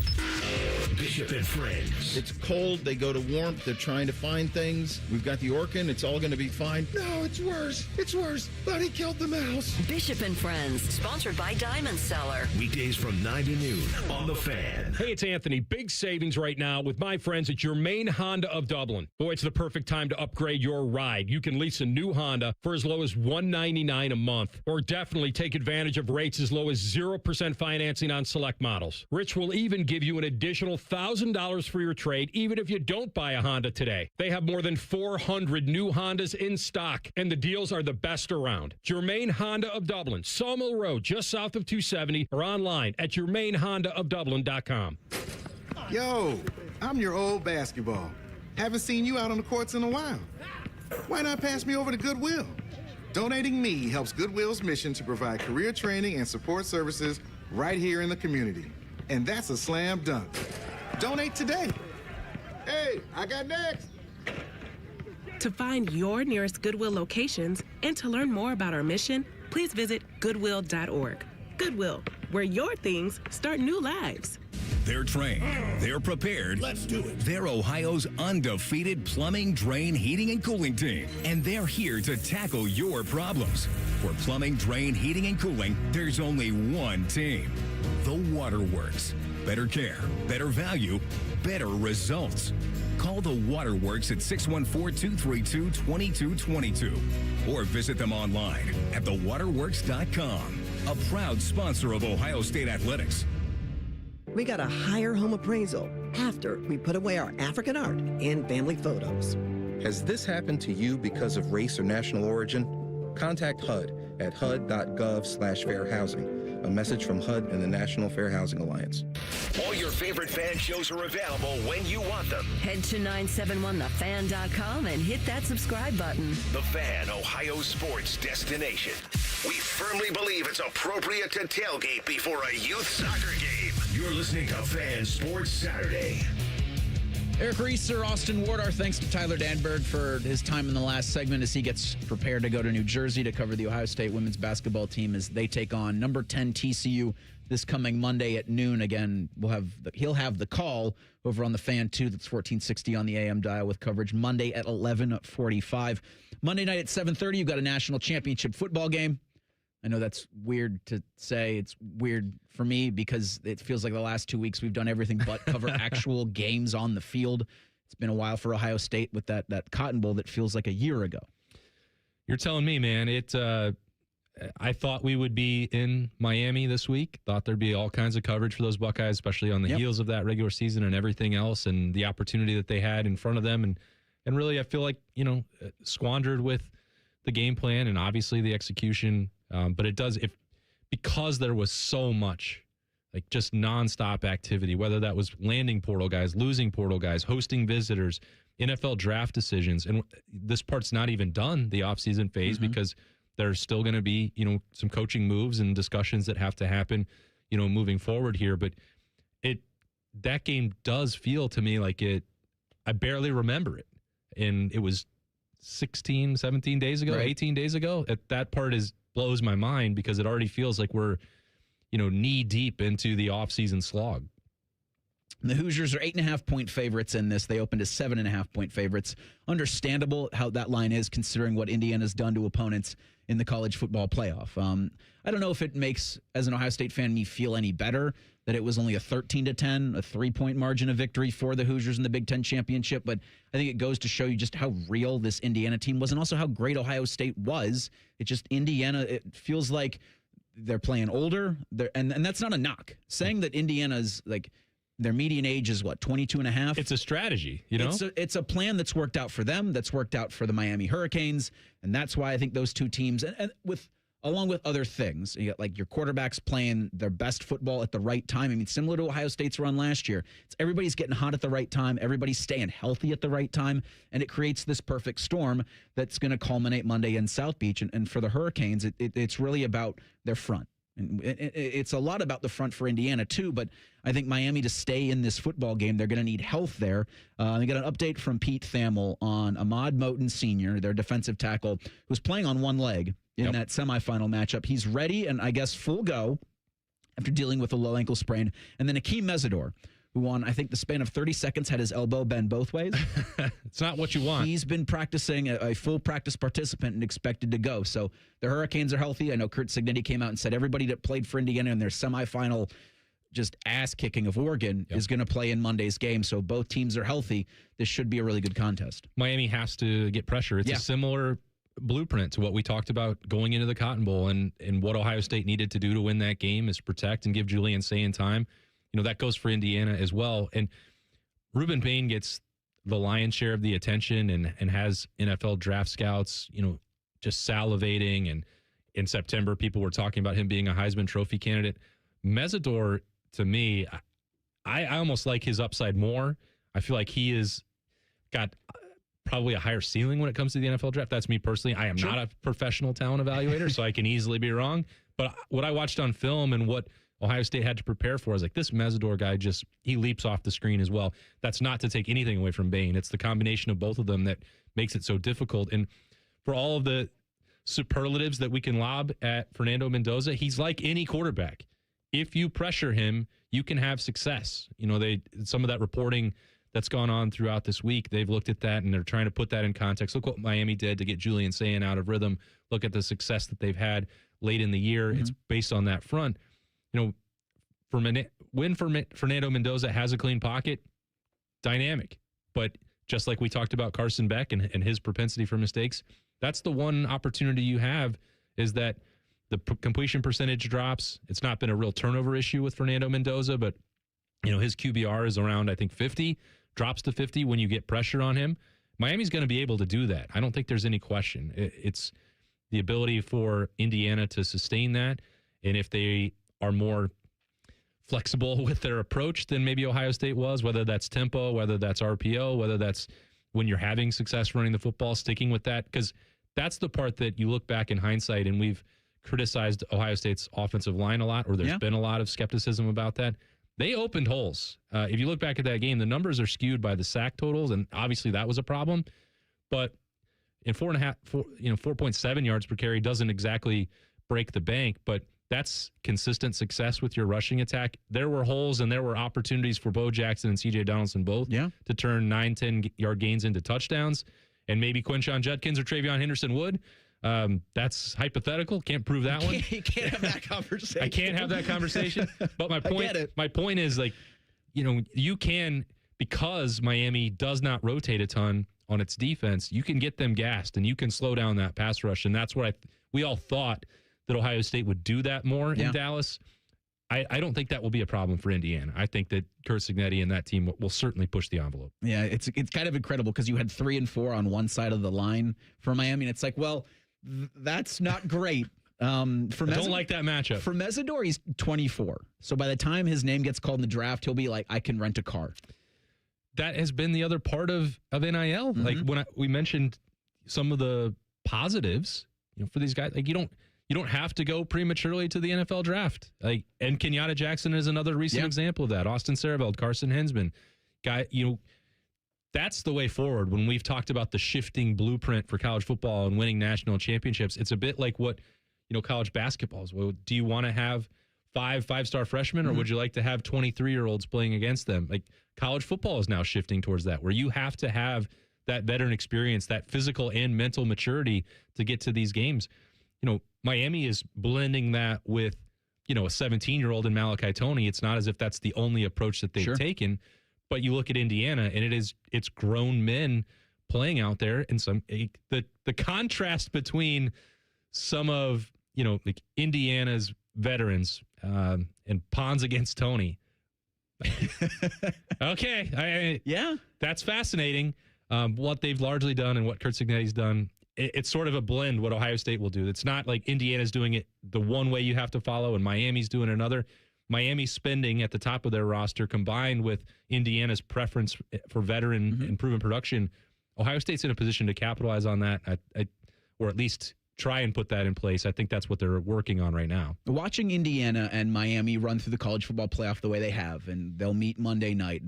Bishop and Friends. It's cold. They go to warmth. They're trying to find things. We've got the Orkin. It's all going to be fine. No, it's worse. It's worse. Buddy killed the mouse. Bishop and Friends, sponsored by Diamond Seller. Weekdays from 9 to noon on The Fan. Hey, it's Anthony. Big savings right now with my friends at Germain Honda of Dublin. Boy, it's the perfect time to upgrade your ride. You can lease a new Honda for as low as $199 a month, or definitely take advantage of rates as low as 0% financing on select models. Rich will even give you an additional $1,000 for your trade, even if you don't buy a Honda today. They have more than 400 new Hondas in stock, and the deals are the best around. Germain Honda of Dublin, Sawmill Road, just south of 270, or online at germainhondaofdublin.com. Yo, I'm your old basketball. Haven't seen you out on the courts in a while. Why not pass me over to Goodwill? Donating me helps Goodwill's mission to provide career training and support services right here in the community. And that's a slam dunk. Donate today. Hey, I got next. To find your nearest Goodwill locations and to learn more about our mission, please visit goodwill.org. Goodwill, where your things start new lives. They're trained. They're prepared. Let's do it. They're Ohio's undefeated plumbing, drain, heating, and cooling team. And they're here to tackle your problems. For plumbing, drain, heating, and cooling, there's only one team. The Waterworks. Better care, better value, better results. Call the Waterworks at 614-232-2222 or visit them online at thewaterworks.com. A proud sponsor of Ohio State Athletics. We got a higher home appraisal after we put away our African art and family photos. Has this happened to you because of race or national origin? Contact HUD at hud.gov/fairhousing. A message from HUD and the National Fair Housing Alliance. All your favorite fan shows are available when you want them. Head to 971thefan.com and hit that subscribe button. The Fan, Ohio sports destination. We firmly believe it's appropriate to tailgate before a youth soccer game. You're listening to Fan Sports Saturday. Eric Reiser, Austin Ward, our thanks to Tyler Danburg for his time in the last segment as he gets prepared to go to New Jersey to cover the Ohio State women's basketball team as they take on number 10 TCU this coming Monday at noon. Again, he'll have the call over on the Fan 2. That's 1460 on the AM dial with coverage Monday at 11:45. Monday night at 7:30, you've got a national championship football game. I know that's weird to say. It's weird for me because it feels like the last 2 weeks we've done everything but cover actual games on the field. It's been a while for Ohio State with that Cotton Bowl that feels like a year ago. You're telling me, man. I thought we would be in Miami this week. Thought there'd be all kinds of coverage for those Buckeyes, especially on the heels of that regular season and everything else and the opportunity that they had in front of them. And really, I feel like, squandered with the game plan and obviously the execution. But it does, because there was so much, like just nonstop activity, whether that was landing portal guys, losing portal guys, hosting visitors, NFL draft decisions. And this part's not even done, the offseason phase, because there's still going to be, some coaching moves and discussions that have to happen, moving forward here. But that game does feel to me like I barely remember it. And it was 16, 17 days ago, 18 days ago. That part blows my mind because it already feels like we're, knee deep into the offseason slog. The Hoosiers are 8.5-point favorites in this. They opened as 7.5-point favorites. Understandable how that line is considering what Indiana's done to opponents in the college football playoff. I don't know if it makes, as an Ohio State fan, me feel any better that it was only a 13-10, a 3-point margin of victory for the Hoosiers in the Big Ten championship. But I think it goes to show you just how real this Indiana team was and also how great Ohio State was. It's just Indiana, it feels like they're playing older. And that's not a knock. Saying that Indiana's like their median age is 22 and a half. It's a strategy, It's a plan that's worked out for them, that's worked out for the Miami Hurricanes, and that's why I think those two teams, and along with other things, you got like your quarterbacks playing their best football at the right time. I mean, similar to Ohio State's run last year, everybody's getting hot at the right time, everybody's staying healthy at the right time, and it creates this perfect storm that's going to culminate Monday in South Beach. And for the Hurricanes, it's really about their front. And it's a lot about the front for Indiana, too, but I think Miami, to stay in this football game, they're going to need health there. We got an update from Pete Thamel on Ahmad Moten Sr., their defensive tackle, who's playing on one leg in that semifinal matchup. He's ready and, I guess, full go after dealing with a low ankle sprain. And then Akeem Mesidor, who on, I think, the span of 30 seconds had his elbow bend both ways. It's not what you want. He's been practicing, a full practice participant and expected to go. So the Hurricanes are healthy. I know Kurt Cignetti came out and said everybody that played for Indiana in their semifinal just ass-kicking of Oregon is going to play in Monday's game. So both teams are healthy. This should be a really good contest. Miami has to get pressure. It's a similar blueprint to what we talked about going into the Cotton Bowl, and what Ohio State needed to do to win that game is protect and give Julian Sayin time. That goes for Indiana as well. And Ruben Payne gets the lion's share of the attention and has NFL draft scouts, just salivating. And in September, people were talking about him being a Heisman Trophy candidate. Mesidor, to me, I almost like his upside more. I feel like he has got probably a higher ceiling when it comes to the NFL draft. That's me personally. I am not a professional talent evaluator, so I can easily be wrong. But what I watched on film and what Ohio State had to prepare for is like this Mesidor guy he leaps off the screen as well. That's not to take anything away from Bain. It's the combination of both of them that makes it so difficult. And for all of the superlatives that we can lob at Fernando Mendoza, he's like any quarterback. If you pressure him, you can have success. Some of that reporting that's gone on throughout this week, they've looked at that and they're trying to put that in context. Look what Miami did to get Julian Sayin out of rhythm. Look at the success that they've had late in the year. It's based on that front. When Fernando Mendoza has a clean pocket, dynamic. But just like we talked about Carson Beck and his propensity for mistakes, that's the one opportunity you have is that the completion percentage drops. It's not been a real turnover issue with Fernando Mendoza, but his QBR is around, I think, 50, drops to 50 when you get pressure on him. Miami's going to be able to do that. I don't think there's any question. It's the ability for Indiana to sustain that. And if they are more flexible with their approach than maybe Ohio State was, whether that's tempo, whether that's RPO, whether that's when you're having success running the football, sticking with that. Because that's the part that you look back in hindsight, and we've criticized Ohio State's offensive line a lot, or there's been a lot of skepticism about that. They opened holes. If you look back at that game, the numbers are skewed by the sack totals, and obviously that was a problem. But in 4.7 yards per carry doesn't exactly break the bank, but that's consistent success with your rushing attack. There were holes and there were opportunities for Bo Jackson and C.J. Donaldson both to turn 9-10 gains into touchdowns. And maybe Quinshon Judkins or Travion Henderson would. That's hypothetical. Can't prove that one. You can't have that conversation. I can't have that conversation. But my point is, like, you can, because Miami does not rotate a ton on its defense, you can get them gassed and you can slow down that pass rush. And that's what we all thought that Ohio State would do that more in Dallas. I don't think that will be a problem for Indiana. I think that Curt Cignetti and that team will certainly push the envelope. Yeah, it's kind of incredible because you had 3 and 4 on one side of the line for Miami, and it's like, well, that's not great. I don't like that matchup. For Mesidor, he's 24. So by the time his name gets called in the draft, he'll be like, I can rent a car. That has been the other part of NIL. Mm-hmm. Like when we mentioned some of the positives, for these guys, like you don't have to go prematurely to the NFL draft. Like, and Kenyatta Jackson is another recent example of that. Austin Sarabeld, Carson Hensman, that's the way forward. When we've talked about the shifting blueprint for college football and winning national championships, it's a bit like what college basketball is. Well, do you want to have five-star freshmen, or would you like to have 23-year-olds playing against them? Like, college football is now shifting towards that, where you have to have that veteran experience, that physical and mental maturity to get to these games. Miami is blending that with, a 17-year-old in Malachi Toney. It's not as if that's the only approach that they've taken, but you look at Indiana and it's grown men playing out there, and the contrast between some of, like Indiana's veterans and Pons against Toney. Okay. That's fascinating. What they've largely done and what Curt Cignetti's done. It's sort of a blend what Ohio State will do. It's not like Indiana's doing it the one way you have to follow and Miami's doing another. Miami's spending at the top of their roster combined with Indiana's preference for veteran and proven production. Ohio State's in a position to capitalize on that, or at least try and put that in place. I think that's what they're working on right now. Watching Indiana and Miami run through the college football playoff the way they have, and they'll meet Monday night,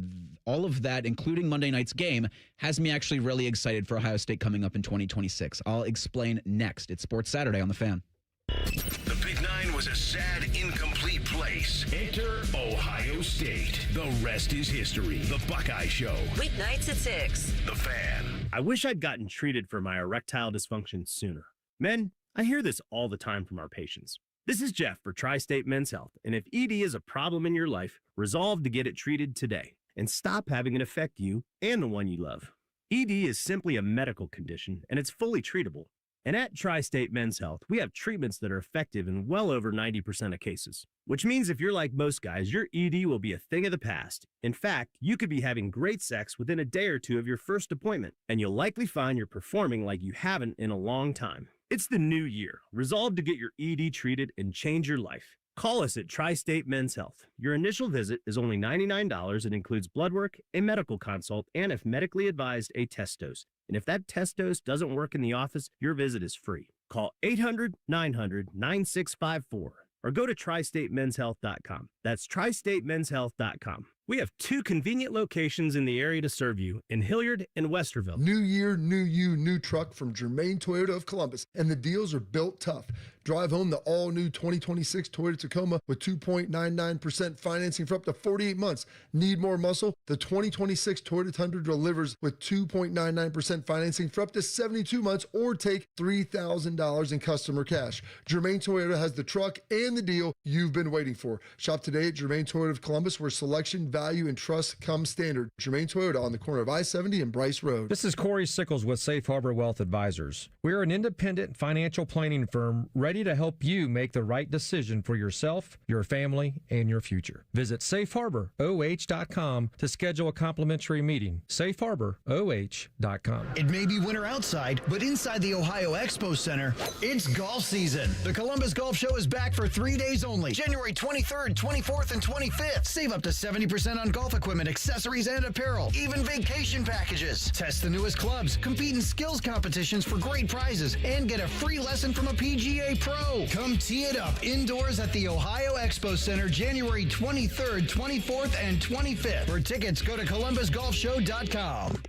all of that, including Monday night's game, has me actually really excited for Ohio State coming up in 2026. I'll explain next. It's Sports Saturday on The Fan. The Big Nine was a sad, incomplete place. Enter Ohio State. The rest is history. The Buckeye Show. Weeknights at 6. The Fan. I wish I'd gotten treated for my erectile dysfunction sooner. Men, I hear this all the time from our patients. This is Jeff for Tri-State Men's Health, and if ED is a problem in your life, resolve to get it treated today and stop having it affect you and the one you love. ED is simply a medical condition, and it's fully treatable. And at Tri-State Men's Health, we have treatments that are effective in well over 90% of cases, which means if you're like most guys, your ED will be a thing of the past. In fact, you could be having great sex within a day or two of your first appointment, and you'll likely find you're performing like you haven't in a long time. It's the new year. Resolve to get your ED treated and change your life. Call us at Tri-State Men's Health. Your initial visit is only $99 and includes blood work, a medical consult, and if medically advised, a test dose. And if that test dose doesn't work in the office, your visit is free. Call 800-900-9654 or go to tristatemenshealth.com. That's tristatemenshealth.com. We have 2 convenient locations in the area to serve you in Hilliard and Westerville. New year, new you, new truck from Germain Toyota of Columbus, and the deals are built tough. Drive home the all-new 2026 Toyota Tacoma with 2.99% financing for up to 48 months. Need more muscle? The 2026 Toyota Tundra delivers with 2.99% financing for up to 72 months, or take $3,000 in customer cash. Germain Toyota has the truck and the deal you've been waiting for. Shop today today at Germain Toyota of Columbus, where selection, value, and trust come standard. Germain Toyota on the corner of I-70 and Bryce Road. This is Corey Sickles with Safe Harbor Wealth Advisors. We are an independent financial planning firm ready to help you make the right decision for yourself, your family, and your future. Visit safeharboroh.com to schedule a complimentary meeting. safeharboroh.com. It may be winter outside, but inside the Ohio Expo Center, it's golf season. The Columbus Golf Show is back for 3 days only, January 23rd, 24th, and 25th. Save up to 70% on golf equipment, accessories, and apparel, even vacation packages. Test the newest clubs, compete in skills competitions for great prizes, and get a free lesson from a PGA pro. Come tee it up indoors at the Ohio Expo Center, January 23rd, 24th, and 25th. For tickets, go to columbusgolfshow.com.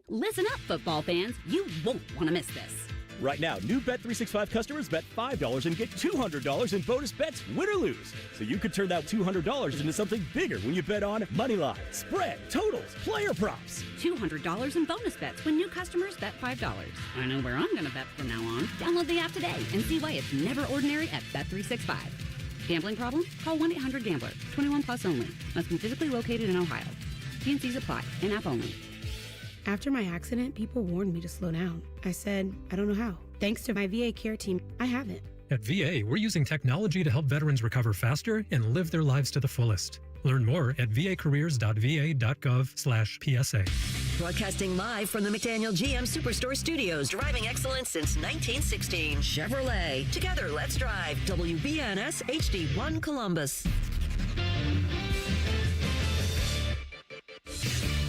Listen up, football fans. You won't want to miss this. Right now, new Bet365 customers bet $5 and get $200 in bonus bets, win or lose. So you could turn that $200 into something bigger when you bet on money line, spread, totals, player props. $200 in bonus bets when new customers bet $5. I know where I'm going to bet from now on. Download the app today and see why it's never ordinary at Bet365. Gambling problem? Call 1-800-GAMBLER. 21 plus only. Must be physically located in Ohio. T&Cs apply. In-app only. After my accident, people warned me to slow down. I said, I don't know how. Thanks to my VA care team, I haven't. At VA, we're using technology to help veterans recover faster and live their lives to the fullest. Learn more at vacareers.va.gov/PSA. Broadcasting live from the McDaniel GM Superstore Studios. Driving excellence since 1916. Chevrolet. Together, let's drive. WBNS HD1 Columbus.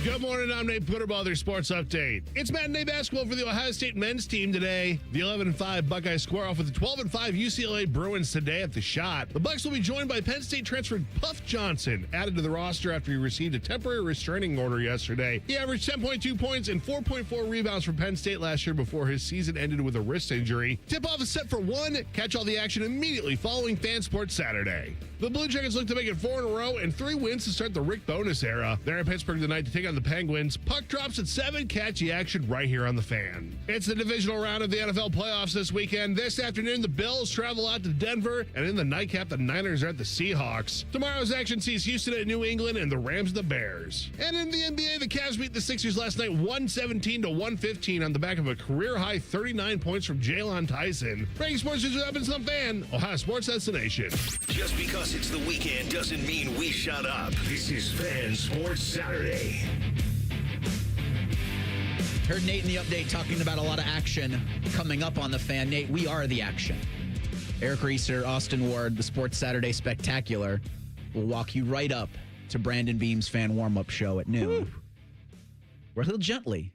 Good morning, I'm Nate Putterball, their sports update. It's matinee basketball for the Ohio State men's team today. The 11-5 Buckeyes square off with the 12-5 UCLA Bruins today at the Shot. The Bucks will be joined by Penn State transfer Puff Johnson, added to the roster after he received a temporary restraining order yesterday. He averaged 10.2 points and 4.4 rebounds for Penn State last year before his season ended with a wrist injury. Tip-off is set for 1. Catch all the action immediately following Fan Sports Saturday. The Blue Jackets look to make it 4 in a row and 3 wins to start the Rick Bonus era. They're in Pittsburgh tonight to take on the Penguins. Puck drops at 7. Catch the action right here on the Fan. It's the divisional round of the NFL playoffs this weekend. This afternoon, the Bills travel out to Denver, and in the nightcap, the Niners are at the Seahawks. Tomorrow's action sees Houston at New England and the Rams the Bears. And in the NBA, the Cavs beat the Sixers last night 117-115 on the back of a career-high 39 points from Jalen Tyson. Breaking sports news with Evans on Fan, Ohio Sports Destination. Just because it's the weekend doesn't mean we shut up. This is Fan Sports Saturday. Heard Nate in the update talking about a lot of action coming up on the Fan. Nate, we are the action. Eric Reiser, Austin Ward, the Sports Saturday Spectacular will walk you right up to Brandon Beam's fan warm-up show at noon. Woo. Where he'll gently,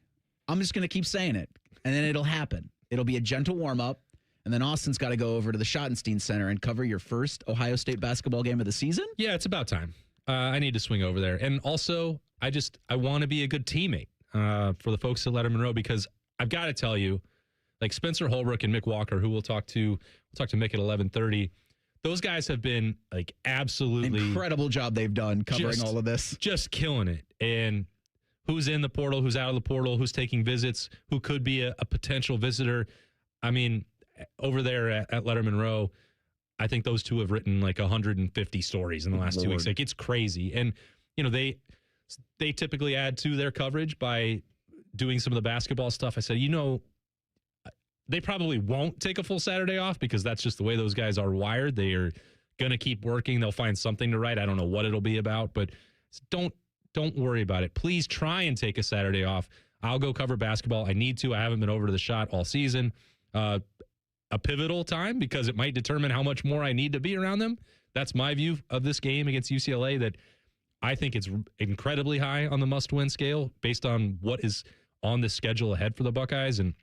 I'm just going to keep saying it, and then it'll happen. It'll be a gentle warm-up, and then Austin's got to go over to the Schottenstein Center and cover your first Ohio State basketball game of the season? Yeah, it's about time. I need to swing over there. And also, I want to be a good teammate for the folks at Letterman Row, because I've got to tell you, like Spencer Holbrook and Mick Walker, who we'll talk to Mick at 11:30. Those guys have been like absolutely incredible job they've done covering all of this. Just killing it. And who's in the portal, who's out of the portal, who's taking visits, who could be a potential visitor. I mean, over there at Letterman Row, I think those two have written like 150 stories in the last 2 weeks. Like, it's crazy. And, you know, they typically add to their coverage by doing some of the basketball stuff. I said, you know, they probably won't take a full Saturday off because that's just the way those guys are wired. They are going to keep working. They'll find something to write. I don't know what it'll be about, but don't worry about it. Please try and take a Saturday off. I'll go cover basketball. I need to. I haven't been over to the Shot all season. A pivotal time because it might determine how much more I need to be around them. That's my view of this game against UCLA, that I think it's incredibly high on the must-win scale based on what is on the schedule ahead for the Buckeyes and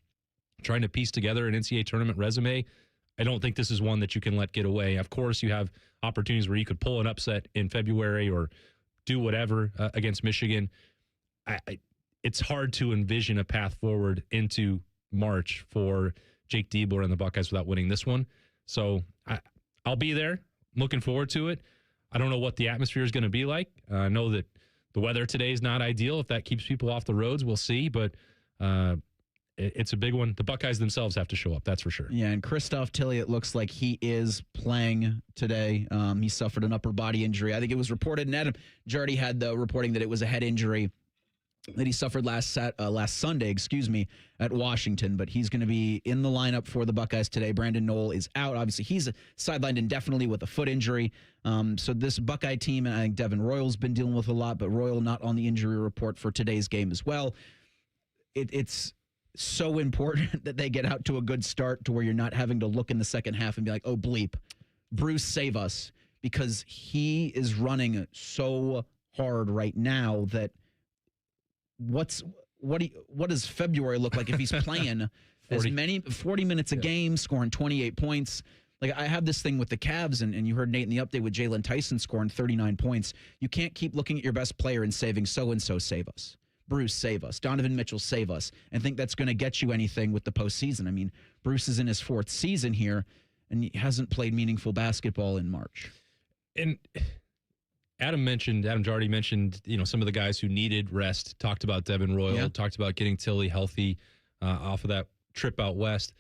trying to piece together an NCAA tournament resume. I don't think this is one that you can let get away. Of course, you have opportunities where you could pull an upset in February or do whatever against Michigan. It's hard to envision a path forward into March for Jake Diebler and the Buckeyes without winning this one. So I'll be there. Looking forward to it. I don't know what the atmosphere is going to be like. I know that the weather today is not ideal. If that keeps people off the roads, we'll see. But it's a big one. The Buckeyes themselves have to show up, that's for sure. Yeah, and Christoph Tilley, it looks like he is playing today. He suffered an upper body injury. I think it was reported, and Adam Jardy had the reporting that it was a head injury that he suffered last Sunday, at Washington. But he's going to be in the lineup for the Buckeyes today. Brandon Knoll is out. Obviously, he's sidelined indefinitely with a foot injury. So this Buckeye team, and I think Devin Royal's been dealing with a lot, but Royal not on the injury report for today's game as well. It's so important that they get out to a good start to where you're not having to look in the second half and be like, oh, bleep, Bruce, save us, because he is running so hard right now that what does February look like if he's playing 40 minutes a game, scoring 28 points? Like, I have this thing with the Cavs, and you heard Nate in the update with Jalen Tyson scoring 39 points. You can't keep looking at your best player and saving so-and-so, save us. Bruce, save us. Donovan Mitchell, save us. And think that's going to get you anything with the postseason. I mean, Bruce is in his 4th season here, and he hasn't played meaningful basketball in March. And Adam Jardy mentioned, some of the guys who needed rest, talked about Devin Royal, talked about getting Tilley healthy off of that trip out west.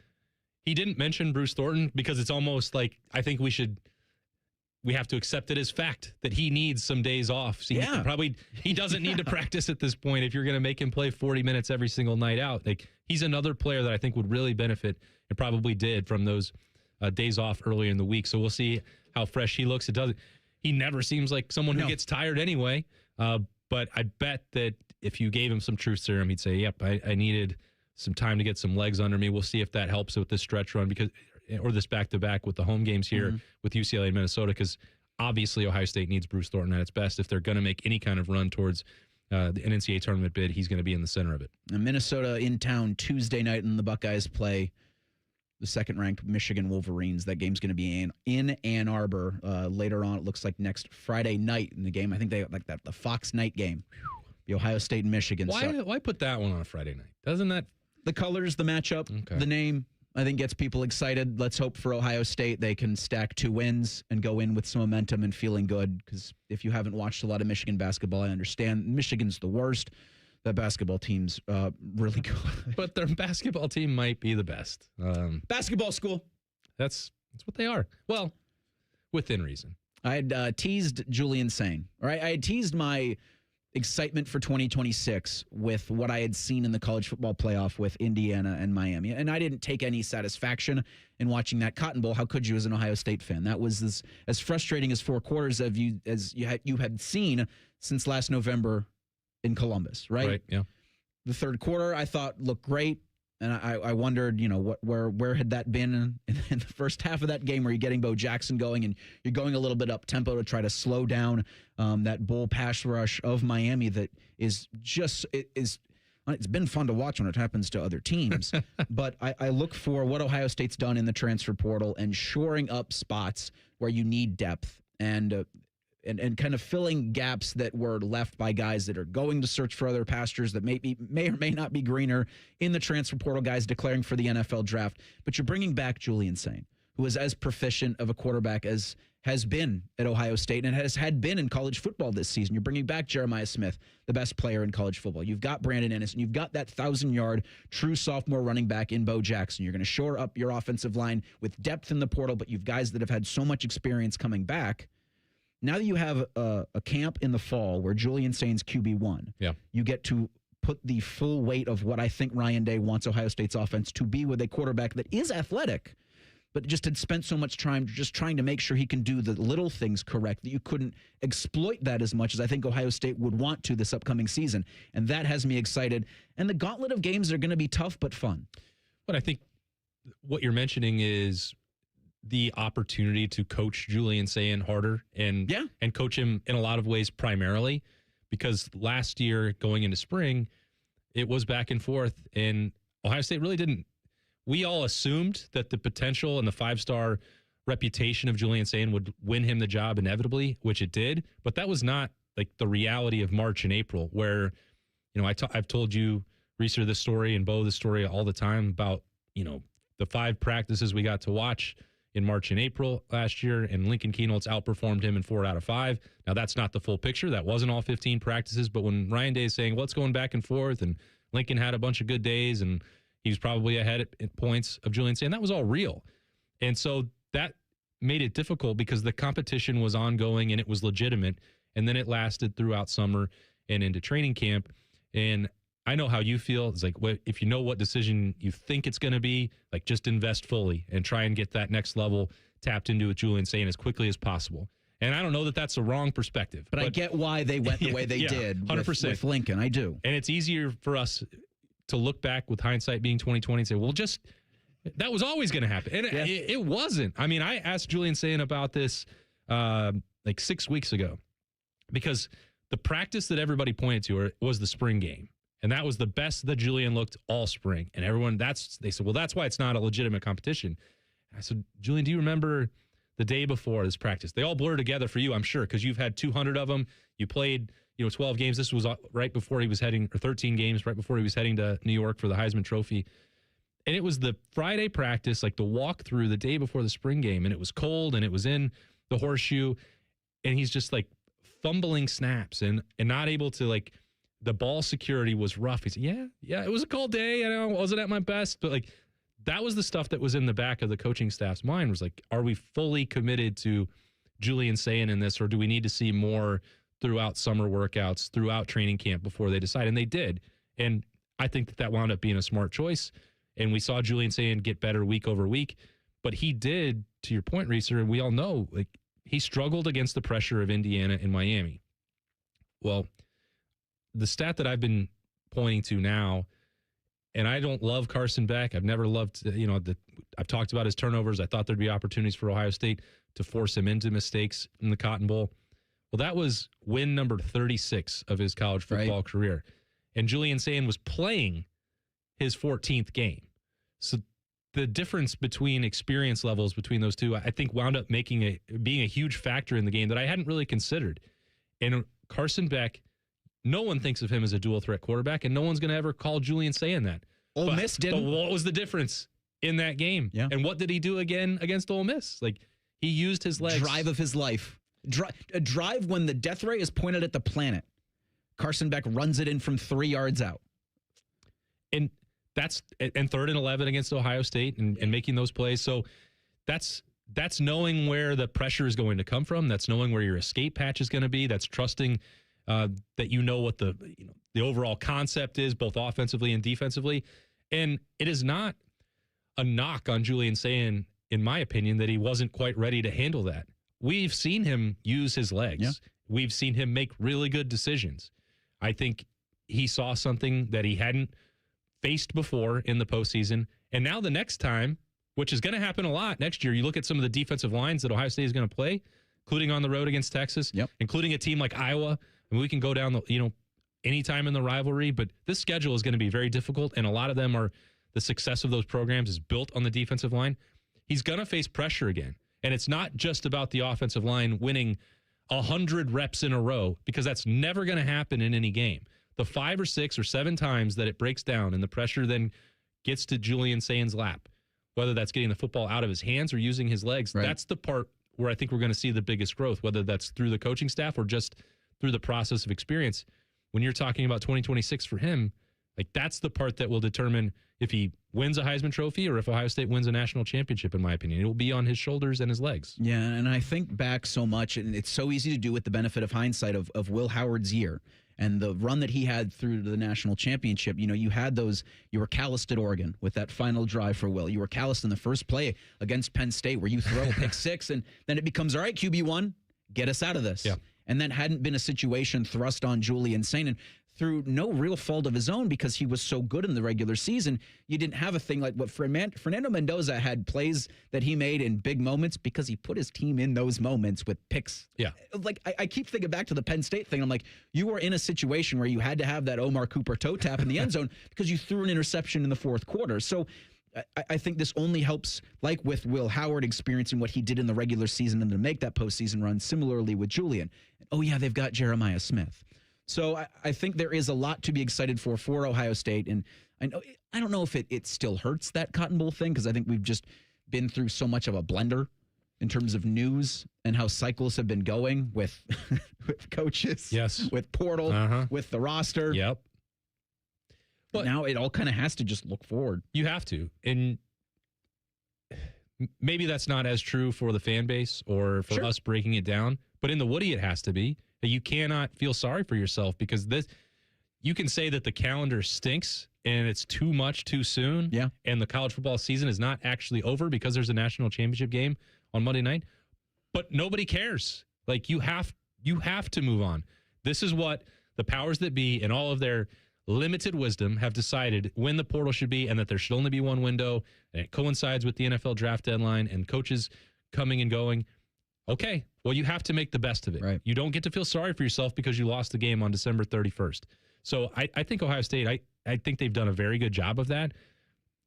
He didn't mention Bruce Thornton because it's almost like I think we have to accept it as fact that he needs some days off. So he doesn't need to practice at this point if you're going to make him play 40 minutes every single night out. Like, he's another player that I think would really benefit and probably did from those days off earlier in the week. So we'll see how fresh he looks. He never seems like someone who gets tired anyway. But I bet that if you gave him some truth serum, he'd say, yep, I needed some time to get some legs under me. We'll see if that helps with this stretch run or this back-to-back with the home games here with UCLA and Minnesota, because obviously Ohio State needs Bruce Thornton at its best. If they're going to make any kind of run towards the NCAA tournament bid, he's going to be in the center of it. And Minnesota in town Tuesday night, and the Buckeyes play the second-ranked Michigan Wolverines. That game's going to be in Ann Arbor later on. It looks like next Friday night in the game. I think they like that the Fox night game. The Ohio State and Michigan. Why put that one on a Friday night? Doesn't that the colors, the matchup, the name, I think gets people excited. Let's hope for Ohio State they can stack 2 wins and go in with some momentum and feeling good, because if you haven't watched a lot of Michigan basketball, I understand Michigan's the worst. That basketball team's really good. But their basketball team might be the best. Basketball school. That's what they are. Well, within reason. I had teased Julian Sain. Right? I had teased my excitement for 2026 with what I had seen in the college football playoff with Indiana and Miami. And I didn't take any satisfaction in watching that Cotton Bowl. How could you as an Ohio State fan? That was as frustrating as 4 quarters as you had seen since last November in Columbus, right? Right, yeah. The third quarter I thought looked great. And I wondered, where had that been in the first half of that game where you're getting Bo Jackson going and you're going a little bit up tempo to try to slow down that bull pass rush of Miami that is just it's been fun to watch when it happens to other teams. But I look for what Ohio State's done in the transfer portal and shoring up spots where you need depth and kind of filling gaps that were left by guys that are going to search for other pastures that may or may not be greener in the transfer portal, guys declaring for the NFL draft. But you're bringing back Julian Sain, who is as proficient of a quarterback as has been at Ohio State and had been in college football this season. You're bringing back Jeremiah Smith, the best player in college football. You've got Brandon Ennis, and you've got that 1,000-yard true sophomore running back in Bo Jackson. You're going to shore up your offensive line with depth in the portal, but you've guys that have had so much experience coming back. Now that you have a camp in the fall where Julian Sain's QB1, you get to put the full weight of what I think Ryan Day wants Ohio State's offense to be with a quarterback that is athletic, but just had spent so much time just trying to make sure he can do the little things correct that you couldn't exploit that as much as I think Ohio State would want to this upcoming season. And that has me excited. And the gauntlet of games are going to be tough but fun. But I think what you're mentioning is the opportunity to coach Julian Sain harder and coach him in a lot of ways primarily, because last year going into spring, it was back and forth, and Ohio State really didn't. We all assumed that the potential and the 5-star reputation of Julian Sain would win him the job inevitably, which it did, but that was not like the reality of March and April, where, I've told you, Reiser, this story and Bo this story all the time about, the 5 practices we got to watch in March and April last year, and Lincoln Kienholz outperformed him in 4 out of 5. Now, that's not the full picture. That wasn't all 15 practices, but when Ryan Day is saying, well, it's going back and forth, and Lincoln had a bunch of good days, and, He was probably ahead at points of Julian Sayin. That was all real. And so that made it difficult because the competition was ongoing and it was legitimate. And then it lasted throughout summer and into training camp. And I know how you feel. It's like, if you know what decision you think it's going to be, like just invest fully and try and get that next level tapped into with Julian Sayin as quickly as possible. And I don't know that that's a wrong perspective. But I get why they went the way they did 100%. With Lincoln. I do. And it's easier for us to look back with hindsight being 2020 and say, well, that was always going to happen. And it wasn't. I mean, I asked Julian Sayin about this like 6 weeks ago because the practice that everybody pointed to was the spring game. And that was the best that Julian looked all spring. And everyone, they said, well, that's why it's not a legitimate competition. And I said, Julian, do you remember the day before this practice? They all blur together for you, I'm sure, because you've had 200 of them. You played, 12 games. This was right before he was heading, or 13 games, right before he was heading to New York for the Heisman Trophy. And it was the Friday practice, like the walkthrough the day before the spring game. And it was cold and it was in the horseshoe. And he's just like fumbling snaps and not able to, like, the ball security was rough. He said, yeah, it was a cold day. I know I wasn't at my best, but like that was the stuff that was in the back of the coaching staff's mind was like, are we fully committed to Julian Sayin in this, or do we need to see more throughout summer workouts, throughout training camp before they decide? And they did. And I think that wound up being a smart choice. And we saw Julian Sayin get better week over week, but he did, to your point, Reiser, and we all know, like he struggled against the pressure of Indiana and Miami. Well, the stat that I've been pointing to now, and I don't love Carson Beck. I've never loved, I've talked about his turnovers. I thought there'd be opportunities for Ohio State to force him into mistakes in the Cotton Bowl. Well, that was win number 36 of his college football career. And Julian Sayin was playing his 14th game. So the difference between experience levels between those two, I think wound up being a huge factor in the game that I hadn't really considered. And Carson Beck, no one thinks of him as a dual threat quarterback, and no one's going to ever call Julian Sayin that. Ole Miss didn't. But what was the difference in that game? Yeah. And what did he do again against Ole Miss? Like, he used his legs. Drive of his life. A drive when the death ray is pointed at the planet. Carson Beck runs it in from 3 yards out. And that's 3rd and 11 against Ohio State and making those plays. So that's knowing where the pressure is going to come from. That's knowing where your escape patch is going to be. That's trusting that what the overall concept is, both offensively and defensively. And it is not a knock on Julian Sayin, in my opinion, that he wasn't quite ready to handle that. We've seen him use his legs. Yeah. We've seen him make really good decisions. I think he saw something that he hadn't faced before in the postseason. And now the next time, which is going to happen a lot next year, you look at some of the defensive lines that Ohio State is going to play, including on the road against Texas, including a team like Iowa. And we can go down anytime in the rivalry, but this schedule is going to be very difficult. And a lot of them the success of those programs is built on the defensive line. He's going to face pressure again. And it's not just about the offensive line winning 100 reps in a row, because that's never going to happen in any game. The 5 or 6 or 7 times that it breaks down and the pressure then gets to Julian Sayin's lap, whether that's getting the football out of his hands or using his legs, that's the part where I think we're going to see the biggest growth, whether that's through the coaching staff or just through the process of experience. When you're talking about 2026 for him, like that's the part that will determine if he wins a Heisman Trophy or if Ohio State wins a national championship, in my opinion. It will be on his shoulders and his legs. Yeah, and I think back so much, and it's so easy to do with the benefit of hindsight of Will Howard's year and the run that he had through the national championship. You had you were calloused at Oregon with that final drive for Will. You were calloused in the first play against Penn State where you throw a pick 6, and then it becomes, all right, QB1, get us out of this. Yeah. And that hadn't been a situation thrust on Julian Sayin. And through no real fault of his own, because he was so good in the regular season, you didn't have a thing like what Fernando Mendoza had, plays that he made in big moments because he put his team in those moments with picks. Yeah. Like, I keep thinking back to the Penn State thing. I'm like, you were in a situation where you had to have that Omar Cooper toe tap in the end zone because you threw an interception in the fourth quarter. So I think this only helps, like with Will Howard experiencing what he did in the regular season and to make that postseason run, similarly with Julian. Oh, yeah, they've got Jeremiah Smith. So I think there is a lot to be excited for Ohio State. And I don't know if it still hurts, that Cotton Bowl thing, because I think we've just been through so much of a blender in terms of news and how cycles have been going with with coaches, yes, with portal, with the roster. Yep. But now it all kind of has to just look forward. You have to. And maybe that's not as true for the fan base or for us breaking it down. But in the Woody, it has to be. That you cannot feel sorry for yourself because you can say that the calendar stinks and it's too much too soon. Yeah. And the college football season is not actually over because there's a national championship game on Monday night. But nobody cares. Like you have to move on. This is what the powers that be and all of their limited wisdom have decided when the portal should be and that there should only be one window, and it coincides with the NFL draft deadline and coaches coming and going. Okay, well, you have to make the best of it. Right. You don't get to feel sorry for yourself because you lost the game on December 31st. So I think Ohio State, I think they've done a very good job of that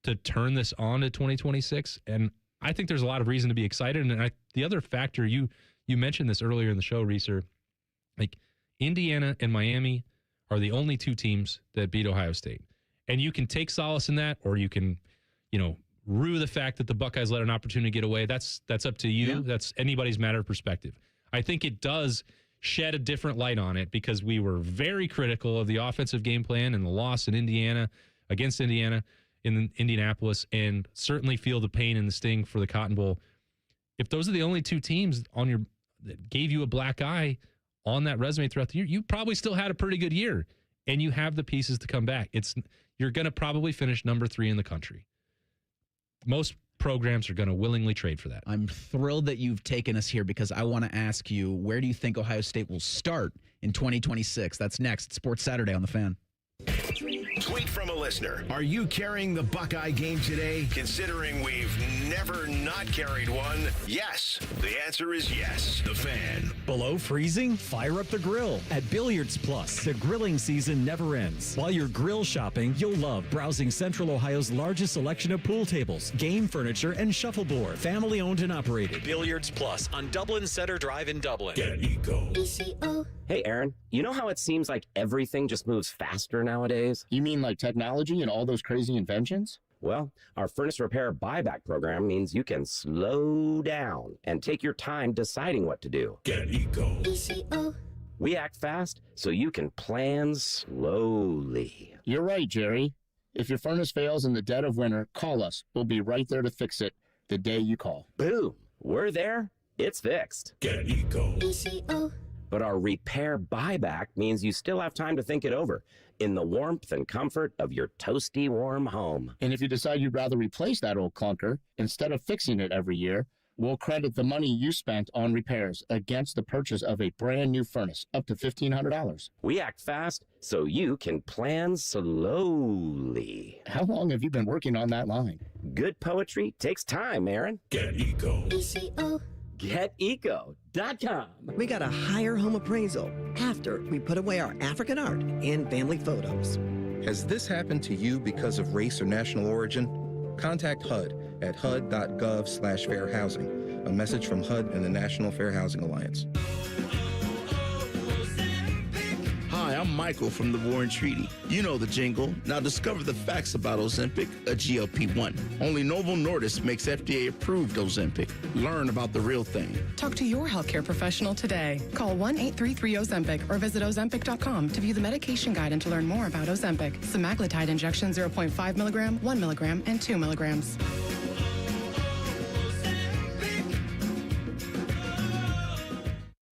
to turn this on to 2026. And I think there's a lot of reason to be excited. And the other factor, you mentioned this earlier in the show, Reiser, like Indiana and Miami are the only two teams that beat Ohio State. And you can take solace in that, or you can, rue the fact that the Buckeyes let an opportunity get away. That's up to you. Yeah. That's anybody's matter of perspective. I think it does shed a different light on it because we were very critical of the offensive game plan and the loss in Indiana against Indiana in Indianapolis, and certainly feel the pain and the sting for the Cotton Bowl. If those are the only two teams that gave you a black eye on that resume throughout the year, you probably still had a pretty good year, and you have the pieces to come back. You're going to probably finish number 3 in the country. Most programs are going to willingly trade for that. I'm thrilled that you've taken us here because I want to ask you, where do you think Ohio State will start in 2026? That's next. Sports Saturday on The Fan. Tweet from a listener. Are you carrying the Buckeye game today? Considering we've never not carried one, yes. The answer is yes. The Fan. Below freezing? Fire up the grill at Billiards Plus. The grilling season never ends. While you're grill shopping, you'll love browsing Central Ohio's largest selection of pool tables, game furniture, and shuffleboard. Family owned and operated. Billiards Plus on Dublin Center Drive in Dublin. Get Eco. Hey, Aaron, you know how it seems like everything just moves faster nowadays? You mean like technology and all those crazy inventions? Well, our furnace repair buyback program means you can slow down and take your time deciding what to do. Get Eco. We act fast so you can plan slowly. You're right, Jerry. If your furnace fails in the dead of winter, call us. We'll be right there to fix it the day you call. Boom. We're there. It's fixed. Get Eco. But our repair buyback means you still have time to think it over in the warmth and comfort of your toasty warm home. And if you decide you'd rather replace that old clunker, instead of fixing it every year, we'll credit the money you spent on repairs against the purchase of a brand new furnace, up to $1,500. We act fast so you can plan slowly. How long have you been working on that line? Good poetry takes time, Aaron. Get Eco. GetEco.com. We got a higher home appraisal after we put away our African art and family photos. Has this happened to you because of race or national origin? Contact HUD at hud.gov/fair housing. A message from HUD and the National Fair Housing Alliance. Hi, I'm Michael from the Warren Treaty. You know the jingle. Now discover the facts about Ozempic, a GLP-1. Only Novo Nordisk makes FDA-approved Ozempic. Learn about the real thing. Talk to your healthcare professional today. Call 1-833-OZEMPIC or visit Ozempic.com to view the medication guide and to learn more about Ozempic. Semaglutide injection 0.5 milligram, 1 milligram, and 2 milligrams.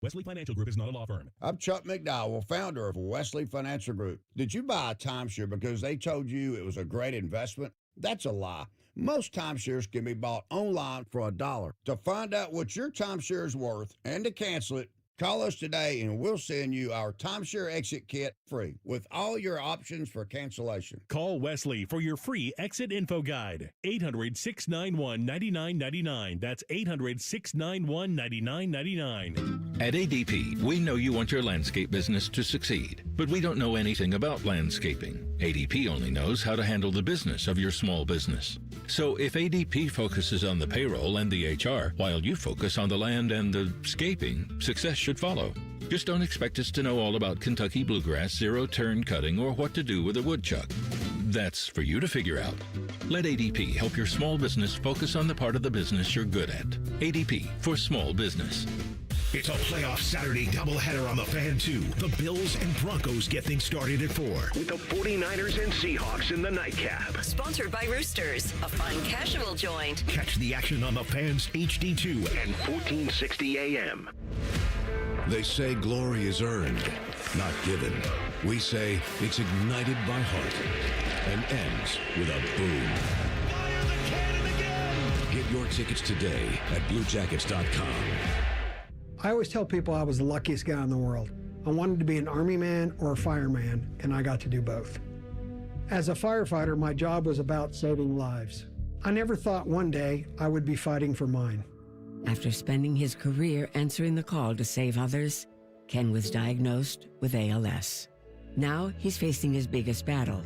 Wesley Financial Group is not a law firm. I'm Chuck McDowell, founder of Wesley Financial Group. Did you buy a timeshare because they told you it was a great investment? That's a lie. Most timeshares can be bought online for $1. To find out what your timeshare is worth and to cancel it, call us today and we'll send you our timeshare exit kit free with all your options for cancellation. Call Wesley for your free exit info guide. 800-691-9999. That's 800-691-9999. At ADP, we know you want your landscape business to succeed, but we don't know anything about landscaping. ADP only knows how to handle the business of your small business. So if ADP focuses on the payroll and the HR, while you focus on the land and the scaping, success should follow. Just don't expect us to know all about Kentucky bluegrass, zero-turn cutting, or what to do with a woodchuck. That's for you to figure out. Let ADP help your small business focus on the part of the business you're good at. ADP for small business. It's a playoff Saturday doubleheader on the Fan, too. The Bills and Broncos get things started at 4, with the 49ers and Seahawks in the nightcap. Sponsored by Roosters, a fine casual joint. Catch the action on the Fan's HD2 and 1460 AM. They say glory is earned, not given. We say it's ignited by heart and ends with a boom. Get your tickets today at BlueJackets.com. I always tell people I was the luckiest guy in the world. I wanted to be an Army man or a fireman, and I got to do both. As a firefighter, my job was about saving lives. I never thought one day I would be fighting for mine. After spending his career answering the call to save others, Ken was diagnosed with ALS. Now he's facing his biggest battle,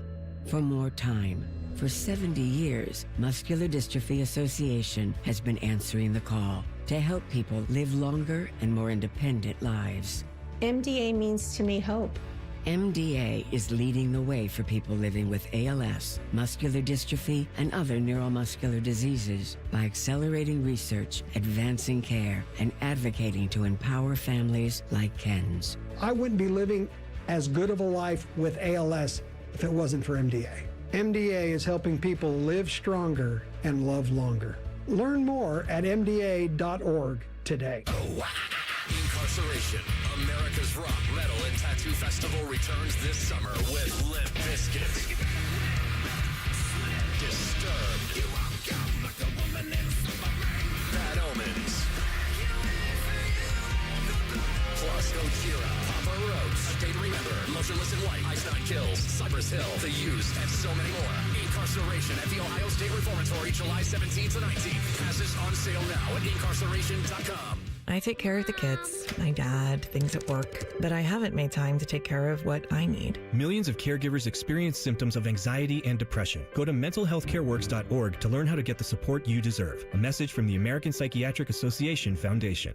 for more time. For 70 years, Muscular Dystrophy Association has been answering the call to help people live longer and more independent lives. MDA means to me hope. MDA is leading the way for people living with ALS, muscular dystrophy, and other neuromuscular diseases by accelerating research, advancing care, and advocating to empower families like Ken's. I wouldn't be living as good of a life with ALS if it wasn't for MDA. MDA is helping people live stronger and love longer. Learn more at MDA.org today. Incarceration, America's Rock, Metal, and Tattoo Festival returns this summer with Limp Bizkit, Disturbed, Bad Omens, plus Gojira, Papa Roach, A Day to Remember, Motionless in White, Ice Nine Kills, Cypress Hill, The Used, and so many more. Incarceration at the Ohio State Reformatory, July 17th to 19th. Passes on sale now at incarceration.com. I take care of the kids, my dad, things at work, but I haven't made time to take care of what I need. Millions of caregivers experience symptoms of anxiety and depression. Go to mentalhealthcareworks.org to learn how to get the support you deserve. A message from the American Psychiatric Association Foundation.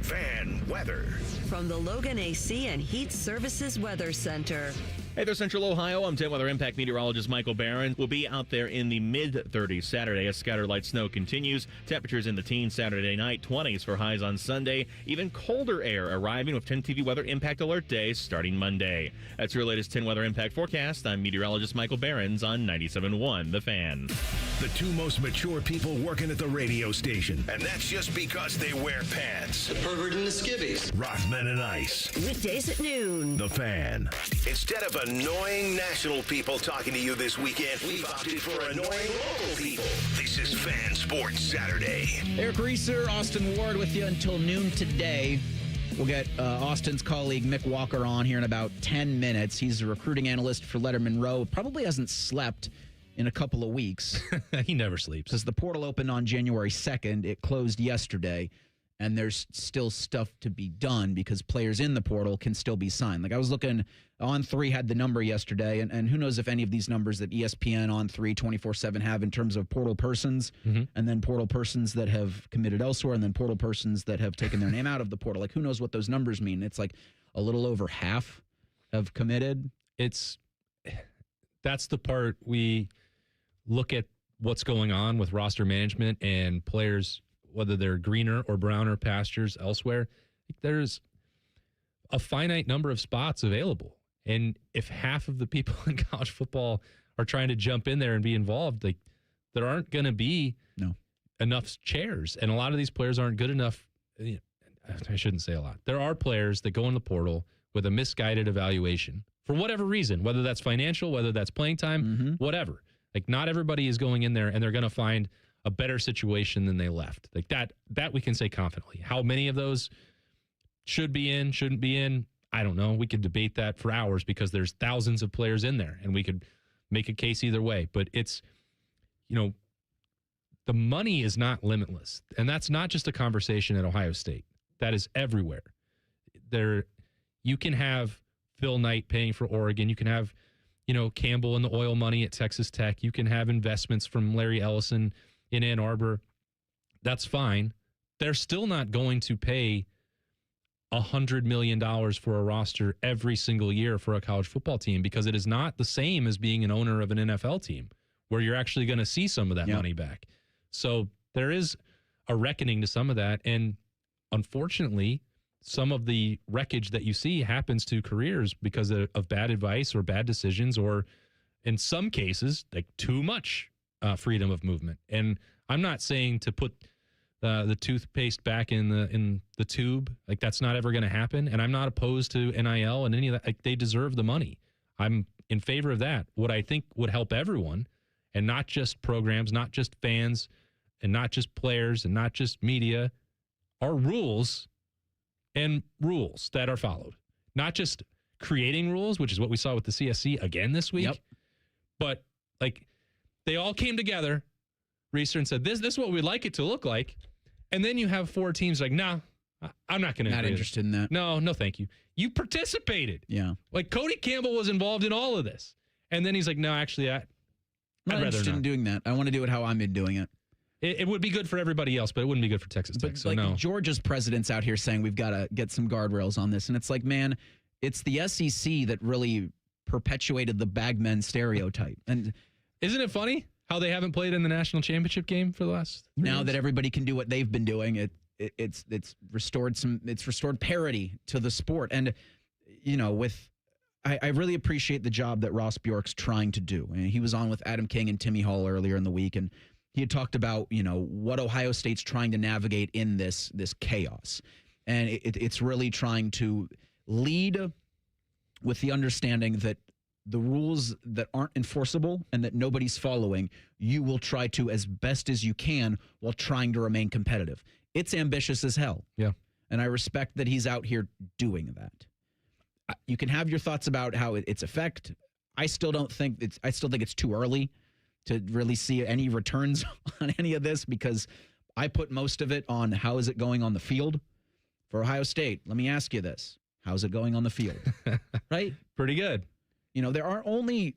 Fan weather. From the Logan AC and Heat Services Weather Center. Hey there, Central Ohio. I'm 10 Weather Impact meteorologist Michael Barron. We'll be out there in the mid-30s Saturday as scattered light snow continues. Temperatures in the teens Saturday night, 20s for highs on Sunday. Even colder air arriving with 10 TV Weather Impact Alert days starting Monday. That's your latest 10 Weather Impact forecast. I'm meteorologist Michael Barron on 97.1 The Fan. The two most mature people working at the radio station. And that's just because they wear pants. The pervert and the skivvies. Rothman and Ice. Weekdays at noon. The Fan. Instead of annoying national people talking to you this weekend, we've opted for annoying local people. This is Fan Sports Saturday. Eric Reiser, Austin Ward with you until noon today. We'll get Austin's colleague Mick Walker on here in about 10 minutes. He's a recruiting analyst for Letterman Row. Probably hasn't slept in a couple of weeks. He never sleeps. Because the portal opened on January 2nd. It closed yesterday. And there's still stuff to be done because players in the portal can still be signed. Like I was looking, On3 had the number yesterday, and who knows if any of these numbers that ESPN, On3, 24/7 have in terms of portal persons, and then portal persons that have committed elsewhere, and then portal persons that have taken their name out of the portal. Like who knows what those numbers mean? It's like a little over half have committed. That's the part we look at what's going on with roster management and players, whether they're greener or browner pastures elsewhere. There's a finite number of spots available. And if half of the people in college football are trying to jump in there and be involved, like there aren't going to be enough chairs. And a lot of these players aren't good enough. I shouldn't say a lot. There are players that go in the portal with a misguided evaluation for whatever reason, whether that's financial, whether that's playing time, whatever. Like not everybody is going in there and they're going to find a better situation than they left. Like that we can say confidently. How many of those should be in, shouldn't be in, I don't know. We could debate that for hours because there's thousands of players in there and we could make a case either way. But it's, the money is not limitless. And that's not just a conversation at Ohio State. That is everywhere. You can have Phil Knight paying for Oregon. You can have, Campbell and the oil money at Texas Tech. You can have investments from Larry Ellison in Ann Arbor. That's fine. They're still not going to pay $100 million for a roster every single year for a college football team because it is not the same as being an owner of an NFL team where you're actually going to see some of that money back. So there is a reckoning to some of that. And unfortunately, some of the wreckage that you see happens to careers because of bad advice or bad decisions, or in some cases, like too much freedom of movement. And I'm not saying to put the toothpaste back in the tube. Like, that's not ever going to happen. And I'm not opposed to NIL and any of that. Like, they deserve the money. I'm in favor of that. What I think would help everyone, and not just programs, not just fans, and not just players, and not just media, are rules and rules that are followed. Not just creating rules, which is what we saw with the CSC again this week, but like they all came together, Reiser, and said, this is what we'd like it to look like. And then you have 4 teams like, nah, I'm not going to. Not interested in that. No, thank you. You participated. Yeah. Like Cody Campbell was involved in all of this. And then he's like, no, actually, I'd rather interested in doing that. I want to do it how I'm doing it. It would be good for everybody else, but it wouldn't be good for Texas Tech. So no. Georgia's president's out here saying we've got to get some guardrails on this. And it's like, man, it's the SEC that really perpetuated the bagmen stereotype. And isn't it funny how they haven't played in the national championship game for the last 3 now years? That everybody can do what they've been doing, it's restored parity to the sport. And I really appreciate the job that Ross Bjork's trying to do. And he was on with Adam King and Timmy Hall earlier in the week, and he had talked about what Ohio State's trying to navigate in this chaos, and it's really trying to lead with the understanding that the rules that aren't enforceable and that nobody's following, you will try to as best as you can while trying to remain competitive. It's ambitious as hell. Yeah. And I respect that he's out here doing that. You can have your thoughts about how its effect. I still think it's too early to really see any returns on any of this, because I put most of it on how is it going on the field for Ohio State. Let me ask you this. How's it going on the field? Right? Pretty good. There are only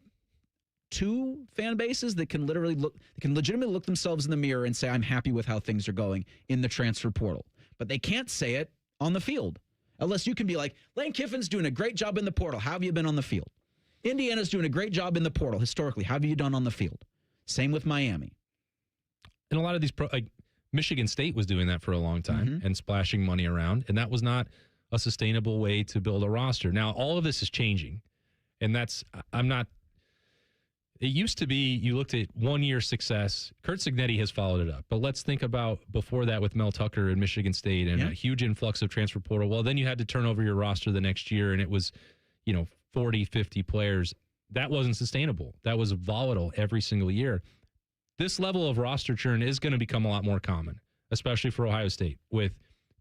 2 fan bases that can legitimately look themselves in the mirror and say, I'm happy with how things are going in the transfer portal. But they can't say it on the field. Unless you can be like, Lane Kiffin's doing a great job in the portal. How have you been on the field? Indiana's doing a great job in the portal historically. How have you done on the field? Same with Miami. And a lot of these, Michigan State was doing that for a long time and splashing money around. And that was not a sustainable way to build a roster. Now, all of this is changing. And it used to be you looked at 1 year success. Kurt Cignetti has followed it up. But let's think about before that with Mel Tucker and Michigan State and a huge influx of transfer portal. Well, then you had to turn over your roster the next year, and it was, 40, 50 players. That wasn't sustainable. That was volatile every single year. This level of roster churn is going to become a lot more common, especially for Ohio State, with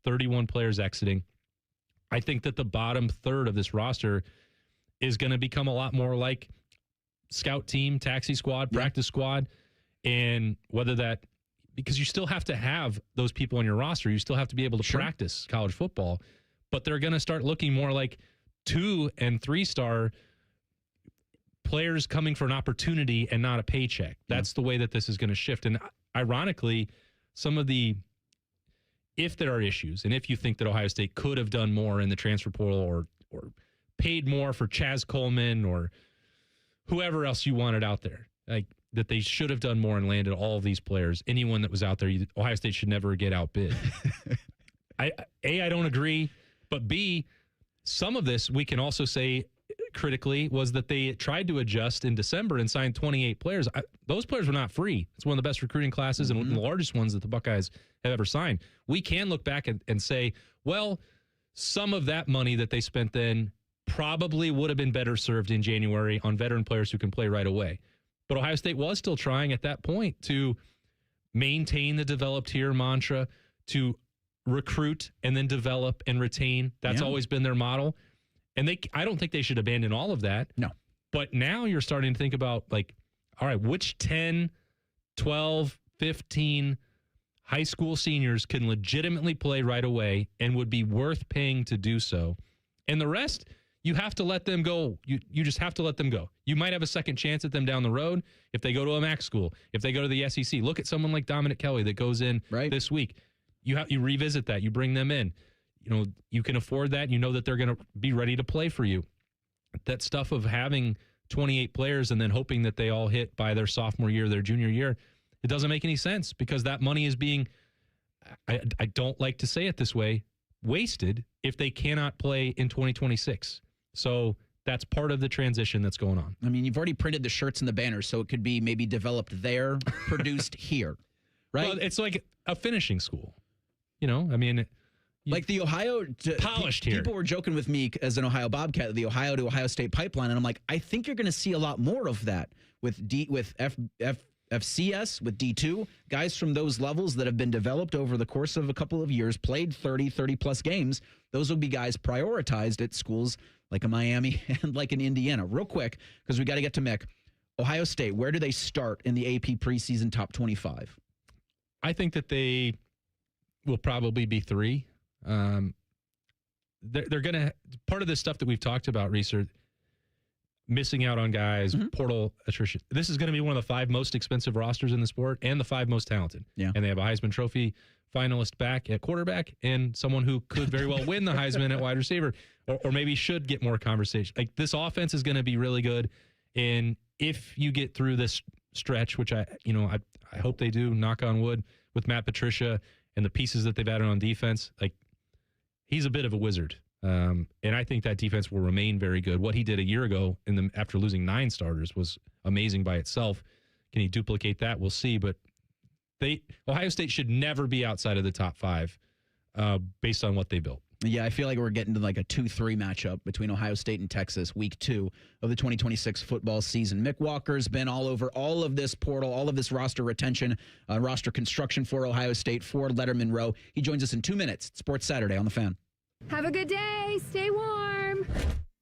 31 players exiting. I think that the bottom third of this roster is going to become a lot more like scout team, taxi squad, practice squad, and whether that, because you still have to have those people on your roster. You still have to be able to practice college football, but they're going to start looking more like 2- and 3-star players coming for an opportunity and not a paycheck. That's the way that this is going to shift. And ironically, if there are issues, and if you think that Ohio State could have done more in the transfer portal or paid more for Chaz Coleman or whoever else you wanted out there, like that they should have done more and landed all of these players. Anyone that was out there, Ohio State should never get outbid. I don't agree, but B, some of this we can also say critically was that they tried to adjust in December and signed 28 players. Those players were not free. It's one of the best recruiting classes and one of the largest ones that the Buckeyes have ever signed. We can look back and say, well, some of that money that they spent then probably would have been better served in January on veteran players who can play right away. But Ohio State was still trying at that point to maintain the developed here mantra, to recruit and then develop and retain. That's always been their model. And I don't think they should abandon all of that. No. But now you're starting to think about, like, all right, which 10, 12, 15 high school seniors can legitimately play right away and would be worth paying to do so. And the rest, you have to let them go. You just have to let them go. You might have a second chance at them down the road if they go to a MAC school, if they go to the SEC. Look at someone like Dominic Kelly that goes in this week. You revisit that. You bring them in. You can afford that. You know that they're going to be ready to play for you. That stuff of having 28 players and then hoping that they all hit by their sophomore year, their junior year, it doesn't make any sense because that money is being, I don't like to say it this way, wasted if they cannot play in 2026. So that's part of the transition that's going on. I mean, you've already printed the shirts and the banners, so it could be maybe developed there, produced here, right? Well, it's like a finishing school. You know, I mean, like the Ohio polished here. People were joking with me as an Ohio Bobcat, the Ohio to Ohio State pipeline, and I'm like, I think you're going to see a lot more of that with FCS, with D2, guys from those levels that have been developed over the course of a couple of years, played 30 plus games. Those will be guys prioritized at schools like a Miami and like in Indiana. Real quick, because we got to get to Mick. Ohio State, where do they start in the AP preseason top 25? I think that they will probably be 3. They're going to, part of this stuff that we've talked about, Reiser, missing out on guys, portal attrition. This is going to be one of the 5 most expensive rosters in the sport and the 5 most talented. Yeah. And they have a Heisman Trophy finalist back at quarterback and someone who could very well win the Heisman at wide receiver or maybe should get more conversation. Like, this offense is going to be really good. And if you get through this stretch, which I hope they do, knock on wood, with Matt Patricia and the pieces that they've added on defense, like, he's a bit of a wizard. And I think that defense will remain very good. What he did a year ago after losing 9 starters was amazing by itself. Can he duplicate that? We'll see. But Ohio State should never be outside of the top 5 based on what they built. Yeah, I feel like we're getting to like a 2-3 matchup between Ohio State and Texas, week 2 of the 2026 football season. Mick Walker's been all over all of this portal, all of this roster retention, roster construction for Ohio State, for Letterman Row. He joins us in 2 minutes. Sports Saturday on The Fan. Have a good day. Stay warm.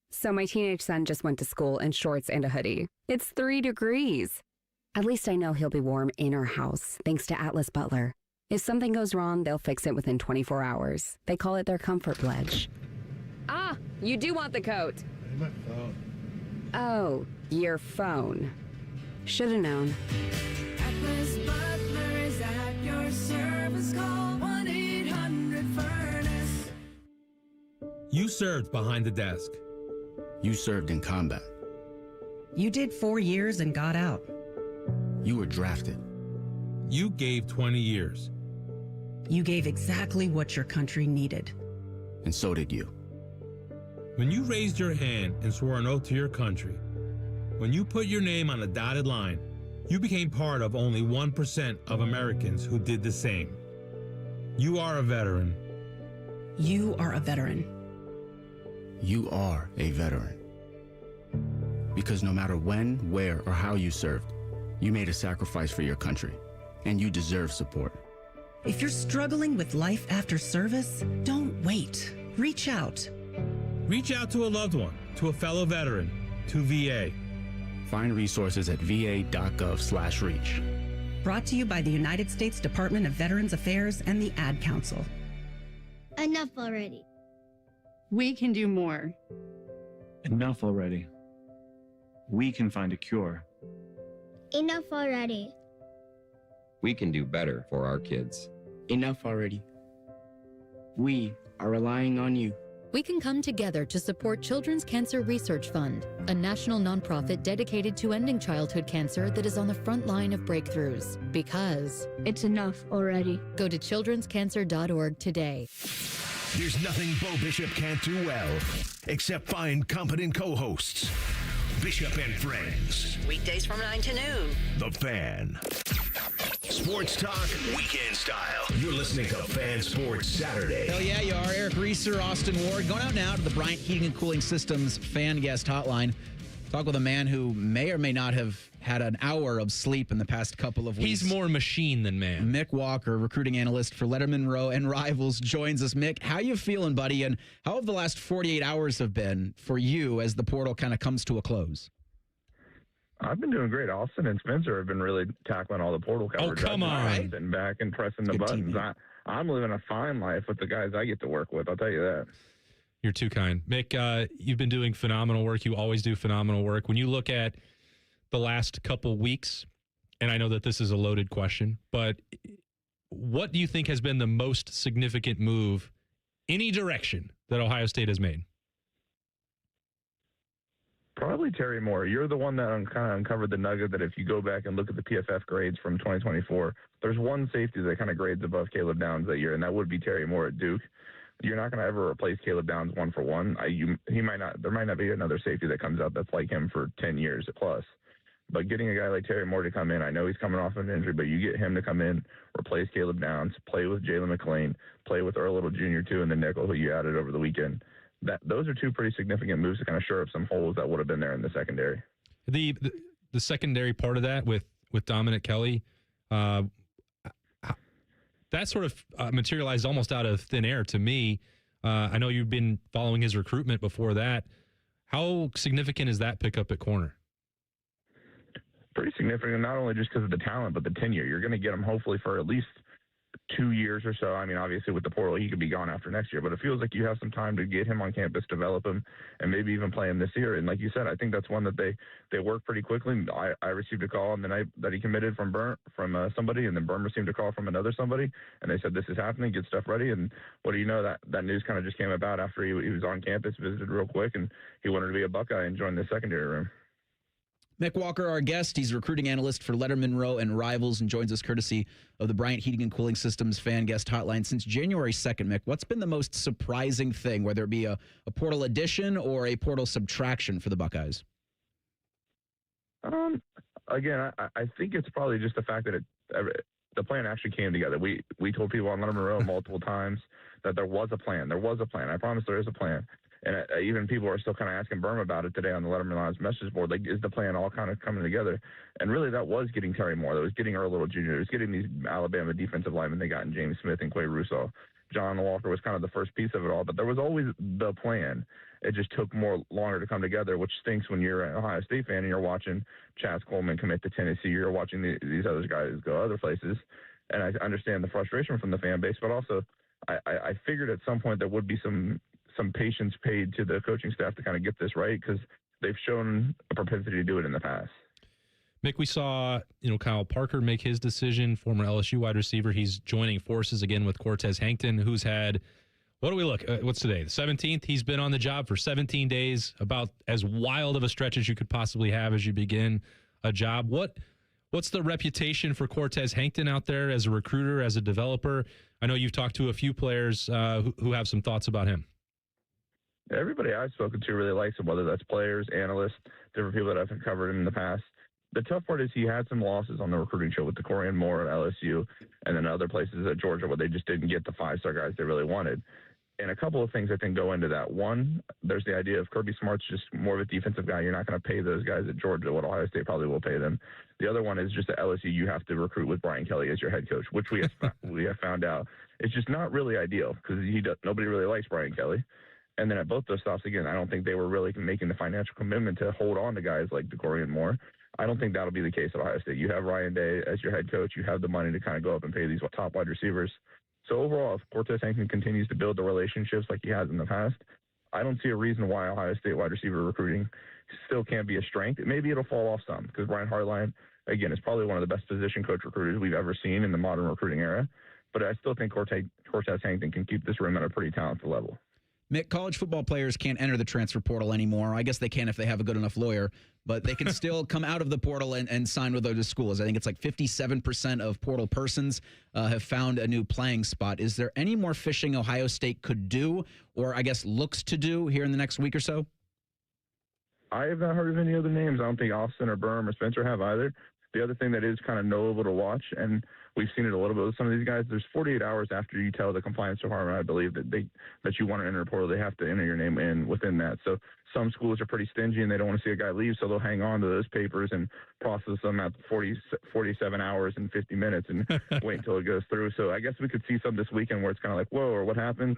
So my teenage son just went to school in shorts and a hoodie. It's 3 degrees. At least I know he'll be warm in our house, thanks to Atlas Butler. If something goes wrong, they'll fix it within 24 hours. They call it their comfort pledge. Ah, you do want the coat. My phone. Oh, your phone. Should have known. Atlas Butler is at your service. Call 1-800-FURNACE. You served behind the desk. You served in combat. You did 4 years and got out. You were drafted. You gave 20 years. You gave exactly what your country needed. And so did you. When you raised your hand and swore an oath to your country, when you put your name on a dotted line, you became part of only 1% of Americans who did the same. You are a veteran. You are a veteran. You are a veteran. Because no matter when, where, or how you served, you made a sacrifice for your country, and you deserve support. If you're struggling with life after service, don't wait. Reach out. Reach out to a loved one, to a fellow veteran, to VA. Find resources at va.gov/reach. Brought to you by the United States Department of Veterans Affairs and the Ad Council. Enough already. We can do more. Enough already. We can find a cure. Enough already. We can do better for our kids. Enough already. We are relying on you. We can come together to support Children's Cancer Research Fund, a national nonprofit dedicated to ending childhood cancer that is on the front line of breakthroughs. Because it's enough already. Go to childrenscancer.org today. There's nothing Bo Bishop can't do well, except find competent co-hosts. Bishop and Friends. Weekdays from 9 to noon. The Fan. Sports talk, weekend style. You're listening to Fan Sports Saturday. Hell yeah, you are. Eric Reiser, Austin Ward. Going out now to the Bryant Heating and Cooling Systems fan guest hotline. Talk with a man who may or may not have had an hour of sleep in the past couple of weeks. He's more machine than man. Mick Walker, recruiting analyst for Letterman Row and Rivals, joins us. Mick, how you feeling, buddy? And how have the last 48 hours have been for you as the portal kind of comes to a close? I've been doing great. Austin and Spencer have been really tackling all the portal coverage. Oh, come on. I've been back and pressing the buttons. I'm living a fine life with the guys I get to work with. I'll tell you that. You're too kind. Mick, you've been doing phenomenal work. You always do phenomenal work. When you look at the last couple weeks, and I know that this is a loaded question, but what do you think has been the most significant move, any direction, that Ohio State has made? Probably Terry Moore. You're the one that kind of uncovered the nugget that if you go back and look at the PFF grades from 2024, there's one safety that kind of grades above Caleb Downs that year, and that would be Terry Moore at Duke. You're not going to ever replace Caleb Downs 1-for-1. There might not be another safety that comes out that's like him for 10 years plus. But getting a guy like Terry Moore to come in, I know he's coming off an injury, but you get him to come in, replace Caleb Downs, play with Jalen McClain, play with Earl Little Jr. too, and the nickel who you added over the weekend. Those are two pretty significant moves to kind of shore up some holes that would have been there in the secondary. The secondary part of that with Dominic Kelly, that sort of materialized almost out of thin air to me. I know you've been following his recruitment before that. How significant is that pickup at corner? Pretty significant, not only just because of the talent, but the tenure. You're going to get him hopefully for at least 2 years or so. I mean, obviously with the portal, he could be gone after next year, but it feels like you have some time to get him on campus, develop him, and maybe even play him this year. And like you said, I think that's one that they work pretty quickly. I received a call on the night that he committed from somebody, and then Burn received a call from another somebody, and they said, this is happening, get stuff ready. And what do you know, that news kind of just came about after he was on campus, visited real quick, and he wanted to be a Buckeye and join the secondary room. Mick Walker, our guest. He's recruiting analyst for Letterman Row and Rivals and joins us courtesy of the Bryant Heating and Cooling Systems fan guest hotline. Since January 2nd, Mick, what's been the most surprising thing, whether it be a portal addition or a portal subtraction for the Buckeyes? Again, I think it's probably just the fact that the plan actually came together. We told people on Letterman Row multiple times that there was a plan. There was a plan. I promise there is a plan. And even people are still kind of asking Burma about it today on the Letterman Live's message board. Like, is the plan all kind of coming together? And really, that was getting Terry Moore. That was getting Earl Little Jr. It was getting these Alabama defensive linemen they got in James Smith and Quay Russo. John Walker was kind of the first piece of it all. But there was always the plan. It just took longer to come together, which stinks when you're an Ohio State fan and you're watching Chaz Coleman commit to Tennessee. You're watching these other guys go other places. And I understand the frustration from the fan base. But also, I figured at some point there would be some patience paid to the coaching staff to kind of get this right, because they've shown a propensity to do it in the past. Mick, we saw, Kyle Parker make his decision, former LSU wide receiver. He's joining forces again with Cortez Hankton, who's had, what do we look? What's today? The 17th. He's been on the job for 17 days, about as wild of a stretch as you could possibly have as you begin a job. What's the reputation for Cortez Hankton out there as a recruiter, as a developer? I know you've talked to a few players who have some thoughts about him. Everybody I've spoken to really likes him, whether that's players, analysts, different people that I've covered in the past. The tough part is he had some losses on the recruiting show with DeCorian Moore at LSU and then other places at Georgia where they just didn't get the 5-star guys they really wanted. And a couple of things I think go into that. One, there's the idea of Kirby Smart's just more of a defensive guy. You're not going to pay those guys at Georgia what Ohio State probably will pay them. The other one is just at LSU you have to recruit with Brian Kelly as your head coach, which we have found out it's just not really ideal because nobody really likes Brian Kelly. And then at both those stops, again, I don't think they were really making the financial commitment to hold on to guys like DeCorian Moore. I don't think that'll be the case at Ohio State. You have Ryan Day as your head coach. You have the money to kind of go up and pay these top wide receivers. So overall, if Cortez Hankton continues to build the relationships like he has in the past, I don't see a reason why Ohio State wide receiver recruiting still can't be a strength. Maybe it'll fall off some because Brian Hartline, again, is probably one of the best position coach recruiters we've ever seen in the modern recruiting era. But I still think Cortez Hankton can keep this room at a pretty talented level. Mick, college football players can't enter the transfer portal anymore. I guess they can if they have a good enough lawyer, but they can still come out of the portal and sign with other schools. I think it's like 57% of portal persons have found a new playing spot. Is there any more fishing Ohio State could do, or I guess looks to do here in the next week or so? I have not heard of any other names. I don't think Austin or Berm or Spencer have either. The other thing that is kind of knowable to watch, and we've seen it a little bit with some of these guys, there's 48 hours after you tell the compliance department, I believe, that you want to enter a portal, they have to enter your name in within that. So some schools are pretty stingy and they don't want to see a guy leave, so they'll hang on to those papers and process them at 47 hours and 50 minutes and wait until it goes through. So I guess we could see some this weekend where it's kind of like, whoa, or what happened?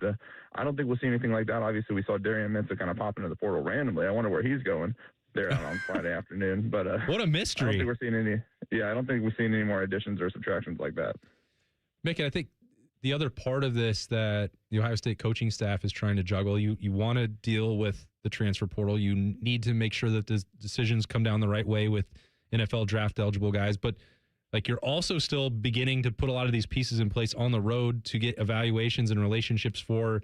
I don't think we'll see anything like that. Obviously, we saw Darian Mensah kind of pop into the portal randomly. I wonder where he's going. They're out on Friday afternoon, but what a mystery! I don't think we're seeing any. Yeah, I don't think we've seen any more additions or subtractions like that. Mick, I think the other part of this that the Ohio State coaching staff is trying to juggle, you want to deal with the transfer portal. You need to make sure that the decisions come down the right way with NFL draft eligible guys, but like you're also still beginning to put a lot of these pieces in place on the road to get evaluations and relationships for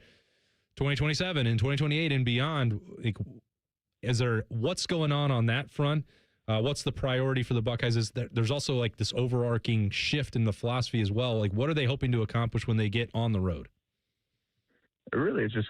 2027 and 2028 and beyond. Like, What's going on that front? What's the priority for the Buckeyes? There's also like this overarching shift in the philosophy as well. Like, what are they hoping to accomplish when they get on the road? Really, it's just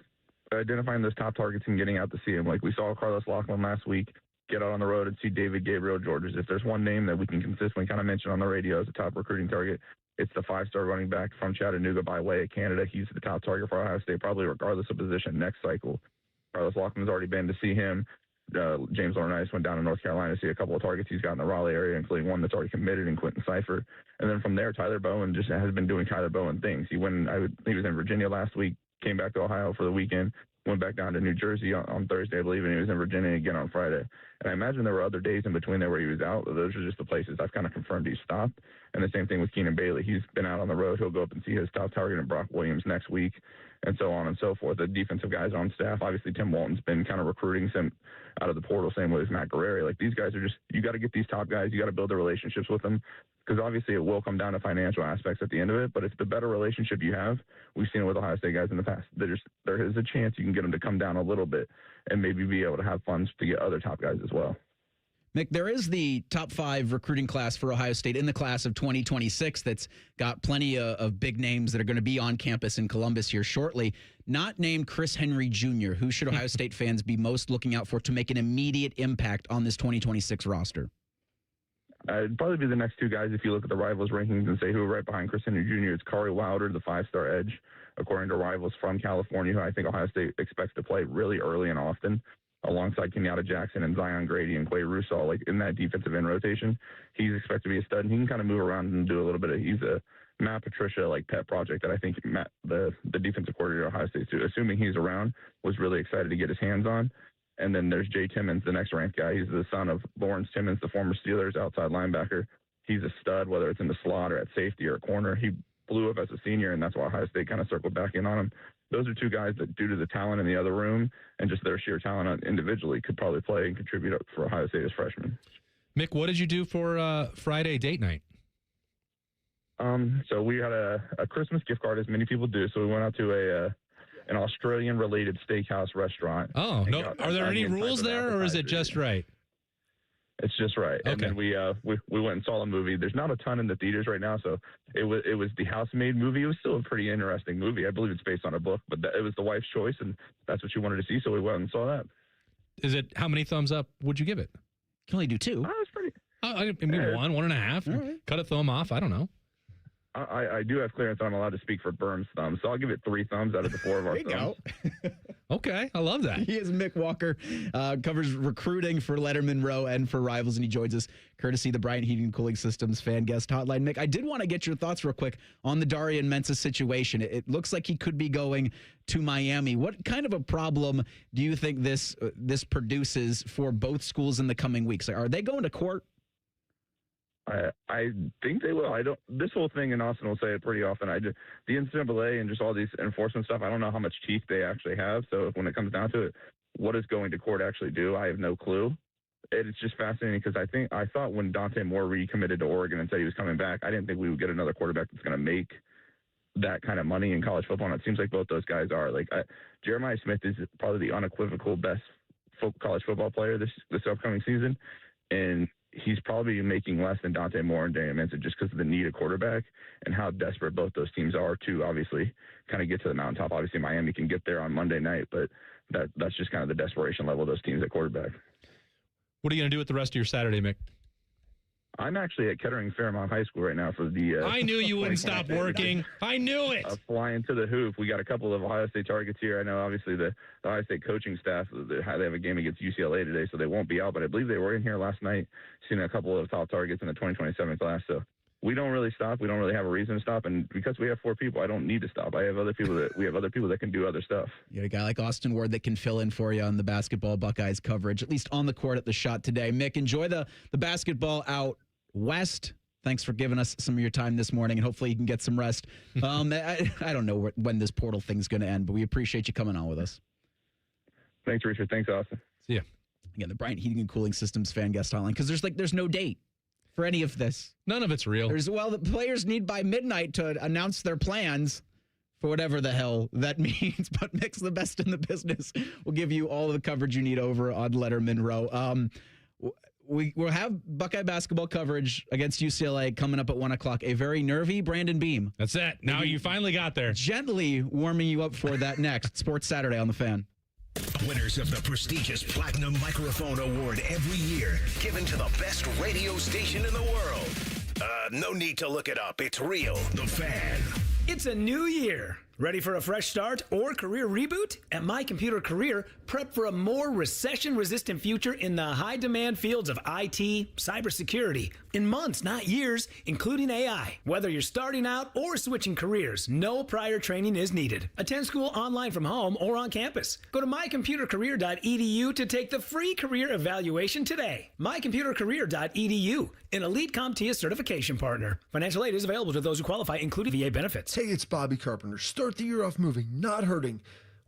identifying those top targets and getting out to see them. Like we saw Carlos Loughlin last week get out on the road and see David Gabriel Georges. If there's one name that we can consistently kind of mention on the radio as a top recruiting target, it's the 5-star running back from Chattanooga by way of Canada. He's the top target for Ohio State, probably regardless of position next cycle. Carlos Loughlin's already been to see him. James Laurinaitis went down to North Carolina to see a couple of targets he's got in the Raleigh area, including one that's already committed in Quentin Cipher. And then from there, Tyler Bowen just has been doing Tyler Bowen things. He was in Virginia last week, came back to Ohio for the weekend, went back down to New Jersey on Thursday, I believe, and he was in Virginia again on Friday. And I imagine there were other days in between there where he was out. Those are just the places I've kind of confirmed he stopped. And the same thing with Keenan Bailey. He's been out on the road. He'll go up and see his top target in Brock Williams next week, and so on and so forth. The defensive guys on staff, obviously Tim Walton's been kind of recruiting some out of the portal, same way as Matt Guerreri. Like, these guys are just, you got to get these top guys. You got to build the relationships with them, because obviously it will come down to financial aspects at the end of it. But it's the better relationship you have. We've seen it with Ohio State guys in the past. There is a chance you can get them to come down a little bit and maybe be able to have funds to get other top guys as well. Mick, there is the top 5 recruiting class for Ohio State in the class of 2026 that's got plenty of big names that are going to be on campus in Columbus here shortly. Not named Chris Henry Jr. Who should Ohio State fans be most looking out for to make an immediate impact on this 2026 roster? It'd probably be the next 2 guys if you look at the Rivals rankings and say who are right behind Chris Henry Jr. It's Kari Wilder, the 5-star edge, according to Rivals from California, who I think Ohio State expects to play really early and often, alongside Kenyatta Jackson and Zion Grady and Quay Russaw, like in that defensive end rotation. He's expected to be a stud, and he can kind of move around and do a little bit of, he's a Matt Patricia like pet project that I think Matt, the defensive coordinator of Ohio State, assuming he's around, was really excited to get his hands on. And then there's Jay Timmons, the next ranked guy. He's the son of Lawrence Timmons, the former Steelers outside linebacker. He's a stud, whether it's in the slot or at safety or corner. He blew up as a senior, and that's why Ohio State kind of circled back in on him. Those are 2 guys that, due to the talent in the other room and just their sheer talent individually, could probably play and contribute for Ohio State as freshmen. Mick, what did you do for Friday date night? So we had a Christmas gift card, as many people do. So we went out to an Australian-related steakhouse restaurant. Oh, no. Are there any rules there, or is it just right? It's just right. Okay. And then we went and saw a movie. There's not a ton in the theaters right now, so it was the Housemaid movie. It was still a pretty interesting movie. I believe it's based on a book, but it was the wife's choice, and that's what she wanted to see, so we went and saw that. Is it, how many thumbs up would you give it? You can only do 2. Oh, it's pretty. Maybe 1.5. Right. Cut a thumb off. I don't know. I do have clearance that I'm allowed to speak for Berm's thumbs, so I'll give it 3 thumbs out of the 4 of our thumbs. Okay, I love that. He is Mick Walker, covers recruiting for Letterman Row and for Rivals, and he joins us courtesy of the Bryant Heating and Cooling Systems fan guest hotline. Mick, I did want to get your thoughts real quick on the Darian Mensah situation. It looks like he could be going to Miami. What kind of a problem do you think this produces for both schools in the coming weeks? Are they going to court? I think they will. This whole thing, and Austin will say it pretty often, the NCAA and just all these enforcement stuff, I don't know how much teeth they actually have. So when it comes down to it, what does going to court actually do? I have no clue. It's just fascinating because I thought when Dante Moore recommitted to Oregon and said he was coming back, I didn't think we would get another quarterback that's going to make that kind of money in college football. And it seems like both those guys are. Like Jeremiah Smith is probably the unequivocal best college football player this upcoming season, and he's probably making less than Dante Moore and Darian Mensah just because of the need of quarterback and how desperate both those teams are to obviously kind of get to the mountaintop. Obviously, Miami can get there on Monday night, but that's just kind of the desperation level of those teams at quarterback. What are you going to do with the rest of your Saturday, Mick? I'm actually at Kettering Fairmont High School right now for the... I knew you wouldn't stop working. I knew it. Flying to the hoop. We got a couple of Ohio State targets here. I know, obviously, the Ohio State coaching staff, they have a game against UCLA today, so they won't be out. But I believe they were in here last night, seeing a couple of top targets in the 2027 class. So we don't really stop. We don't really have a reason to stop. And because we have 4 people, I don't need to stop. We have other people that can do other stuff. You got a guy like Austin Ward that can fill in for you on the basketball Buckeyes coverage, at least on the court at the Shot today. Mick, enjoy the basketball out west. Thanks for giving us some of your time this morning, and hopefully you can get some rest. I don't know when this portal thing's going to end, but we appreciate you coming on with us. Thanks, Richard. Thanks, Austin. See ya. Again, the Bryant Heating and Cooling Systems fan guest hotline, because there's no date for any of this. None of it's real. The players need by midnight to announce their plans for whatever the hell that means, but Mick's the best in the business. We'll give you all the coverage you need over on Letterman Row. We'll have Buckeye basketball coverage against UCLA coming up at 1 o'clock. A very nervy Brandon Beam. That's it. Now you finally got there. Gently warming you up for that next. Sports Saturday on the Fan. Winners of the prestigious Platinum Microphone Award every year, given to the best radio station in the world. No need to look it up. It's real. The Fan. It's a new year. Ready for a fresh start or career reboot? At My Computer Career, prep for a more recession-resistant future in the high-demand fields of IT, cybersecurity, in months, not years, including AI. Whether you're starting out or switching careers, no prior training is needed. Attend school online from home or on campus. Go to mycomputercareer.edu to take the free career evaluation today. mycomputercareer.edu, an elite CompTIA certification partner. Financial aid is available to those who qualify, including VA benefits. Hey, it's Bobby Carpenter. Start the year off moving, not hurting.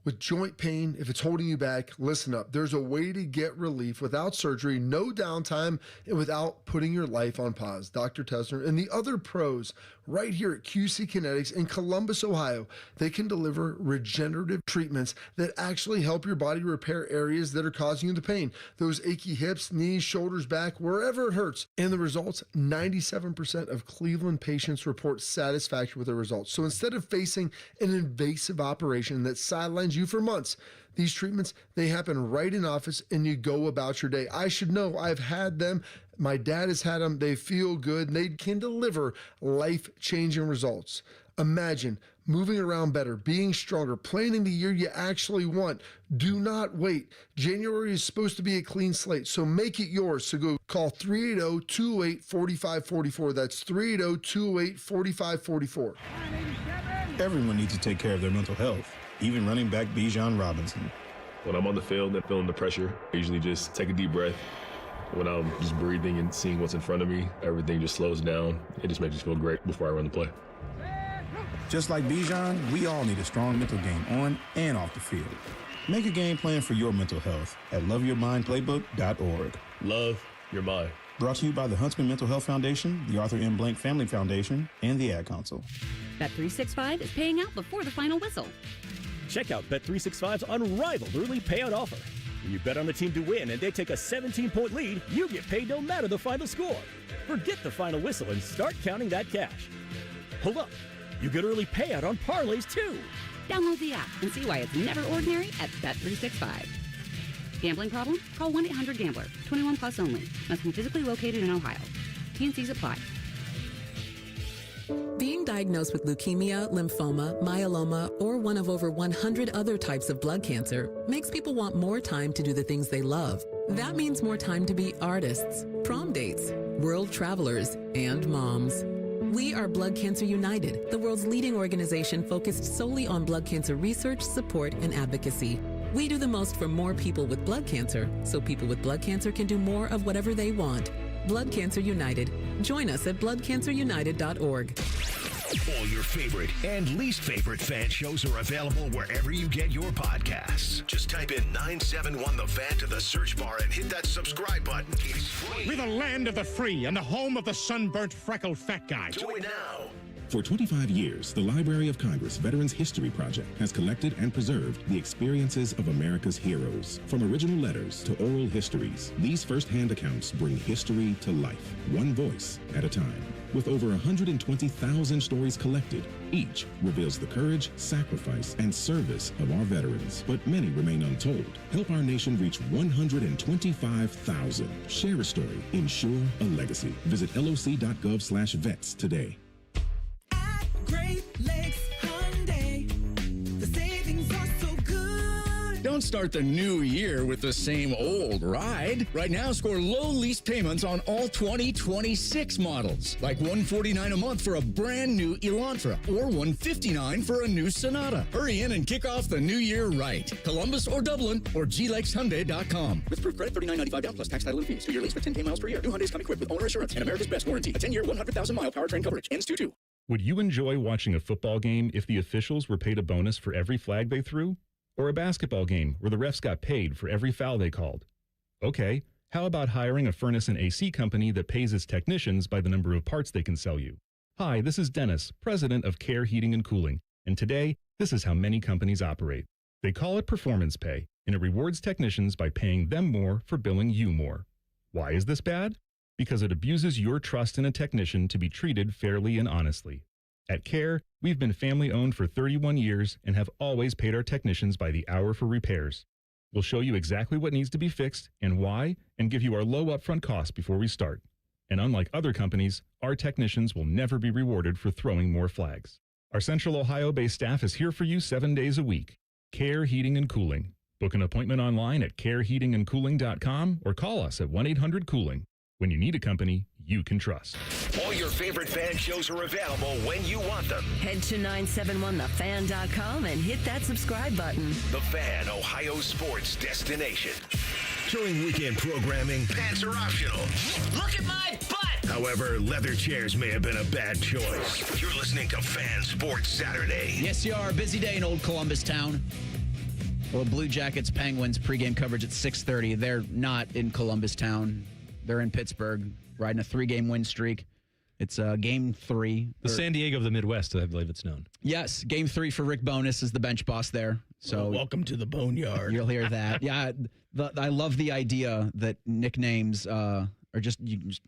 With joint pain, if it's holding you back, listen up. There's a way to get relief without surgery, no downtime, and without putting your life on pause. Dr. Tesner and the other pros right here at QC Kinetics in Columbus, Ohio, they can deliver regenerative treatments that actually help your body repair areas that are causing you the pain. Those achy hips, knees, shoulders, back, wherever it hurts. And the results, 97% of Cleveland patients report satisfaction with their results. So instead of facing an invasive operation that sidelines you for months, these treatments, they happen right in office and you go about your day. I should know. I've had them. My dad has had them. They feel good. And they can deliver life-changing results. Imagine moving around better, being stronger, planning the year you actually want. Do not wait. January is supposed to be a clean slate, so make it yours. So go call 380-208-4544. That's 380-208-4544. Everyone needs to take care of their mental health, even running back Bijan Robinson. When I'm on the field and feeling the pressure, I usually just take a deep breath. When I'm just breathing and seeing what's in front of me, everything just slows down. It just makes me feel great before I run the play. Just like Bijan, we all need a strong mental game on and off the field. Make a game plan for your mental health at loveyourmindplaybook.org. Love your mind. Brought to you by the Huntsman Mental Health Foundation, the Arthur M. Blank Family Foundation, and the Ad Council. Bet365 is paying out before the final whistle. Check out Bet365's unrivaled early payout offer. When you bet on the team to win and they take a 17-point lead, you get paid no matter the final score. Forget the final whistle and start counting that cash. Hold up. You get early payout on parlays, too. Download the app and see why it's never ordinary at Bet365. Gambling problem? Call 1-800-GAMBLER. 21 plus only. Must be physically located in Ohio. T&Cs apply. Being diagnosed with leukemia, lymphoma, myeloma, or one of over 100 other types of blood cancer makes people want more time to do the things they love. That means more time to be artists, prom dates, world travelers, and moms. We are Blood Cancer United, the world's leading organization focused solely on blood cancer research, support, and advocacy. We do the most for more people with blood cancer, so people with blood cancer can do more of whatever they want. Blood Cancer United. Join us at bloodcancerunited.org. All your favorite and least favorite fan shows are available wherever you get your podcasts. Just type in 971 The Fan to the search bar and hit that subscribe button. It's free. We're the land of the free and the home of the sunburnt, freckled fat guy. Join now. For 25 years, the Library of Congress Veterans History Project has collected and preserved the experiences of America's heroes. From original letters to oral histories, these first-hand accounts bring history to life, one voice at a time. With over 120,000 stories collected, each reveals the courage, sacrifice, and service of our veterans. But many remain untold. Help our nation reach 125,000. Share a story. Ensure a legacy. Visit loc.gov/vets today. Great Lakes Hyundai. The savings are so good. Don't start the new year with the same old ride. Right now, score low lease payments on all 2026 models, like $149 a month for a brand new Elantra or $159 for a new Sonata. Hurry in and kick off the new year right. Columbus or Dublin or glexhyundai.com. With proof credit $39.95 down plus tax, title, and fees. 2-year lease with 10K miles per year. New Hyundais come equipped with owner assurance and America's best warranty. A 10-year, 100,000-mile powertrain coverage. Ends 2/2. Would you enjoy watching a football game if the officials were paid a bonus for every flag they threw? Or a basketball game where the refs got paid for every foul they called? Okay, how about hiring a furnace and AC company that pays its technicians by the number of parts they can sell you? Hi, this is Dennis, president of Care Heating and Cooling, And today, this is how many companies operate. They call it performance pay, and it rewards technicians by paying them more for billing you more. Why is this bad? Because it abuses your trust in a technician to be treated fairly and honestly. At CARE, we've been family-owned for 31 years and have always paid our technicians by the hour for repairs. We'll show you exactly what needs to be fixed and why, and give you our low upfront cost before we start. And unlike other companies, our technicians will never be rewarded for throwing more flags. Our Central Ohio-based staff is here for you 7 days a week. CARE Heating and Cooling. Book an appointment online at careheatingandcooling.com or call us at 1-800-COOLING. When you need a company you can trust. All your favorite fan shows are available when you want them. Head to 971thefan.com and hit that subscribe button. The Fan, Ohio sports destination. During weekend programming, pants are optional. Look at my butt! However, leather chairs may have been a bad choice. You're listening to Fan Sports Saturday. Yes, you are. Busy day in Old Columbus Town. Well, Blue Jackets Penguins pregame coverage at 6:30. They're not in Columbus Town. They're in Pittsburgh, riding a 3-game win streak. It's game 3. The San Diego of the Midwest, I believe it's known. Yes, game 3 for Rick Bowness is the bench boss there. So welcome to the Boneyard. You'll hear that. Yeah, I love the idea that nicknames are just,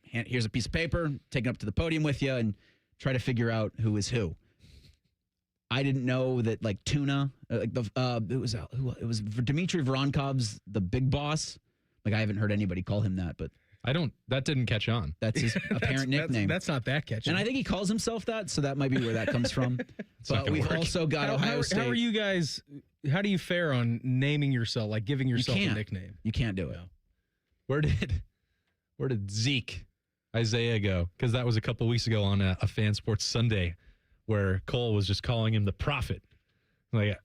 here's a piece of paper, take it up to the podium with you, and try to figure out who is who. I didn't know that, like, Tuna, it was Dmitry Voronkov's the big boss. Like, I haven't heard anybody call him that, but that didn't catch on. That's his apparent nickname. That's not that catchy. And I think he calls himself that, so that might be where that comes from. But we've also got Ohio State. How are you guys, how do you fare on naming yourself, like giving yourself a nickname? You can't do it. Where did Zeke Isaiah go? Because that was a couple weeks ago on a Fan Sports Sunday where Cole was just calling him the Prophet. Like,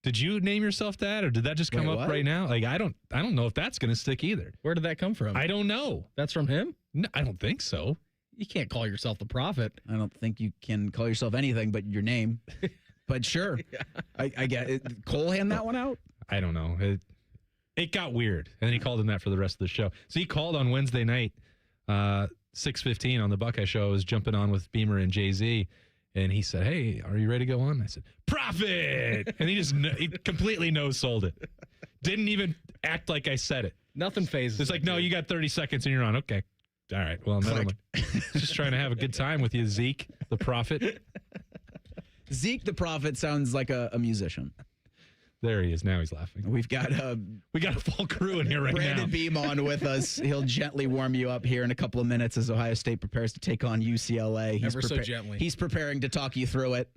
did you name yourself that, or did that just come up right now? Like, I don't know if that's going to stick either. Where did that come from? I don't know. That's from him? No, I don't think so. You can't call yourself the Prophet. I don't think you can call yourself anything but your name. But sure, I get it. Cole hand that one out? I don't know. It got weird, and then he called him that for the rest of the show. So he called on Wednesday night, 6:15 on the Buckeye Show. I was jumping on with Beamer and Jay-Z. And he said, "Hey, are you ready to go on?" I said, "Prophet!" And he completely no-sold it. Didn't even act like I said it. Nothing phases. It's like, no, you got 30 seconds and you're on. Okay. All right. Well, never mind. Just trying to have a good time with you, Zeke, the Prophet. Zeke, the Prophet, sounds like a musician. There he is. Now he's laughing. We've got a full crew in here right Brandon now. Beam on with us. He'll gently warm you up here in a couple of minutes as Ohio State prepares to take on UCLA. Ever so gently. He's preparing to talk you through it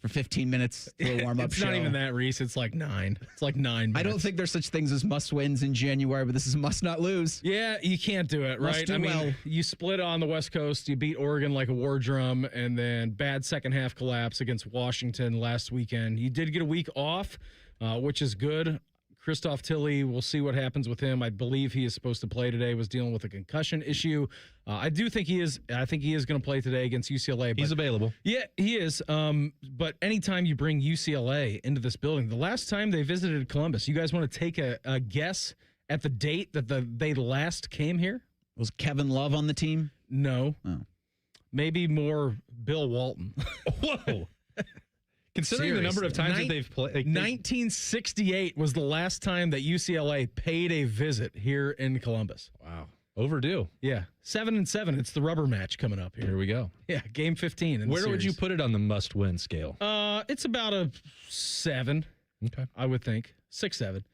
for 15 minutes through a warm-up show. It's not even that, Reese. It's like 9. It's like 9 minutes. I don't think there's such things as must-wins in January, but this is must-not-lose. Yeah, you can't do it, right? I mean, you split on the West Coast. You beat Oregon like a war drum, and then bad second-half collapse against Washington last weekend. You did get a week off, which is good. Christoph Tilley, we'll see what happens with him. I believe he is supposed to play today, was dealing with a concussion issue. I do think he is. I think he is going to play today against UCLA. He's available. Yeah, he is. But anytime you bring UCLA into this building, the last time they visited Columbus, you guys want to take a guess at the date that they last came here? Was Kevin Love on the team? No. Oh. Maybe more Bill Walton. Whoa. Considering the number of times that they've played. 1968 was the last time that UCLA paid a visit here in Columbus. Wow. Overdue. Yeah. 7-7. It's the rubber match coming up here. Here we go. Yeah. Game 15. In the Where would you series. put it on the must-win scale? It's about a 7. Okay. I would think. 6, 7.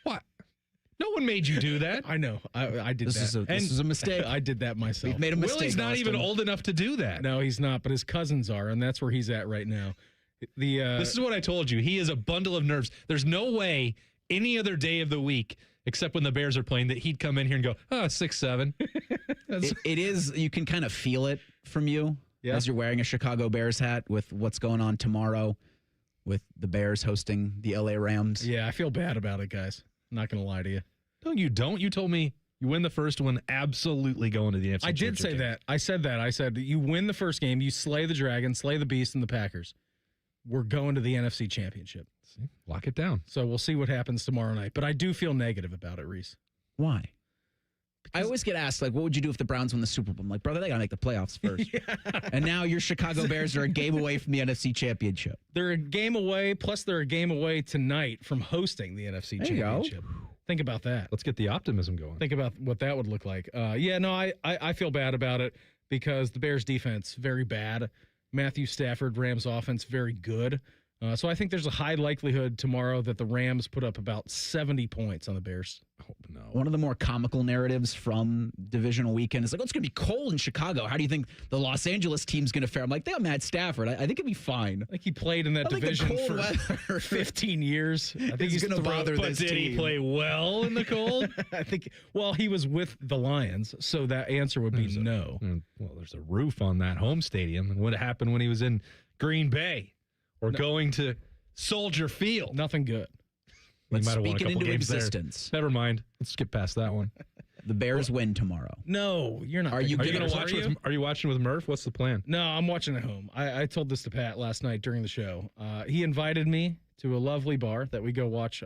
What? No one made you do that. I know. I did that. This is a mistake. I did that myself. We've made a mistake. Willie's not even old enough to do that. No, he's not, but his cousins are, and that's where he's at right now. This is what I told you. He is a bundle of nerves. There's no way any other day of the week, except when the Bears are playing, that he'd come in here and go, 6, 7. It is, you can kind of feel it from you as you're wearing a Chicago Bears hat with what's going on tomorrow with the Bears hosting the LA Rams. Yeah, I feel bad about it, guys. I'm not going to lie to you. No, you don't. You told me you win the first one, absolutely going to the NFC I did say that. I said that. I said you win the first game, you slay the Dragon, slay the Beast, and the Packers. We're going to the NFC Championship. See, lock it down. So we'll see what happens tomorrow night. But I do feel negative about it, Reese. Why? I always get asked, like, what would you do if the Browns won the Super Bowl? I'm like, brother, they got to make the playoffs first. And now your Chicago Bears are a game away from the NFC Championship. They're a game away, plus they're a game away tonight from hosting the NFC Championship. Think about that. Let's get the optimism going. Think about what that would look like. I feel bad about it because the Bears defense, very bad. Matthew Stafford, Rams offense, very good. So I think there's a high likelihood tomorrow that the Rams put up about 70 points on the Bears. Oh, no. One of the more comical narratives from divisional weekend is like, it's going to be cold in Chicago. How do you think the Los Angeles team's going to fare? I'm like, they got Matt Stafford. I think it'll be fine. I think he played in that division for 15 years. I think he's going to bother this team. But did he play well in the cold? I think, well, he was with the Lions, so that answer would be no. Well, there's a roof on that home stadium. And what happened when he was in Green Bay? Or going to Soldier Field. Nothing good. Let's might have won a speak it couple into games existence. There. Never mind. Let's skip past that one. The Bears win tomorrow. No, you're not. Are you going to watch? Are you watching with Murph? What's the plan? No, I'm watching at home. I told this to Pat last night during the show. He invited me to a lovely bar that we go watch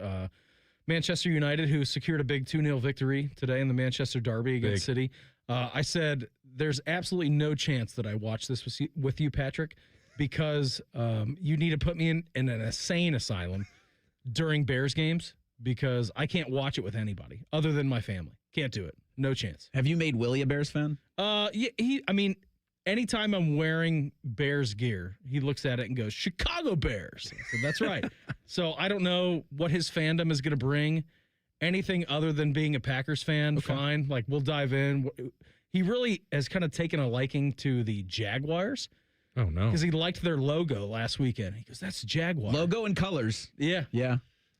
Manchester United, who secured a big 2-0 victory today in the Manchester Derby against City. I said, there's absolutely no chance that I watch this with you, Patrick, because you need to put me in an insane asylum during Bears games because I can't watch it with anybody other than my family. Can't do it. No chance. Have you made Willie a Bears fan? Yeah, anytime I'm wearing Bears gear, he looks at it and goes, Chicago Bears. So that's right. So I don't know what his fandom is going to bring. Anything other than being a Packers fan, fine. Like, we'll dive in. He really has kind of taken a liking to the Jaguars. Oh, no. Because he liked their logo last weekend. He goes, that's Jaguar. Logo and colors. Yeah. Yeah.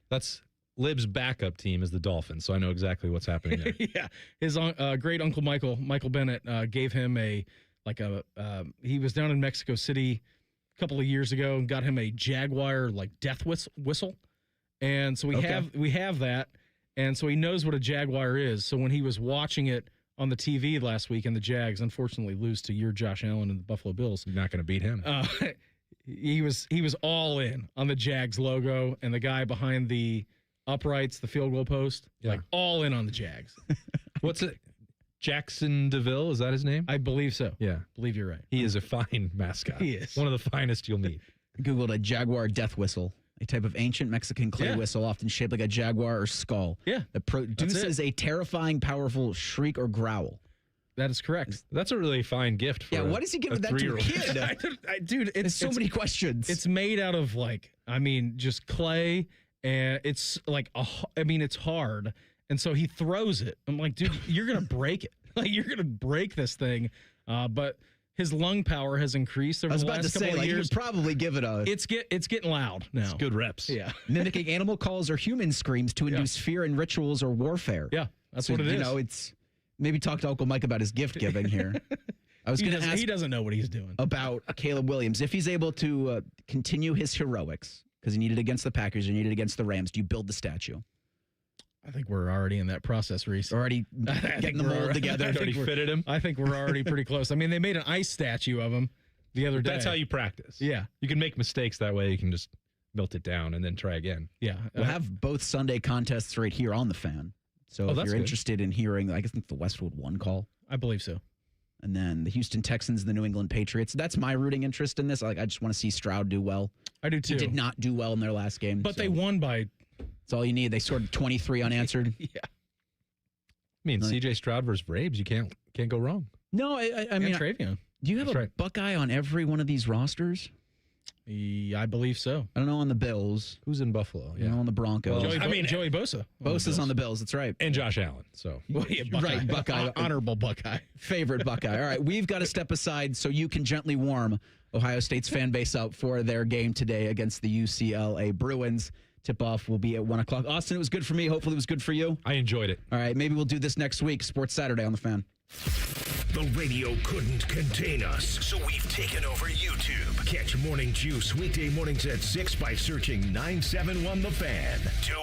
That's Lib's backup team is the Dolphins, so I know exactly what's happening there. Yeah. His great uncle Michael Bennett, gave him he was down in Mexico City a couple of years ago and got him a Jaguar, death whistle. And so we have that. And so he knows what a Jaguar is. So when he was watching it on the TV last week, and the Jags unfortunately lose to your Josh Allen and the Buffalo Bills. You're not going to beat him. He was all in on the Jags logo and the guy behind the uprights, the field goal post, all in on the Jags. What's it? Jackson DeVille, is that his name? I believe so. Yeah. Believe you're right. He is a fine mascot. He is. One of the finest you'll meet. Googled a Jaguar death whistle, a type of ancient Mexican clay whistle often shaped like a jaguar or skull. Yeah. That produces a terrifying, powerful shriek or growl. That is correct. That's a really fine gift for what is he giving that to a kid? Dude, there's so many questions. It's made out of just clay, and it's it's hard. And so he throws it. I'm like, dude, you're going to break it. You're going to break this thing. But his lung power has increased over the last couple of years. You could probably give it a... It's getting loud now. It's good reps. Yeah. Mimicking animal calls or human screams to induce fear in rituals or warfare. Yeah, that's what it is. It's... Maybe talk to Uncle Mike about his gift giving here. I was going to ask... He doesn't know what he's doing. About Caleb Williams. If he's able to continue his heroics, because he needed against the Packers, he needed against the Rams, do you build the statue? I think we're already in that process, Reese. Already getting the mold together. Already fitted him. I think we're already pretty close. They made an ice statue of him the other day. That's how you practice. Yeah. You can make mistakes that way. You can just melt it down and then try again. Yeah. We'll have both Sunday contests right here on the Fan. So if you're interested in hearing, I think the Westwood 1 call. I believe so. And then the Houston Texans, the New England Patriots. That's my rooting interest in this. I just want to see Stroud do well. I do too. He did not do well in their last game. But they won by... That's all you need. They scored 23 unanswered. Yeah. CJ Stroud versus Braves, you can't go wrong. No, I mean... Travion. Do you have a Buckeye on every one of these rosters? I believe so. I don't know on the Bills. Who's in Buffalo? Yeah. On the Broncos. Joey Bosa. Bosa's on the Bills. That's right. And Josh Allen. So Buckeye. Right, Buckeye. Honorable Buckeye. Favorite Buckeye. All right, we've got to step aside so you can gently warm Ohio State's fan base up for their game today against the UCLA Bruins. Tip-off will be at 1 o'clock. Austin, it was good for me. Hopefully it was good for you. I enjoyed it. All right, maybe we'll do this next week. Sports Saturday on the Fan. The radio couldn't contain us, so we've taken over YouTube. Catch Morning Juice weekday mornings at 6 by searching 971 The Fan. Do it.